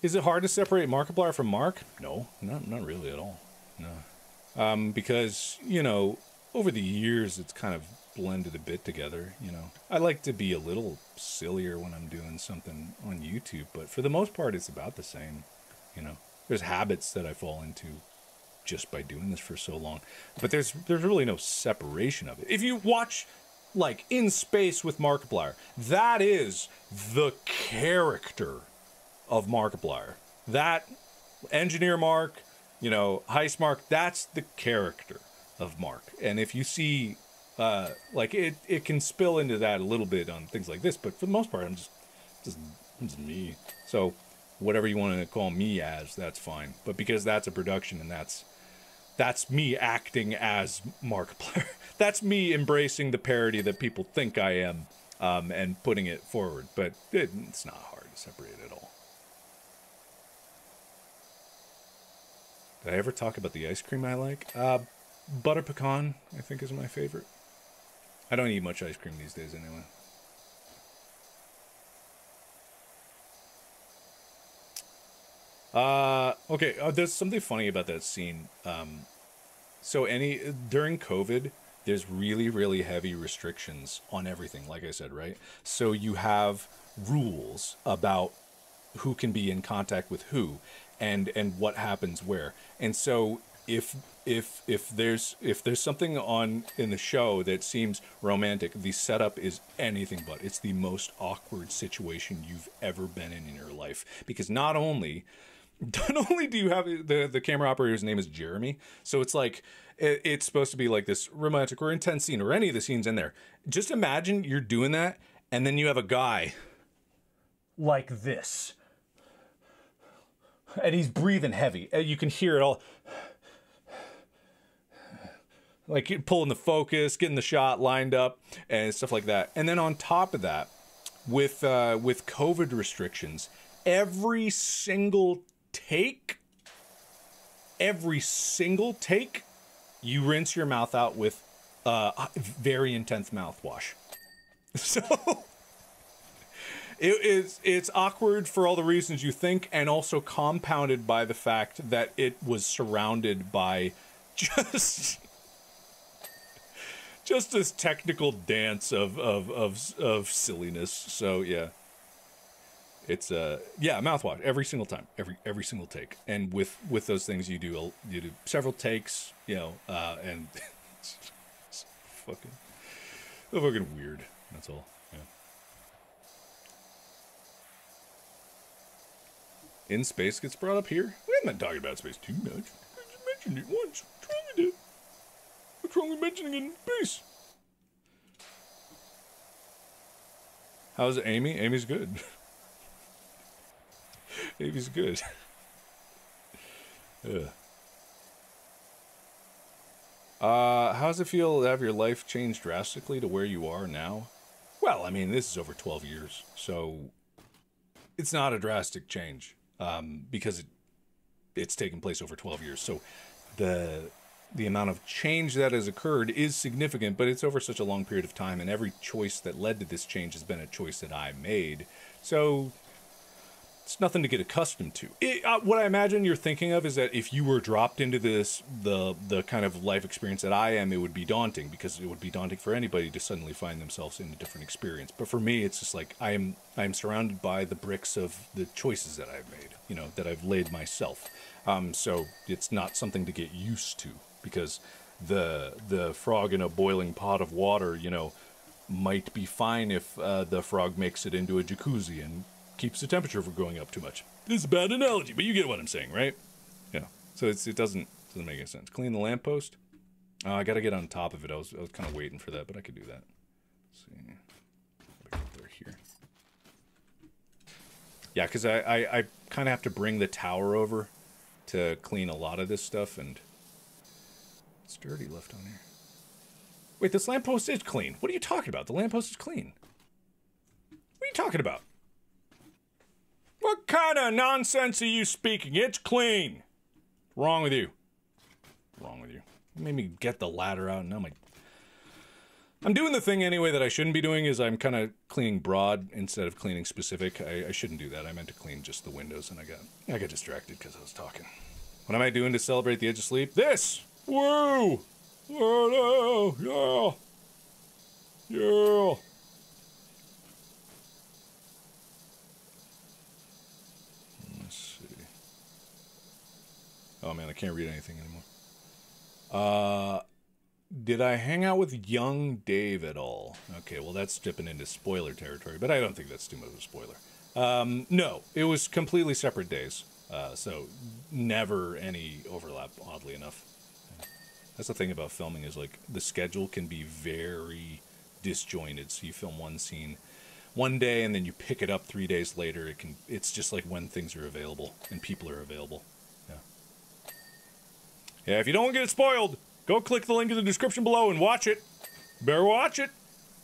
Is it hard to separate Markiplier from Mark? No, not really at all. No. Because, you know, over the years it's kind of blended a bit together, you know. I like to be a little sillier when I'm doing something on YouTube, but for the most part it's about the same, you know. There's habits that I fall into just by doing this for so long, but there's really no separation of it. If you watch like In Space with Markiplier, that is the character of Markiplier. That Engineer Mark, you know, Heist Mark, that's the character of Mark. And if you see like it can spill into that a little bit on things like this, but for the most part I'm just me. So whatever you want to call me as, that's fine. But because that's a production and that's me acting as Markiplier. That's me embracing the parody that people think I am, and putting it forward. But it's not hard to separate at all. Did I ever talk about the ice cream I like? Butter pecan, I think, is my favorite. I don't eat much ice cream these days anyway. Okay, there's something funny about that scene. So during COVID, there's really, really heavy restrictions on everything, like I said, right? So you have rules about who can be in contact with who and what happens where. And so if there's something on in the show that seems romantic, the setup is anything but. It's the most awkward situation you've ever been in your life, because not only do you have the camera operator's name is Jeremy, so it's like it's supposed to be like this romantic or intense scene, or any of the scenes in there. Just imagine you're doing that and then you have a guy like this and he's breathing heavy. You can hear it all, like pulling the focus, getting the shot lined up and stuff like that. And then on top of that, with COVID restrictions, every single take, you rinse your mouth out with very intense mouthwash. So it's awkward for all the reasons you think, and also compounded by the fact that it was surrounded by just just this technical dance of silliness. So yeah, it's yeah, mouthwash every single time, every single take. And with those things, you do several takes, you know, and it's fucking weird. That's all. Yeah. In space gets brought up here. We haven't been talking about space too much. I just mentioned it once. What's wrong with it? What's wrong with mentioning it in space? How's Amy? Amy's good. Amy's good. Yeah. How does it feel to have your life change drastically to where you are now? Well, I mean, this is over 12 years, so it's not a drastic change, because it's taken place over 12 years. So the amount of change that has occurred is significant, but it's over such a long period of time, and every choice that led to this change has been a choice that I made. So it's nothing to get accustomed to. What I imagine you're thinking of is that if you were dropped into the kind of life experience that I am, it would be daunting, because it would be daunting for anybody to suddenly find themselves in a different experience. But for me, it's just like I am surrounded by the bricks of the choices that I've made, you know, that I've laid myself. So it's not something to get used to, because the frog in a boiling pot of water, you know, might be fine if the frog makes it into a jacuzzi and keeps the temperature from going up too much. This is a bad analogy, but you get what I'm saying, right? Yeah. So it doesn't make any sense. Clean the lamppost. I got to get on top of it. I was kind of waiting for that, but I could do that. Let's see. They're here. Yeah, because I kind of have to bring the tower over to clean a lot of this stuff, and it's dirty left on here. Wait, this lamppost is clean. What are you talking about? The lamppost is clean. What are you talking about? What kind of nonsense are you speaking? It's clean. What's wrong with you? What's wrong with you? You made me get the ladder out, and now I'm doing the thing anyway that I shouldn't be doing, is I'm kind of cleaning broad instead of cleaning specific. I shouldn't do that. I meant to clean just the windows, and I got distracted because I was talking. What am I doing to celebrate the Edge of Sleep? This! Woo! Oh no! Yeah! Yeah! Oh man, I can't read anything anymore. Did I hang out with young Dave at all? Okay, well that's dipping into spoiler territory, but I don't think that's too much of a spoiler. No, it was completely separate days, so never any overlap, oddly enough. That's the thing about filming, is like the schedule can be very disjointed. So you film one scene one day and then you pick it up 3 days later. It's just like when things are available and people are available. Yeah, if you don't want to get it spoiled, go click the link in the description below and watch it. You better watch it.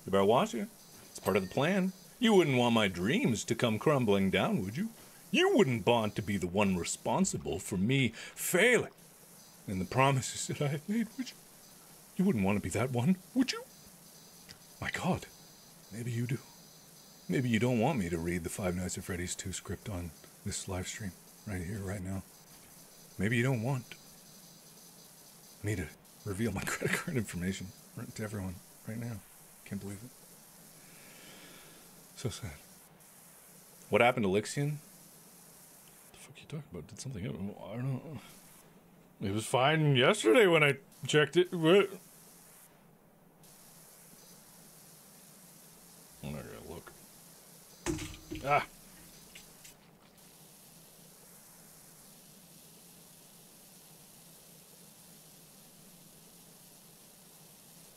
You better watch it. It's part of the plan. You wouldn't want my dreams to come crumbling down, would you? You wouldn't want to be the one responsible for me failing in the promises that I have made, would you? You wouldn't want to be that one, would you? My God, maybe you do. Maybe you don't want me to read the Five Nights at Freddy's 2 script on this live stream, right here, right now. Maybe you don't want me to reveal my credit card information to everyone right now. Can't believe it. So sad. What happened to Lixian? What the fuck are you talking about? Did something happen? I don't know. It was fine yesterday when I checked it. What? I'm not gonna look. Ah!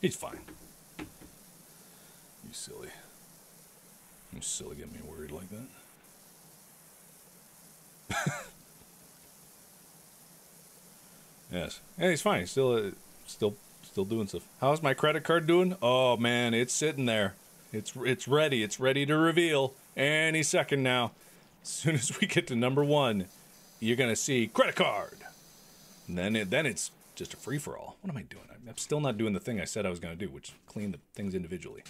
He's fine. You silly. You silly, get me worried like that. Yes. Yeah, he's fine. He's still doing stuff. How's my credit card doing? Oh man, it's sitting there. It's ready. It's ready to reveal any second now. As soon as we get to number 1, you're gonna see credit card. And then it's just a free-for-all. What am I doing? I'm still not doing the thing I said I was going to do, which is clean the things individually.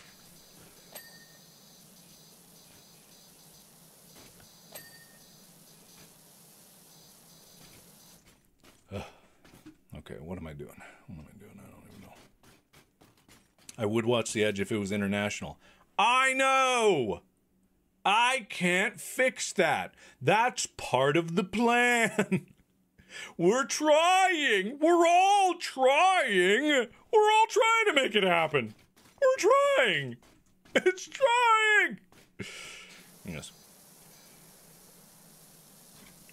Okay, what am I doing? What am I doing? I don't even know. I would watch The Edge if it was international. I know! I can't fix that. That's part of the plan. We're trying. We're all trying. We're all trying to make it happen. We're trying. It's trying. Yes.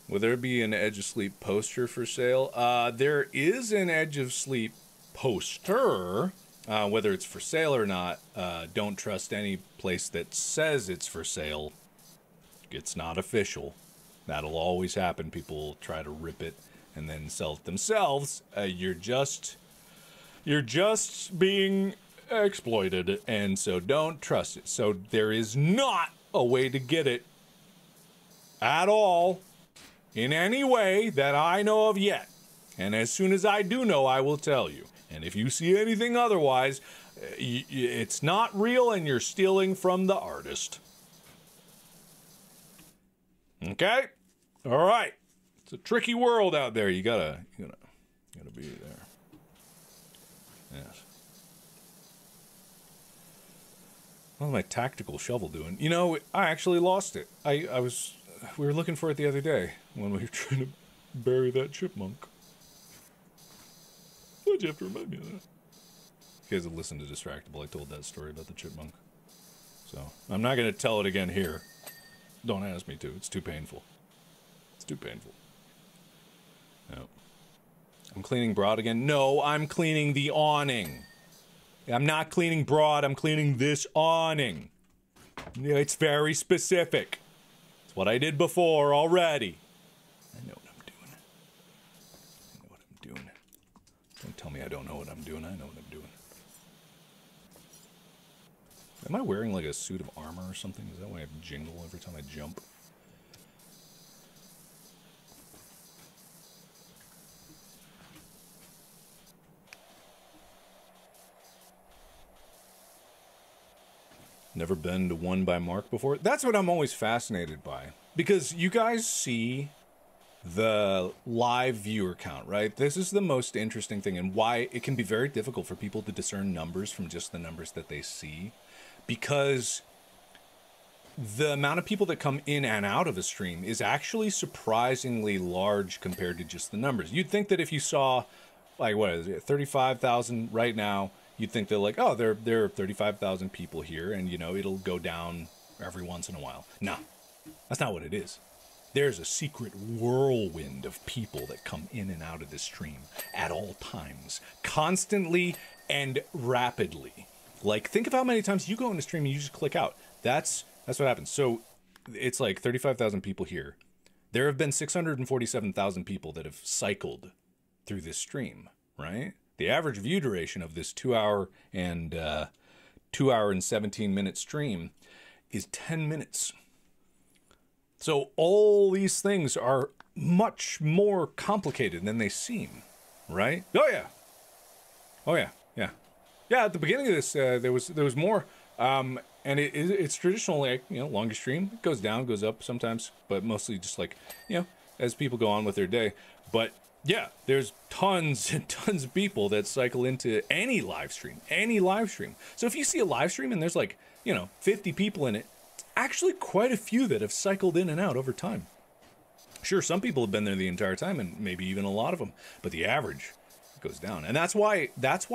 Will there be an Edge of Sleep poster for sale? There is an Edge of Sleep poster. Whether it's for sale or not, don't trust any place that says it's for sale. It's not official. That'll always happen. People will try to rip it and then sell it themselves. You're just being exploited, and so don't trust it. So there is not a way to get it at all in any way that I know of yet. And as soon as I do know, I will tell you. And if you see anything otherwise, it's not real and you're stealing from the artist. Okay? All right. It's a tricky world out there. You gotta be there. Yes. What's my tactical shovel doing? You know, I actually lost it. We were looking for it the other day when we were trying to bury that chipmunk. Why'd you have to remind me of that? You guys have listened to Distractable. I told that story about the chipmunk. So, I'm not going to tell it again here. Don't ask me to. It's too painful. It's too painful. No. I'm cleaning Broad again. No, I'm cleaning the awning. I'm not cleaning Broad. I'm cleaning this awning. It's very specific. It's what I did before already. I know what I'm doing. I know what I'm doing. Don't tell me I don't know what I'm doing. I know what I'm doing. Am I wearing like a suit of armor or something? Is that why I jingle every time I jump? Never been to one by Mark before? That's what I'm always fascinated by. Because you guys see the live viewer count, right? This is the most interesting thing, and why it can be very difficult for people to discern numbers from just the numbers that they see. Because the amount of people that come in and out of a stream is actually surprisingly large compared to just the numbers. You'd think that if you saw, like, what is it, 35,000 right now, you'd think they're like, oh, there are 35,000 people here, and, you know, it'll go down every once in a while. No, that's not what it is. There's a secret whirlwind of people that come in and out of this stream at all times, constantly and rapidly. Like, think of how many times you go in the stream and you just click out. That's what happens. So it's like 35,000 people here. There have been 647,000 people that have cycled through this stream, right? The average view duration of this 2 hour and 17 minute stream is 10 minutes. So all these things are much more complicated than they seem, right? Oh yeah. Oh yeah. Yeah. Yeah, at the beginning of this, there was more, and it's traditionally, like, you know, longest stream. It goes down, goes up sometimes, but mostly just like, you know, as people go on with their day. But yeah, there's tons and tons of people that cycle into any live stream. So if you see a live stream and there's like, you know, 50 people in it, it's actually quite a few that have cycled in and out over time. Sure, some people have been there the entire time, and maybe even a lot of them, but the average goes down. And that's why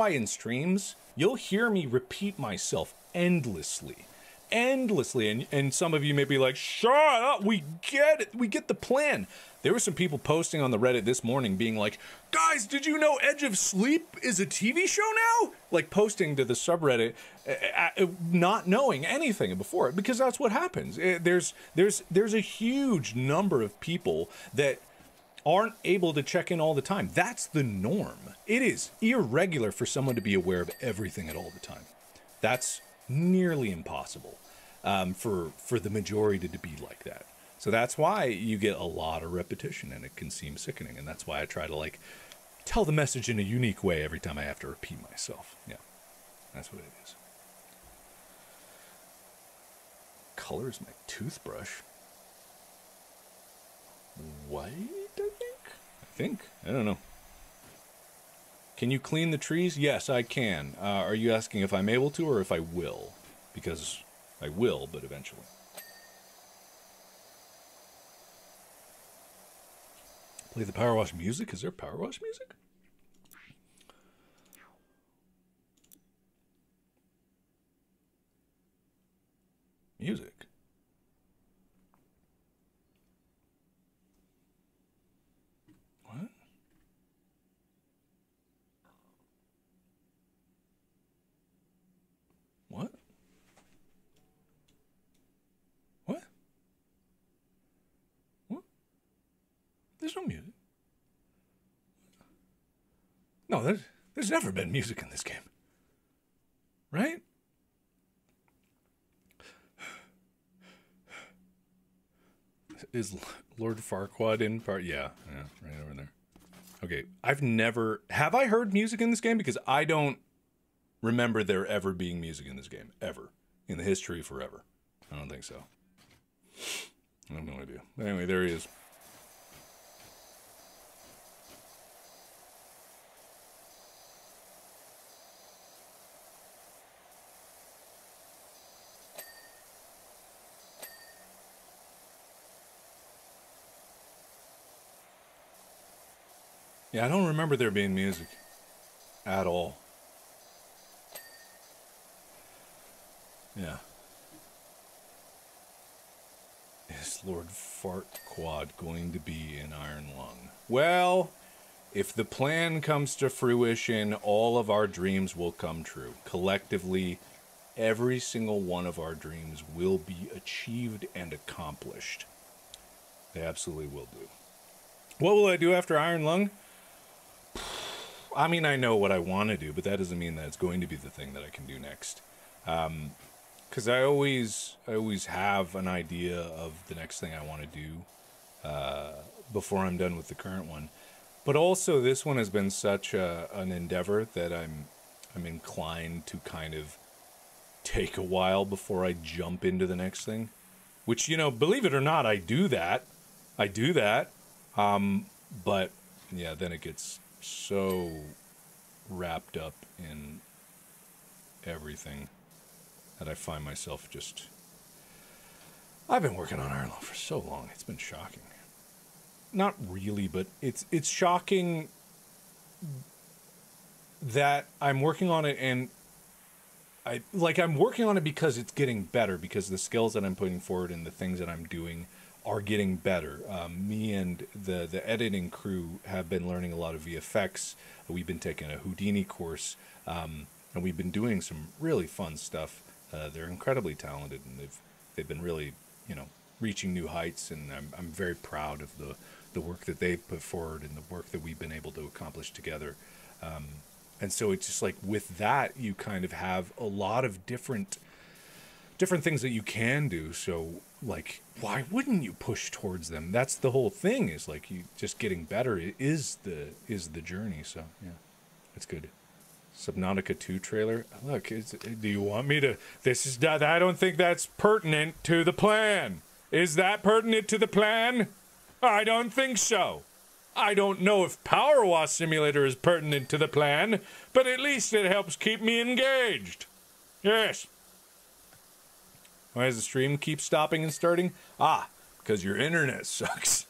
in streams you'll hear me repeat myself endlessly, and some of you may be like, shut up, we get it, we get the plan. There were some people posting on the Reddit this morning being like, guys, did you know Edge of Sleep is a TV show now? Like, posting to the subreddit, not knowing anything before it, because that's what happens. There's a huge number of people that aren't able to check in all the time. That's the norm. It is irregular for someone to be aware of everything at all the time. That's nearly impossible for the majority to be like that. So that's why you get a lot of repetition, and it can seem sickening. And that's why I try to, like, tell the message in a unique way every time I have to repeat myself. Yeah, that's what it is. Colors my toothbrush. White, I think? I don't know. Can you clean the trees? Yes, I can. Are you asking if I'm able to or if I will? Because I will, but eventually. Play the power wash music? Is there power wash music? Music? What? What? What? What? There's no music. No, there's never been music in this game. Right? Is Lord Farquaad in part? Yeah, right over there. Okay, have I heard music in this game? Because I don't remember there ever being music in this game, ever. In the history forever. I don't think so. I have no idea. Anyway, there he is. Yeah, I don't remember there being music at all. Yeah. Is Lord Farquaad going to be in Iron Lung? Well, if the plan comes to fruition, all of our dreams will come true. Collectively, every single one of our dreams will be achieved and accomplished. They absolutely will do. What will I do after Iron Lung? I mean, I know what I want to do, but that doesn't mean that it's going to be the thing that I can do next. Because I always have an idea of the next thing I want to do before I'm done with the current one. But also, this one has been such an endeavor that I'm inclined to kind of take a while before I jump into the next thing. Which, you know, believe it or not, I do that. But yeah, then it gets so wrapped up in everything that I find myself just... I've been working on Iron Lung for so long. It's been shocking. Not really, but it's shocking that I'm working on it, and I'm working on it because it's getting better, because the skills that I'm putting forward and the things that I'm doing are getting better. Me and the editing crew have been learning a lot of VFX. We've been taking a Houdini course, and we've been doing some really fun stuff. They're incredibly talented, and they've been really, you know, reaching new heights, and I'm very proud of the work that they put forward and the work that we've been able to accomplish together. And so it's just like with that, you kind of have a lot of different things that you can do. So like, why wouldn't you push towards them? That's the whole thing, is like you just getting better is the journey. So yeah, it's good. Subnautica 2 trailer. Look, do you want me to? I don't think that's pertinent to the plan. Is that pertinent to the plan? I don't think so. I don't know if Power Wash Simulator is pertinent to the plan, but at least it helps keep me engaged. Yes. Why does the stream keep stopping and starting? Because your internet sucks.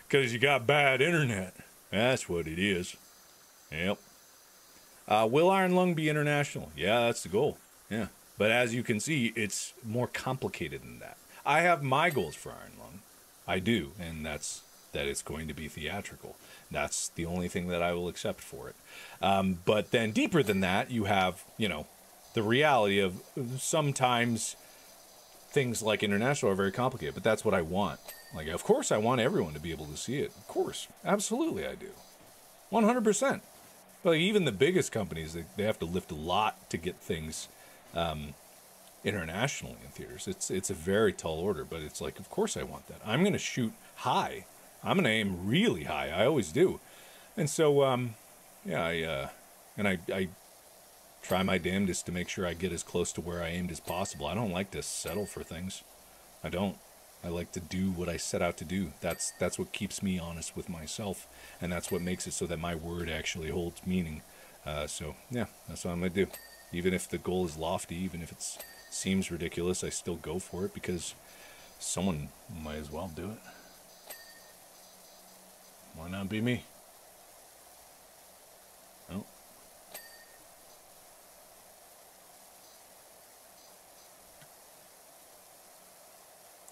Because you got bad internet. That's what it is. Yep. Will Iron Lung be international? Yeah, that's the goal. Yeah. But as you can see, it's more complicated than that. I have my goals for Iron Lung. I do, and that's that it's going to be theatrical. That's the only thing that I will accept for it. But then deeper than that, you have, you know, the reality of sometimes things like international are very complicated, but that's what I want. Like, of course I want everyone to be able to see it. Of course. Absolutely I do. 100%. But even the biggest companies, they have to lift a lot to get things internationally in theaters. It's a very tall order, but it's like, of course I want that. I'm going to shoot high. I'm going to aim really high. I always do. And so, yeah, I try my damnedest to make sure I get as close to where I aimed as possible. I don't like to settle for things. I don't. I like to do what I set out to do. That's what keeps me honest with myself, and that's what makes it so that my word actually holds meaning. So yeah, that's what I'm gonna do. Even if the goal is lofty, even if it seems ridiculous, I still go for it because someone might as well do it. Why not be me? Oh.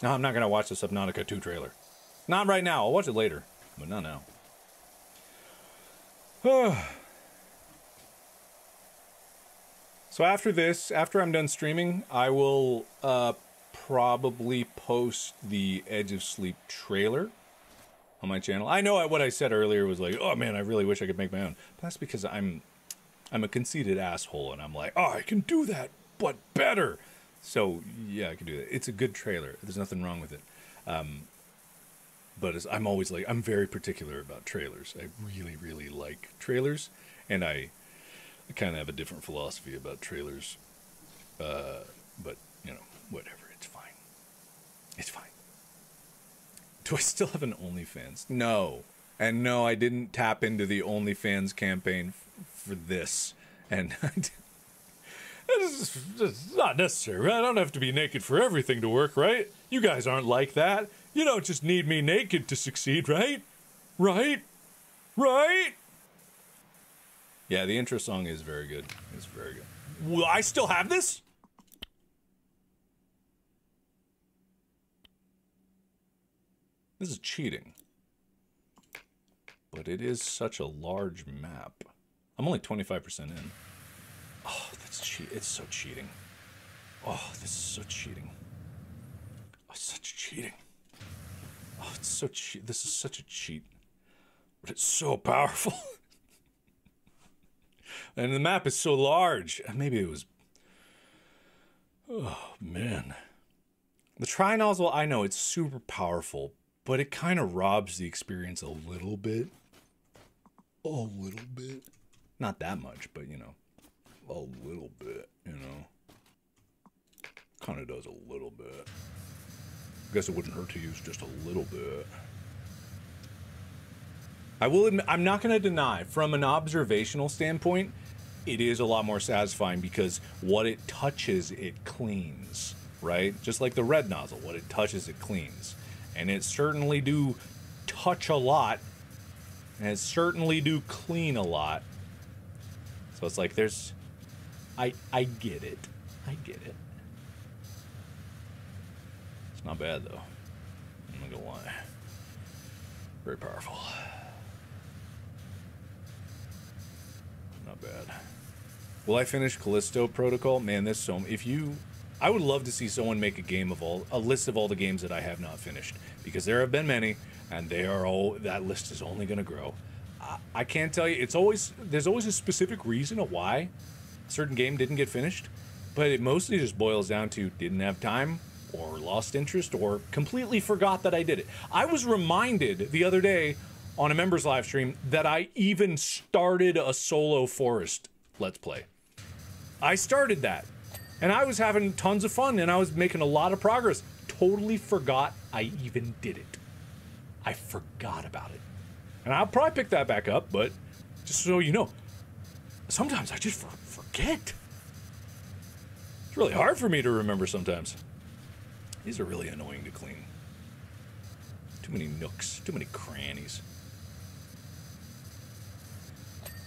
No, I'm not going to watch the Subnautica 2 trailer. Not right now. I'll watch it later. But not now. So after this, after I'm done streaming, I will probably post the Edge of Sleep trailer on my channel. I know what I said earlier was like, oh man, I really wish I could make my own. But that's because I'm a conceited asshole, and I'm like, oh, I can do that, but better. So yeah, I can do that. It's a good trailer. There's nothing wrong with it. But I'm always like, I'm very particular about trailers. I really, really like trailers, and I kind of have a different philosophy about trailers. But you know, whatever. It's fine. It's fine. Do I still have an OnlyFans? No. And no, I didn't tap into the OnlyFans campaign for this. And it's not necessary. I don't have to be naked for everything to work, right? You guys aren't like that. You don't just need me naked to succeed, right? Right? Right? Yeah, the intro song is very good. It's very good. Will I still have this? This is cheating. But it is such a large map. I'm only 25% in. Oh, that's cheat. It's so cheating. Oh, this is so cheating. Oh, such cheating. Oh, it's so cheat. This is such a cheat. But it's so powerful. And the map is so large. Maybe it was... Oh, man. The tri-nozzle, I know it's super powerful, but it kind of robs the experience a little bit. A little bit. Not that much, but, you know, a little bit, you know. Kind of does a little bit. I guess it wouldn't hurt to use just a little bit. I will admit, I'm not going to deny, from an observational standpoint, it is a lot more satisfying because what it touches, it cleans, right? Just like the red nozzle, what it touches, it cleans. And it certainly do touch a lot, and it certainly do clean a lot. So it's like there's... I get it. I get it. It's not bad, though. I'm not gonna lie. Very powerful. Not bad. Will I finish Callisto Protocol? Man, this so... If you... I would love to see someone make a list of all the games that I have not finished, because there have been many, and they are all... That list is only gonna grow. I can't tell you... There's always a specific reason of why a certain game didn't get finished, but it mostly just boils down to didn't have time, or lost interest, or completely forgot that I did it. I was reminded the other day on a members live stream that I even started a Solo Forest Let's Play. I started that, and I was having tons of fun, and I was making a lot of progress. Totally forgot I even did it. I forgot about it. And I'll probably pick that back up, but just so you know, sometimes I just forget. It's really hard for me to remember sometimes. These are really annoying to clean. Too many nooks, too many crannies.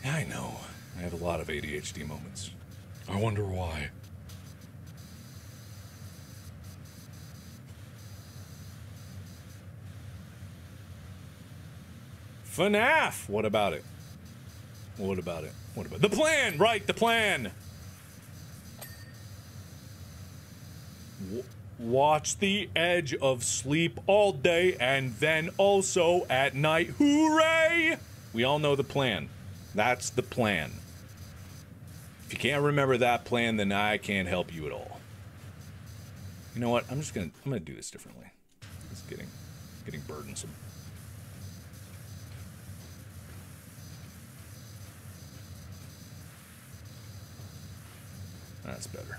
Yeah, I know. I have a lot of ADHD moments. I wonder why. FNAF! What about it? What about it? What about the plan? Right, the plan! Watch the Edge of Sleep all day and then also at night. Hooray! We all know the plan. That's the plan. If you can't remember that plan, then I can't help you at all. You know what? I'm gonna do this differently. It's getting burdensome. That's better.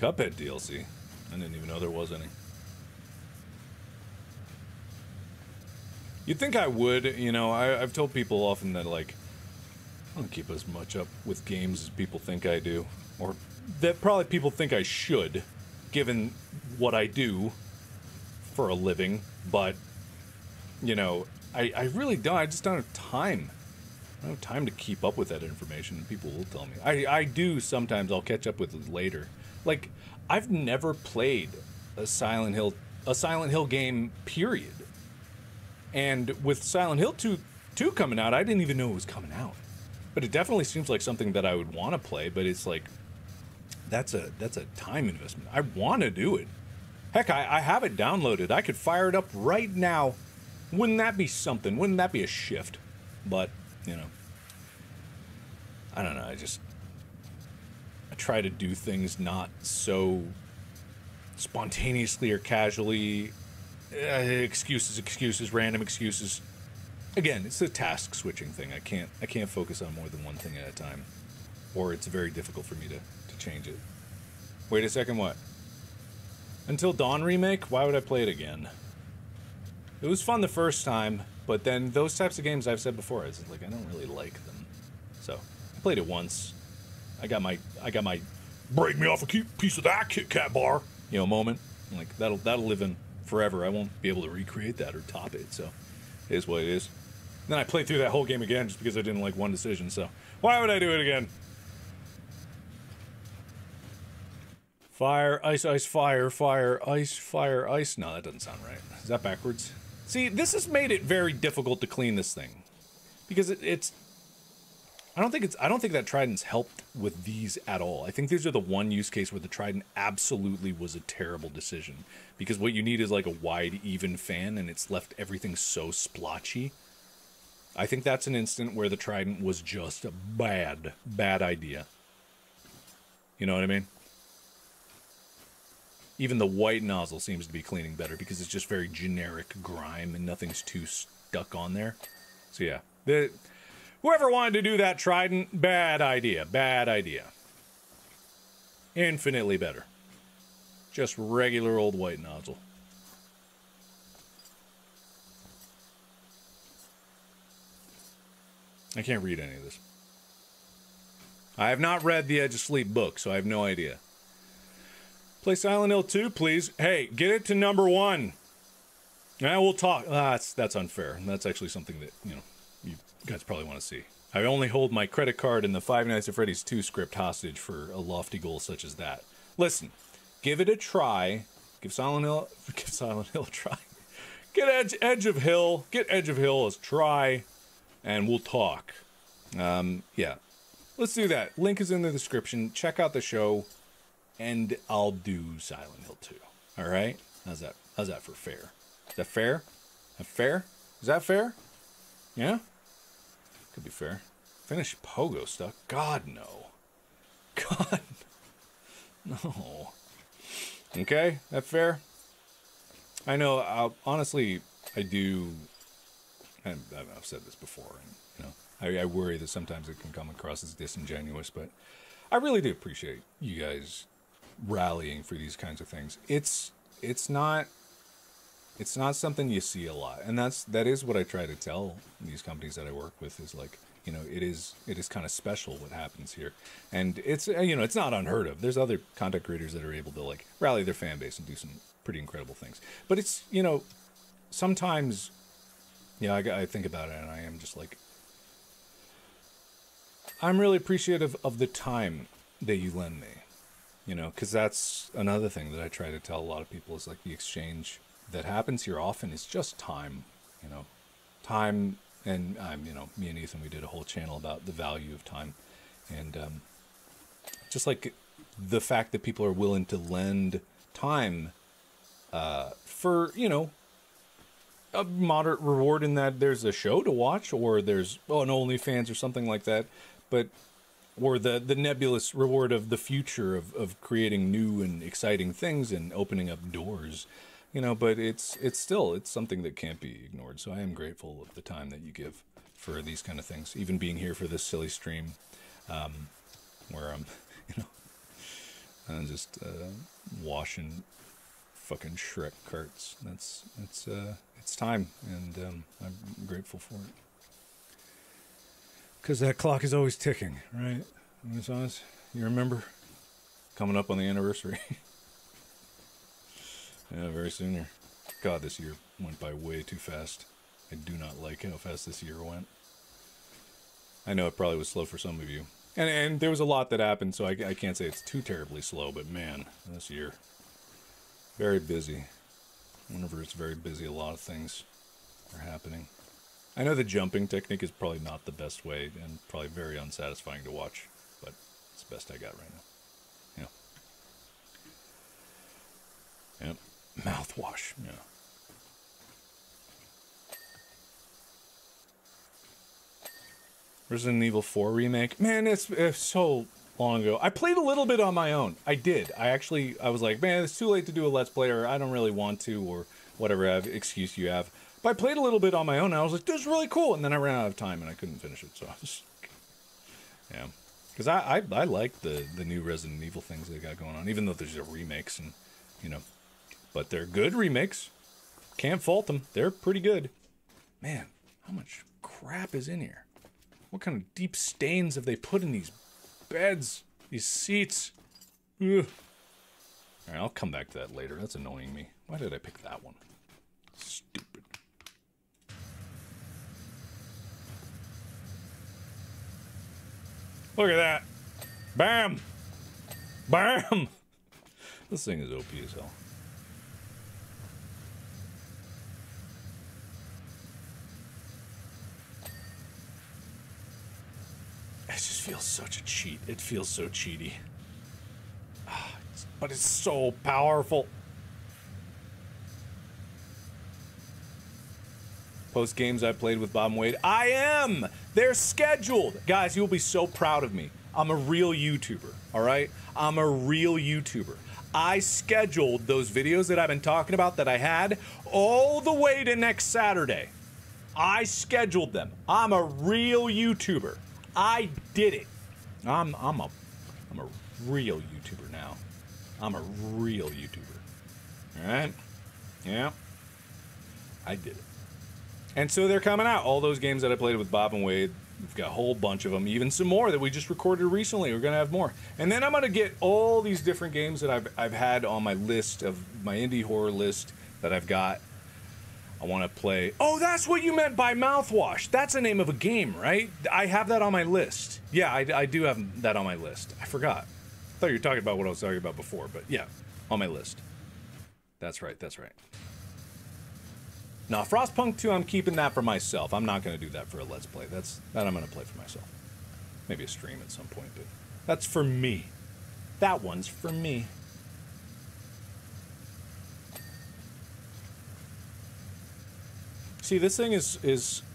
Cuphead DLC. I didn't even know there was any. You'd think I would, you know, I've told people often that, like, I don't keep as much up with games as people think I do. Or that probably people think I should, given what I do for a living. But, you know, I really don't. I just don't have time. I don't have time to keep up with that information. People will tell me. I do sometimes. I'll catch up with it later. Like, I've never played a Silent Hill game, period. And with Silent Hill 2 coming out, I didn't even know it was coming out. But it definitely seems like something that I would want to play, but it's like, that's a time investment. I want to do it. Heck, I have it downloaded. I could fire it up right now. Wouldn't that be something? Wouldn't that be a shift? But, you know, I don't know. I try to do things not so spontaneously or casually. Excuses, random excuses. Again, it's a task switching thing. I can't focus on more than one thing at a time, or it's very difficult for me to change it. Wait a second, what? Until Dawn remake? Why would I play it again? It was fun the first time, but then those types of games I've said before, it's like I don't really like them. So I played it once. I got my break me off a piece of that Kit Kat bar, you know, moment. Like that'll live in forever. I won't be able to recreate that or top it. So it is what it is. And then I played through that whole game again just because I didn't like one decision. So why would I do it again? Fire, ice, ice, fire, fire, ice, fire, ice. No, that doesn't sound right. Is that backwards? See, this has made it very difficult to clean this thing. Because it's... I don't think that Trident's helped with these at all. I think these are the one use case where the Trident absolutely was a terrible decision. Because what you need is like a wide, even fan, and it's left everything so splotchy. I think that's an instant where the Trident was just a bad idea. You know what I mean? Even the white nozzle seems to be cleaning better because it's just very generic grime and nothing's too stuck on there. So yeah, whoever wanted to do that Trident, bad idea, bad idea. Infinitely better. Just regular old white nozzle. I can't read any of this. I have not read the Edge of Sleep book, so I have no idea. Play Silent Hill 2, please. Hey, get it to #1. Now we'll talk. That's unfair. That's actually something that, you know, you guys probably want to see. I only hold my credit card and the Five Nights at Freddy's 2 script hostage for a lofty goal such as that. Listen, give it a try. Give Silent Hill a try. Get Edge of Hill a try, and we'll talk. Yeah. Let's do that. Link is in the description. Check out the show. And I'll do Silent Hill 2. All right? How's that? How's that for fair? Is that fair? Is that fair? Is that fair? Yeah? Could be fair. Finish Pogo stuff? God, no. God, no. Okay? That fair? I know, honestly, I do... I've said this before, and, you know, I worry that sometimes it can come across as disingenuous, but I really do appreciate you guys rallying for these kinds of things. It's not something you see a lot, and that is what I try to tell these companies that I work with is like, you know, it is kind of special what happens here, and it's, you know, it's not unheard of. There's other content creators that are able to like rally their fan base and do some pretty incredible things, but it's, you know, sometimes, yeah, I think about it and I am just like, I'm really appreciative of the time that you lend me. You know, because that's another thing that I try to tell a lot of people is like the exchange that happens here often is just time, you know, time. And you know, me and Ethan, we did a whole channel about the value of time, and just like the fact that people are willing to lend time for, you know, a moderate reward in that there's a show to watch or there's an OnlyFans or something like that, but or the nebulous reward of the future of creating new and exciting things and opening up doors, you know, but it's still something that can't be ignored. So I am grateful of the time that you give for these kind of things, even being here for this silly stream, where I'm, you know, and just washing fucking Shrek carts. It's time, and I'm grateful for it. Because that clock is always ticking, right? Miss Oz, you remember? Coming up on the anniversary. Yeah, very soon here. God, this year went by way too fast. I do not like how fast this year went. I know it probably was slow for some of you. And there was a lot that happened, so I can't say it's too terribly slow, but man, this year, very busy. Whenever it's very busy, a lot of things are happening. I know the jumping technique is probably not the best way, and probably very unsatisfying to watch, but it's the best I got right now. Yeah. Yep. Mouthwash, yeah. Resident Evil 4 remake. Man, it's so long ago. I played a little bit on my own. I did. I was like, man, it's too late to do a Let's Play, or I don't really want to, or whatever excuse you have. But I played a little bit on my own, and I was like, this is really cool. And then I ran out of time, and I couldn't finish it, so I was... Yeah. Because I like the new Resident Evil things they got going on, even though there's remakes, and, you know... But they're good remakes. Can't fault them. They're pretty good. Man, how much crap is in here? What kind of deep stains have they put in these beds? These seats? Ugh. Alright, I'll come back to that later. That's annoying me. Why did I pick that one? Stupid. Look at that. Bam! Bam! This thing is OP as hell. It just feels such a cheat. It feels so cheaty. But it's so powerful. Post games I played with Bob and Wade. I am! They're scheduled! Guys, you'll be so proud of me. I'm a real YouTuber, alright? I'm a real YouTuber. I scheduled those videos that I've been talking about that I had all the way to next Saturday. I scheduled them. I'm a real YouTuber. I did it. I'm a real YouTuber now. I'm a real YouTuber. Alright? Yeah. I did it. And so they're coming out. All those games that I played with Bob and Wade. We've got a whole bunch of them. Even some more that we just recorded recently. We're going to have more. And then I'm going to get all these different games that I've had on my list of my indie horror list that I've got. I want to play. Oh, that's what you meant by mouthwash. That's the name of a game, right? I have that on my list. Yeah, I do have that on my list. I forgot. I thought you were talking about what I was talking about before, but yeah, on my list. That's right, that's right. Now, Frostpunk 2, I'm keeping that for myself. I'm not going to do that for a Let's Play. That I'm going to play for myself. Maybe a stream at some point, but that's for me. That one's for me. See, this thing is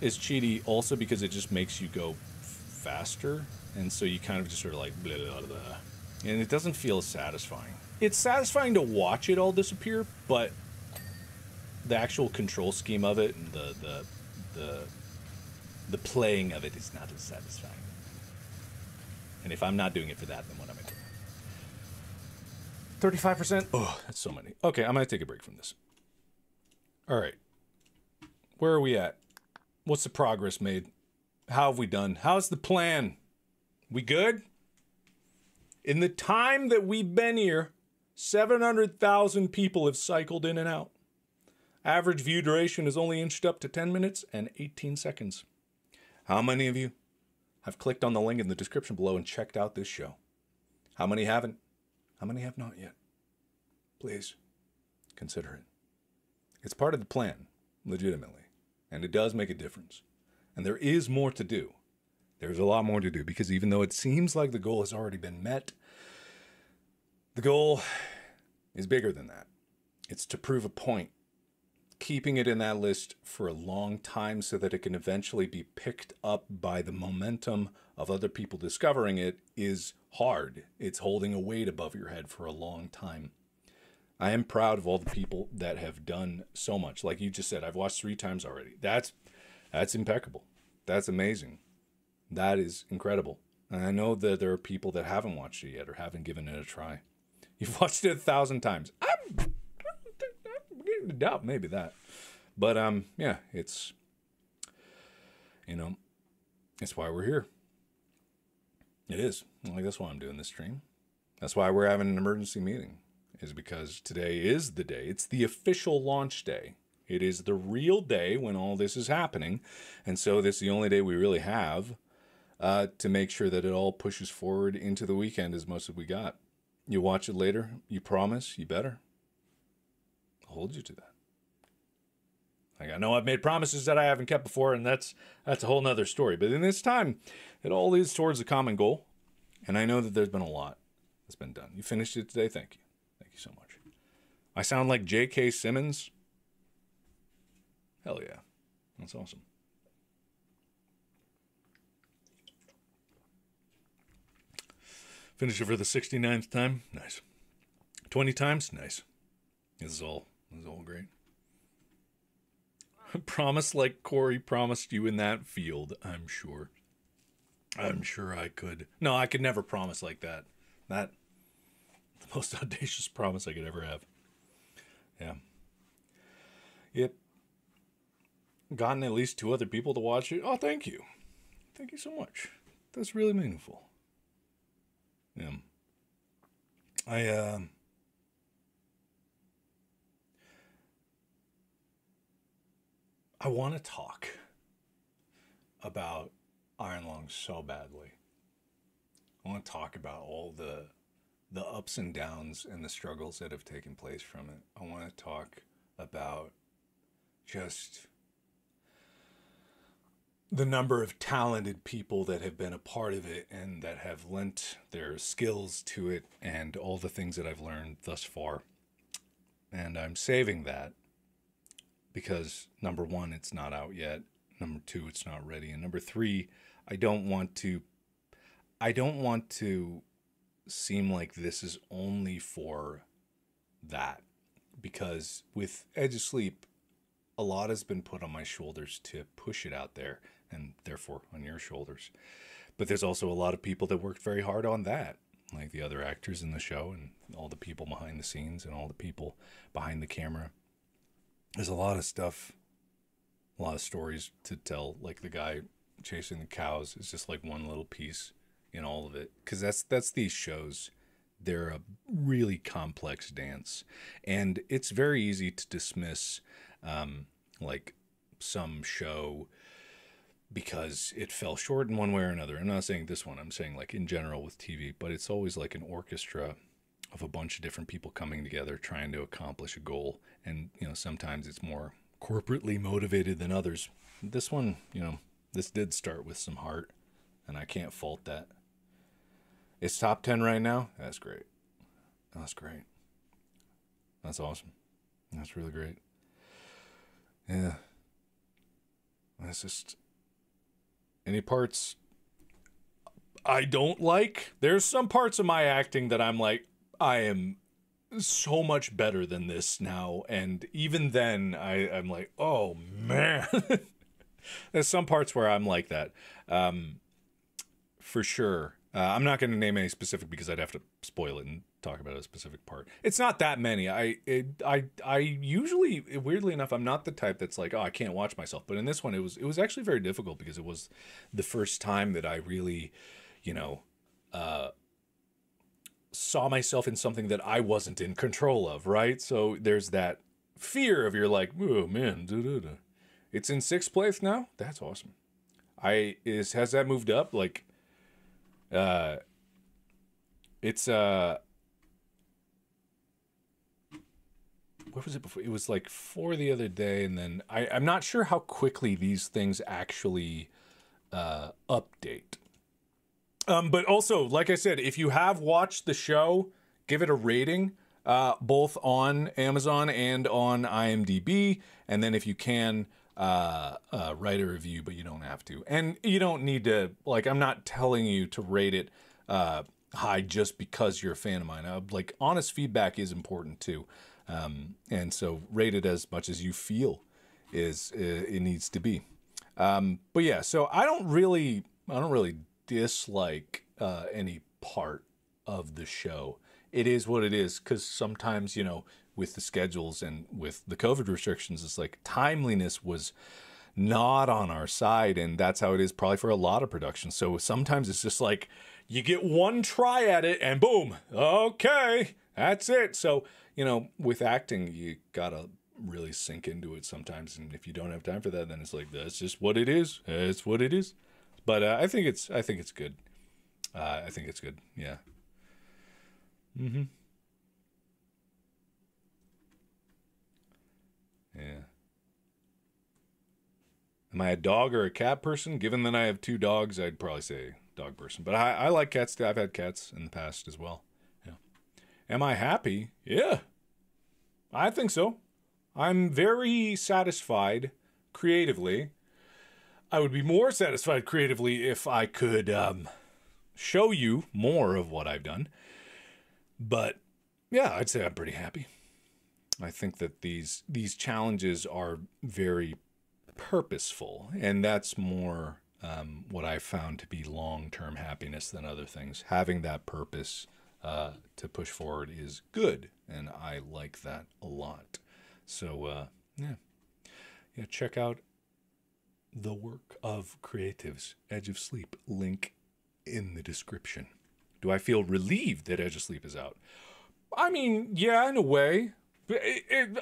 cheaty also because it just makes you go faster, and so you kind of just sort of like blah, blah, blah, blah. And it doesn't feel satisfying. It's satisfying to watch it all disappear, but the actual control scheme of it and the playing of it is not as satisfying. And if I'm not doing it for that, then what am I doing? 35%? Oh, that's so many. Okay, I'm gonna take a break from this. All right. Where are we at? What's the progress made? How have we done? How's the plan? We good? In the time that we've been here, 700,000 people have cycled in and out. Average view duration is only inched up to 10 minutes and 18 seconds. How many of you have clicked on the link in the description below and checked out this show? How many haven't? How many have not yet? Please, consider it. It's part of the plan, legitimately. And it does make a difference. And there is more to do. There's a lot more to do, because even though it seems like the goal has already been met, the goal is bigger than that. It's to prove a point. Keeping it in that list for a long time so that it can eventually be picked up by the momentum of other people discovering it is hard. It's holding a weight above your head for a long time. I am proud of all the people that have done so much. Like you just said, I've watched 3 times already. That's impeccable. That's amazing. That is incredible. And I know that there are people that haven't watched it yet or haven't given it a try. You've watched it 1,000 times. I'm beginning to doubt maybe that. But yeah, it's, you know, it's why we're here. It is. Like, that's why I'm doing this stream. That's why we're having an emergency meeting, is because today is the day. It's the official launch day. It is the real day when all this is happening. And so this is the only day we really have to make sure that it all pushes forward into the weekend as much as we got. You watch it later, you promise, you better. I'll hold you to that. Like, I know I've made promises that I haven't kept before, and that's a whole nother story. But in this time, it all leads towards a common goal. And I know that there's been a lot that's been done. You finished it today. Thank you. Thank you so much. I sound like J.K. Simmons. Hell yeah. That's awesome. Finish it for the 69th time. Nice. 20 times. Nice. This is all great. Promise like Corey promised you in that field, I'm sure. I'm sure I could. No, I could never promise like that. That, the most audacious promise I could ever have. Yeah. Yep. Gotten at least 2 other people to watch it. Oh, thank you. Thank you so much. That's really meaningful. Yeah. I want to talk about Iron Lung so badly. I want to talk about all the ups and downs and the struggles that have taken place from it. I want to talk about just the number of talented people that have been a part of it and that have lent their skills to it and all the things that I've learned thus far. And I'm saving that because, number 1, it's not out yet. Number 2, it's not ready. And number 3, I don't want to seem like this is only for that. Because with Edge of Sleep, a lot has been put on my shoulders to push it out there, and therefore on your shoulders. But there's also a lot of people that worked very hard on that, like the other actors in the show and all the people behind the scenes and all the people behind the camera. There's a lot of stuff, a lot of stories to tell. Like the guy chasing the cows is just like one little piece in all of it. Because that's these shows. They're a really complex dance. And it's very easy to dismiss like some show because it fell short in one way or another. I'm not saying this one. I'm saying like in general with TV. But it's always like an orchestra of a bunch of different people coming together trying to accomplish a goal. And, you know, sometimes it's more corporately motivated than others. This one, you know, this did start with some heart, and I can't fault that. It's top 10 right now. That's great. That's great. That's awesome. That's really great. Yeah. That's just... Any parts I don't like? There's some parts of my acting that I'm like, I am so much better than this now. And even then, I'm like, oh, man. There's some parts where I'm like that. For sure. I'm not going to name any specific because I'd have to spoil it and talk about a specific part. It's not that many. I usually, weirdly enough, I'm not the type that's like, oh, I can't watch myself. But in this one, it was actually very difficult because it was the first time that I really, you know, saw myself in something that I wasn't in control of, right? So there's that fear of you're like, oh man, it's in 6th place now. That's awesome. Has that moved up? Like, it's what was it before? It was like 4 the other day, and then I'm not sure how quickly these things actually update. But also, like I said, if you have watched the show, give it a rating, both on Amazon and on IMDb. And then if you can, write a review, but you don't have to. And you don't need to, like, I'm not telling you to rate it high just because you're a fan of mine. Like, honest feedback is important too. And so rate it as much as you feel it needs to be. But yeah, so I don't really dislike any part of the show. it is what it is. Because sometimes, you know, with the schedules and with the COVID restrictions, it's like timeliness was not on our side, and that's how it is probably for a lot of productions. So sometimes it's just like you get one try at it and boom, okay, that's it. So, you know, with acting, you gotta really sink into it sometimes, and if you don't have time for that, then it's like, that's just what it is. It's what it is. But I think it's good. I think it's good. Yeah. Yeah. Am I a dog or a cat person? Given that I have 2 dogs, I'd probably say dog person. But I like cats too. I've had cats in the past as well. Yeah. Am I happy? Yeah. I think so. I'm very satisfied creatively. I would be more satisfied creatively if I could show you more of what I've done. But yeah, I'd say I'm pretty happy. I think that these challenges are very purposeful, and that's more what I found to be long-term happiness than other things. Having that purpose to push forward is good, and I like that a lot. So yeah, check out the work of creatives. Edge of Sleep, link in the description. Do I feel relieved that Edge of Sleep is out? I mean, yeah, in a way.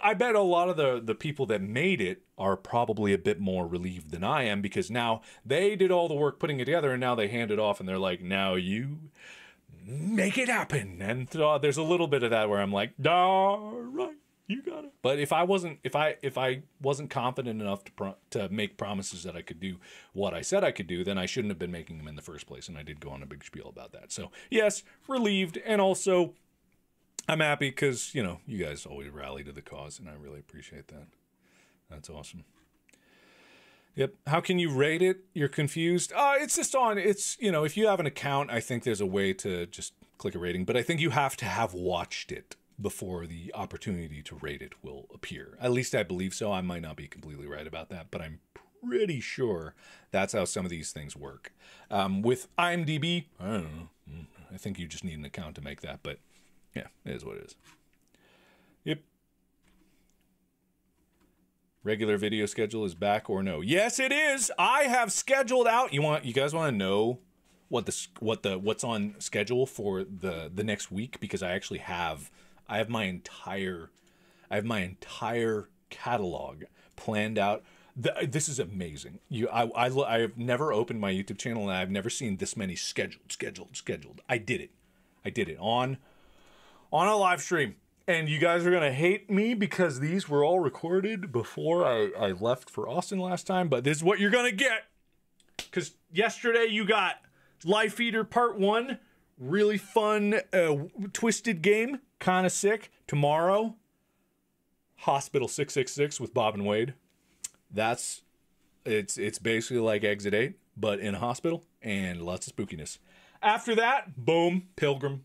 I bet a lot of the people that made it are probably a bit more relieved than I am, because now they did all the work putting it together, and now they hand it off and they're like, now you make it happen. And there's a little bit of that where I'm like, all right, you got it. But if I wasn't confident enough to make promises that I could do what I said I could do, then I shouldn't have been making them in the first place. And I did go on a big spiel about that. So yes, relieved, and also I'm happy because, you know, you guys always rally to the cause, and I really appreciate that. That's awesome. Yep. How can you rate it? You're confused? It's just it's, you know, if you have an account, I think there's a way to just click a rating, but I think you have to have watched it before the opportunity to rate it will appear. At least I believe so. I might not be completely right about that, but I'm pretty sure that's how some of these things work. With IMDb, I don't know. I think you just need an account to make that, but yeah, it is what it is. Yep. Regular video schedule is back or no? Yes, it is. I have scheduled out. You guys want to know what's on schedule for the next week? Because I actually have my entire catalog planned out. This is amazing. I have never opened my YouTube channel, and I've never seen this many scheduled. I did it on a live stream, and you guys are gonna hate me because these were all recorded before I left for Austin last time, but this is what you're gonna get. Because yesterday you got Life Eater Part 1, really fun, twisted game, kind of sick. Tomorrow, Hospital 666 with Bob and Wade. It's basically like Exit 8, but in a hospital, and lots of spookiness. After that, boom, Pilgrim.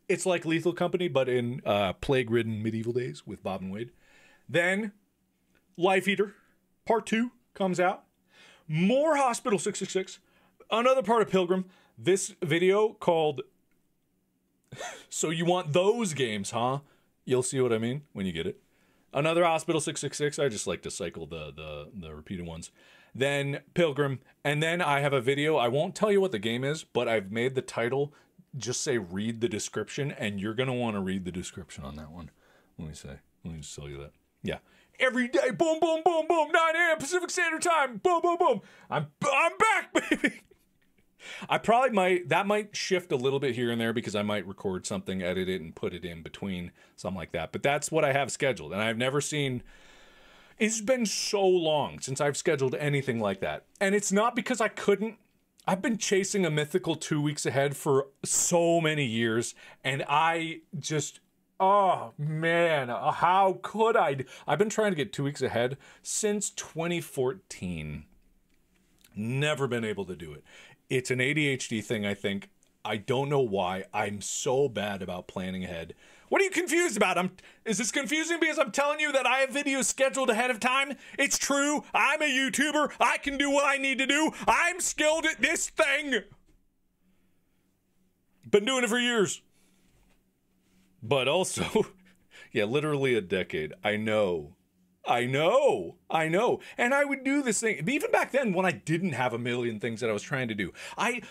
It's like Lethal Company, but in plague-ridden medieval days with Bob and Wade. Then, Life Eater Part 2 comes out. More Hospital 666. Another part of Pilgrim. This video called So You Want Those Games, huh? You'll see what I mean when you get it. Another Hospital 666. I just like to cycle the repeated ones. Then Pilgrim. And then I have a video. I won't tell you what the game is, but I've made the title just say read the description, and you're going to want to read the description on that one. Let me just tell you that. Yeah. Every day, boom, boom, boom, boom, 9 a.m. Pacific Standard Time, boom, boom, boom. I'm back, baby. That might shift a little bit here and there because I might record something, edit it, and put it in between, something like that. But that's what I have scheduled, and I've never seen. It's been so long since I've scheduled anything like that, and it's not because I couldn't. I've been chasing a mythical 2 weeks ahead for so many years, and I just, oh man, how could I? I've been trying to get 2 weeks ahead since 2014. Never been able to do it. It's an ADHD thing, I think. I don't know why. I'm so bad about planning ahead. What are you confused about? Is this confusing because I'm telling you that I have videos scheduled ahead of time? It's true. I'm a YouTuber. I can do what I need to do. I'm skilled at this thing. Been doing it for years. But also, yeah, literally a decade. I know. And I would do this thing, even back then when I didn't have a million things that I was trying to do.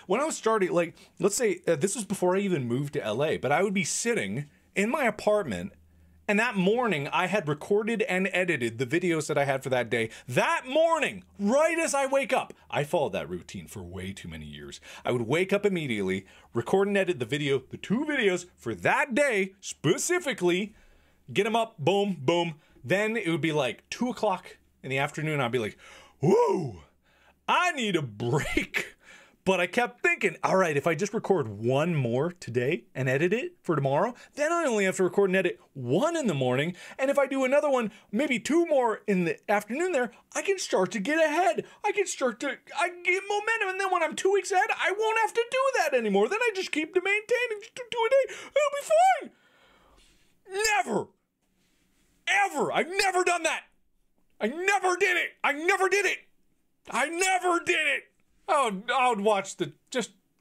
When I was starting, like, let's say this was before I even moved to LA, but I would be sitting in my apartment, and that morning I had recorded and edited the videos that I had for that day. That morning, right as I wake up, I followed that routine for way too many years. I would wake up immediately, record and edit the 2 videos for that day specifically, get them up, boom, boom. Then it would be like 2 o'clock in the afternoon. I'd be like, whoa, I need a break. But I kept thinking, all right, if I just record 1 more today and edit it for tomorrow, then I only have to record and edit 1 in the morning. And if I do another one, maybe 2 more in the afternoon there, I can start to get ahead. I get momentum. And then when I'm 2 weeks ahead, I won't have to do that anymore. Then I just keep to maintaining, just do a day. It'll be fine. Never. Ever. I've never done that. I never did it.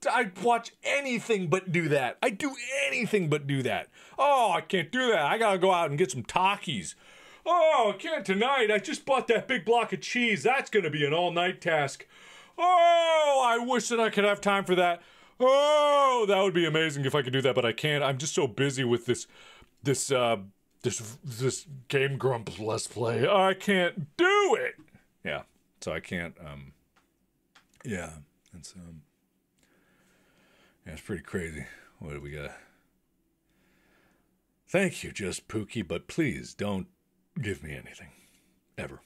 I'd watch anything but do that. I'd do anything but do that. Oh, I can't do that. I gotta go out and get some Takis. Oh, I can't tonight. I just bought that big block of cheese. That's gonna be an all-night task. Oh, I wish that I could have time for that. Oh, that would be amazing if I could do that, but I can't. I'm just so busy with this Game Grumps Let's Play. I can't do it. Yeah, so I can't. Yeah, it's yeah, it's pretty crazy. What do we got? Thank you, Just Pookie, but please don't give me anything ever.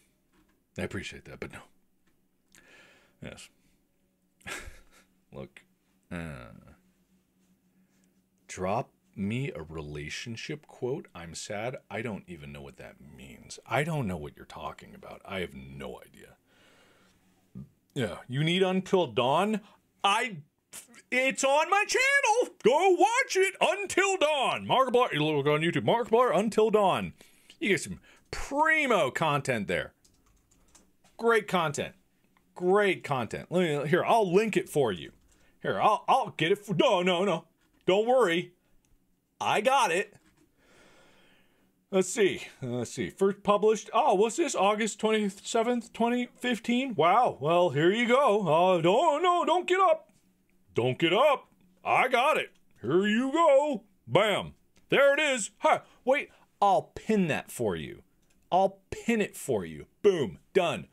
I appreciate that, but no. Yes. Look, drop me a relationship quote. I'm sad. I don't even know what that means. I don't know what you're talking about. I have no idea. Yeah, you need Until Dawn? It's on my channel. Go watch it. Until Dawn. Markiplier. You look on YouTube. Markiplier Until Dawn. You get some primo content there. Great content. Great content. Here, I'll link it for you. Here, I'll get it. No. Don't worry. I got it. Let's see. First published. Oh, what's this? August 27th, 2015. Wow. Well, here you go. Don't get up. Don't get up. I got it. Here you go. Bam. There it is. Huh. Wait, I'll pin that for you. I'll pin it for you. Boom. Done.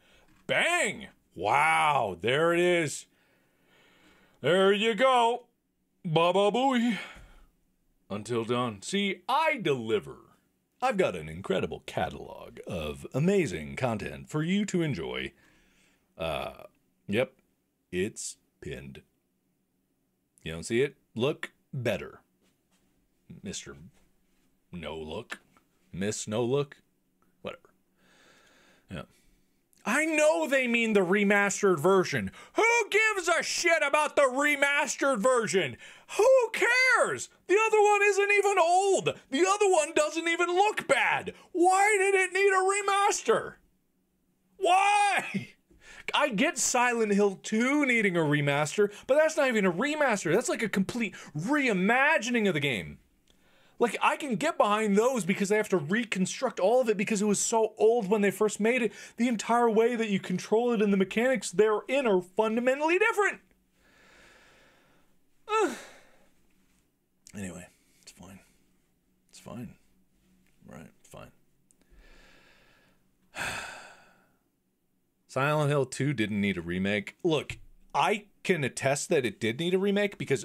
Bang. Wow. There it is. There you go. Baba booey. Until Dawn. See, I deliver. I've got an incredible catalog of amazing content for you to enjoy. Yep, it's pinned. You don't see it? Look better. Mr. No Look. Miss No Look. Whatever. Yeah. I know they mean the remastered version. Who gives a shit about the remastered version? Who cares? The other one isn't even old. The other one doesn't even look bad. Why did it need a remaster? Why? I get Silent Hill 2 needing a remaster, but that's not even a remaster. That's like a complete reimagining of the game. Like, I can get behind those because they have to reconstruct all of it because it was so old when they first made it. The entire way that you control it and the mechanics therein are fundamentally different. Anyway, it's fine. It's fine. Right, fine. Silent Hill 2 didn't need a remake. Look, I can attest that it did need a remake because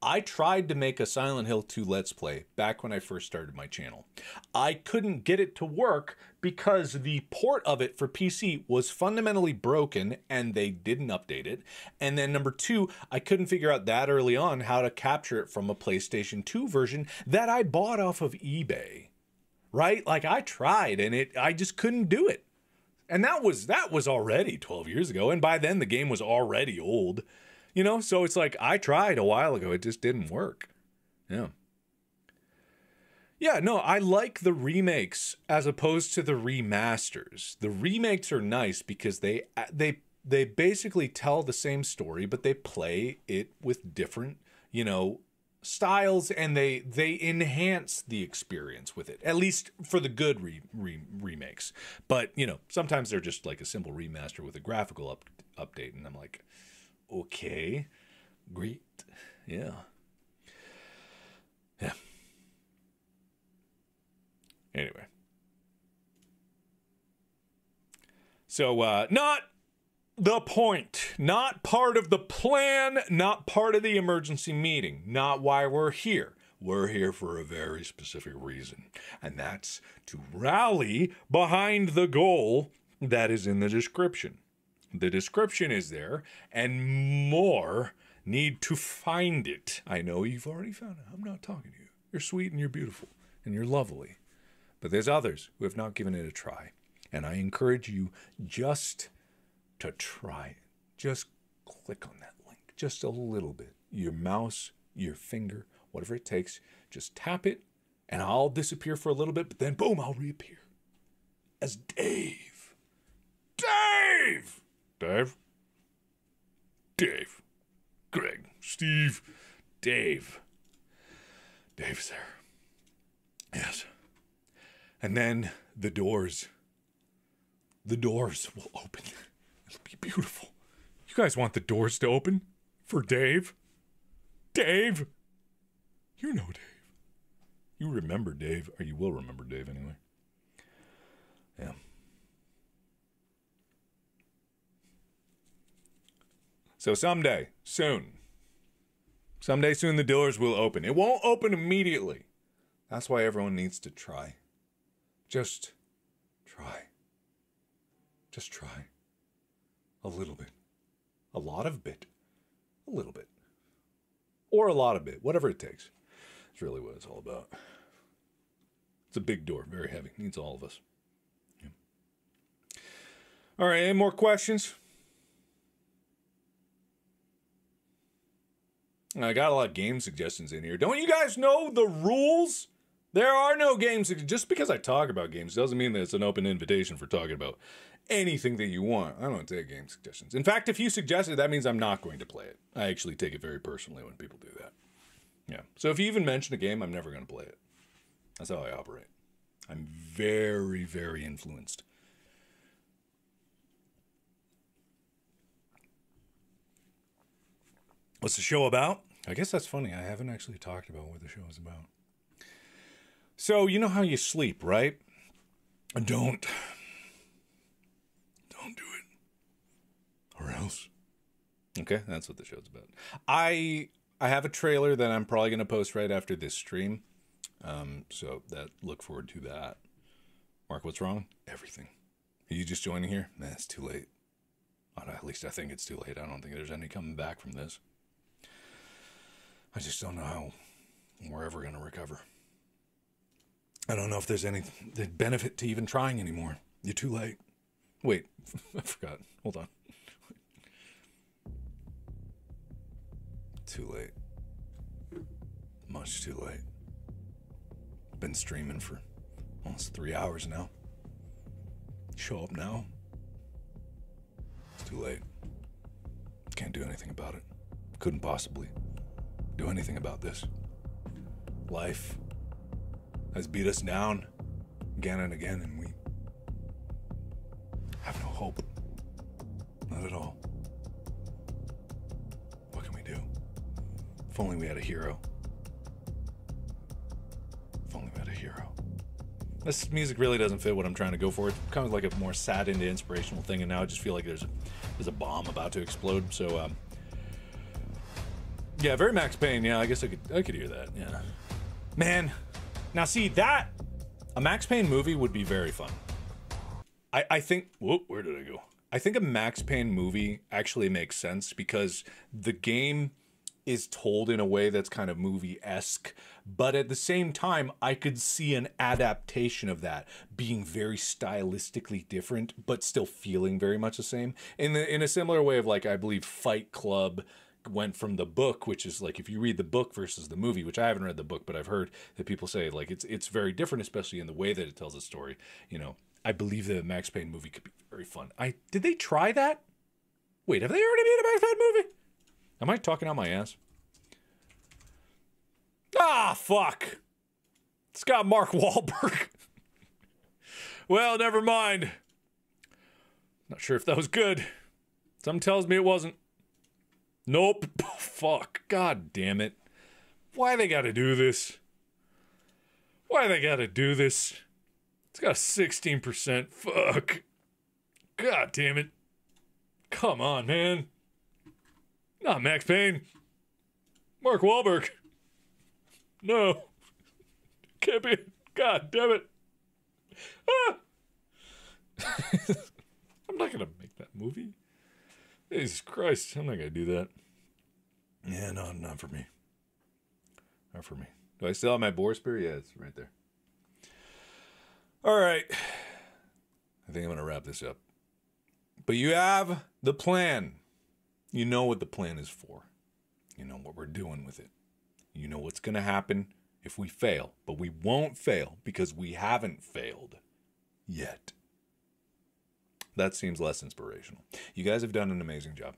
I tried to make a Silent Hill 2 Let's Play back when I first started my channel. I couldn't get it to work because the port of it for PC was fundamentally broken and they didn't update it. And then number 2, I couldn't figure out that early on how to capture it from a PlayStation 2 version that I bought off of eBay. Right? Like, I tried and I just couldn't do it. And that was already 12 years ago. And by then the game was already old. You know, so it's like, I tried a while ago. It just didn't work. Yeah. Yeah, no, I like the remakes as opposed to the remasters. The remakes are nice because they basically tell the same story, but they play it with different, you know, styles, and they enhance the experience with it, at least for the good remakes. But you know, sometimes they're just like a simple remaster with a graphical update, and I'm like, okay, great, yeah. Anyway, so not the point, not part of the plan, not part of the emergency meeting, not why we're here. We're here for a very specific reason, and that's to rally behind the goal that is in the description. The description is there, and more need to find it. I know you've already found it. I'm not talking to you. You're sweet and you're beautiful and you're lovely. But there's others who have not given it a try. And I encourage you just to try it. Just click on that link. Just a little bit. Your mouse, your finger, whatever it takes. Just tap it and I'll disappear for a little bit. But then boom, I'll reappear. As Dave. Dave! Dave? Dave. Greg. Steve. Dave. Dave's there. Yes. And then the doors will open. It'll be beautiful. You guys want the doors to open for Dave? Dave? You know Dave. You remember Dave, or you will remember Dave anyway. Yeah. So someday soon, the doors will open. It won't open immediately. That's why everyone needs to try. Just try. Just try. A little bit. A lot of bit. A little bit. Or a lot of bit. Whatever it takes. It's really what it's all about. It's a big door. Very heavy. Needs all of us. Yeah. All right. Any more questions? I got a lot of game suggestions in here. Don't you guys know the rules? There are no games. Just because I talk about games doesn't mean that it's an open invitation for talking about anything that you want. I don't take game suggestions. In fact, if you suggest it, that means I'm not going to play it. I actually take it very personally when people do that. Yeah. So if you even mention a game, I'm never going to play it. That's how I operate. I'm very, very influenced. What's the show about? I guess that's funny. I haven't actually talked about what the show is about. So, you know how you sleep, right? Don't do it. Or else. Okay, that's what the show's about. I have a trailer that I'm probably going to post right after this stream. So look forward to that. Mark, what's wrong? Everything. Are you just joining here? Nah, it's too late. At least I think it's too late. I don't think there's any coming back from this. I just don't know how we're ever going to recover. I don't know if there's any benefit to even trying anymore. You're too late. Wait, I forgot. Hold on. Too late. Much too late. Been streaming for almost 3 hours now. Show up now. It's too late. Can't do anything about it. Couldn't possibly do anything about this. Life has beat us down again and again, and we have no hope. Not at all. What can we do? If only we had a hero. If only we had a hero. This music really doesn't fit what I'm trying to go for. It's kind of like a more sad into inspirational thing, and now I just feel like there's a bomb about to explode. So, yeah, very Max Payne. Yeah, I guess I could hear that. Yeah, man. Now, see that a Max Payne movie would be very fun. I think. Whoop, where did I go? I think a Max Payne movie actually makes sense because the game is told in a way that's kind of movie-esque, but at the same time, I could see an adaptation of that being very stylistically different, but still feeling very much the same. In a similar way of, like, I believe Fight Club went from the book, which is like, if you read the book versus the movie, which I haven't read the book, but I've heard that people say like it's very different, especially in the way that it tells a story. You know, I believe the Max Payne movie could be very fun. Did they try that? Wait, have they already made a Max Payne movie? Am I talking out my ass? Ah, fuck. It's got Mark Wahlberg. Well, never mind. Not sure if that was good. Something tells me it wasn't. Nope. Fuck. God damn it. Why they gotta do this? Why they gotta do this? It's got a 16%. Fuck. God damn it. Come on, man. Not Max Payne. Mark Wahlberg. No. Can't be. God damn it. Ah. I'm not gonna make that movie. Jesus Christ. I'm not gonna do that. Yeah, no, not for me. Not for me. Do I still have my boar spear? Yeah, it's right there. All right. I think I'm gonna wrap this up. But you have the plan. You know what the plan is for. You know what we're doing with it. You know what's going to happen if we fail. But we won't fail because we haven't failed yet. That seems less inspirational. You guys have done an amazing job.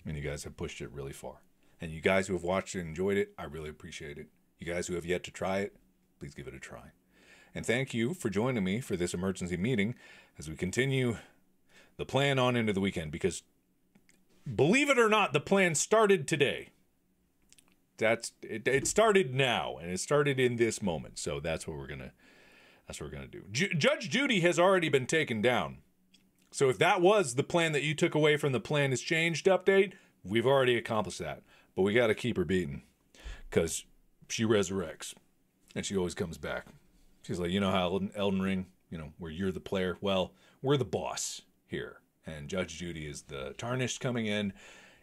And you guys have pushed it really far. And you guys who have watched it and enjoyed it, I really appreciate it. You guys who have yet to try it, please give it a try. And thank you for joining me for this emergency meeting as we continue the plan on into the weekend, because believe it or not, the plan started today. It started now, and it started in this moment. So that's what we're gonna do. Judge Judy has already been taken down. So if that was the plan that you took away from the plan is changed update, we've already accomplished that. But we got to keep her beaten, because she resurrects, and she always comes back. She's like, you know how Elden Ring, you know, where you're the player. Well, we're the boss here, and Judge Judy is the tarnished coming in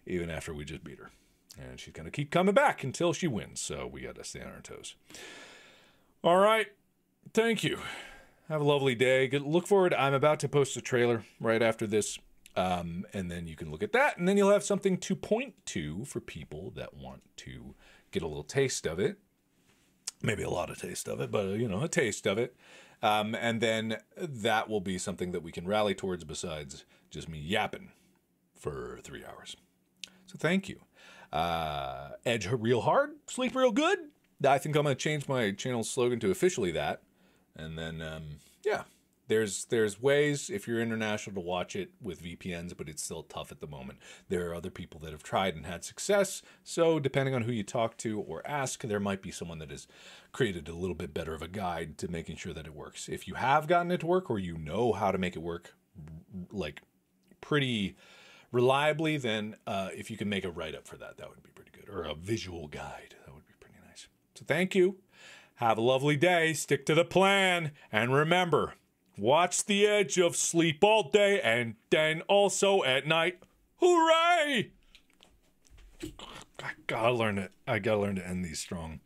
even after we just beat her, and she's gonna keep coming back until she wins, so we gotta stay on our toes. All right, thank you, have a lovely day. Look forward, I'm about to post a trailer right after this, and then you can look at that, and then you'll have something to point to for people that want to get a little taste of it, maybe a lot of taste of it, but you know, a taste of it. And then that will be something that we can rally towards besides just me yapping for 3 hours. So thank you. Edge real hard, sleep real good. I think I'm going to change my channel slogan to officially that. And then, yeah, there's ways if you're international to watch it with VPNs, but it's still tough at the moment. There are other people that have tried and had success. So depending on who you talk to or ask, there might be someone that has created a little bit better of a guide to making sure that it works. If you have gotten it to work, or you know how to make it work like pretty reliably, then if you can make a write-up for that, that would be pretty good. Or a visual guide, that would be pretty nice. So thank you. Have a lovely day. Stick to the plan. And remember, watch the edge of sleep all day and then also at night. Hooray! I gotta learn to end these strong.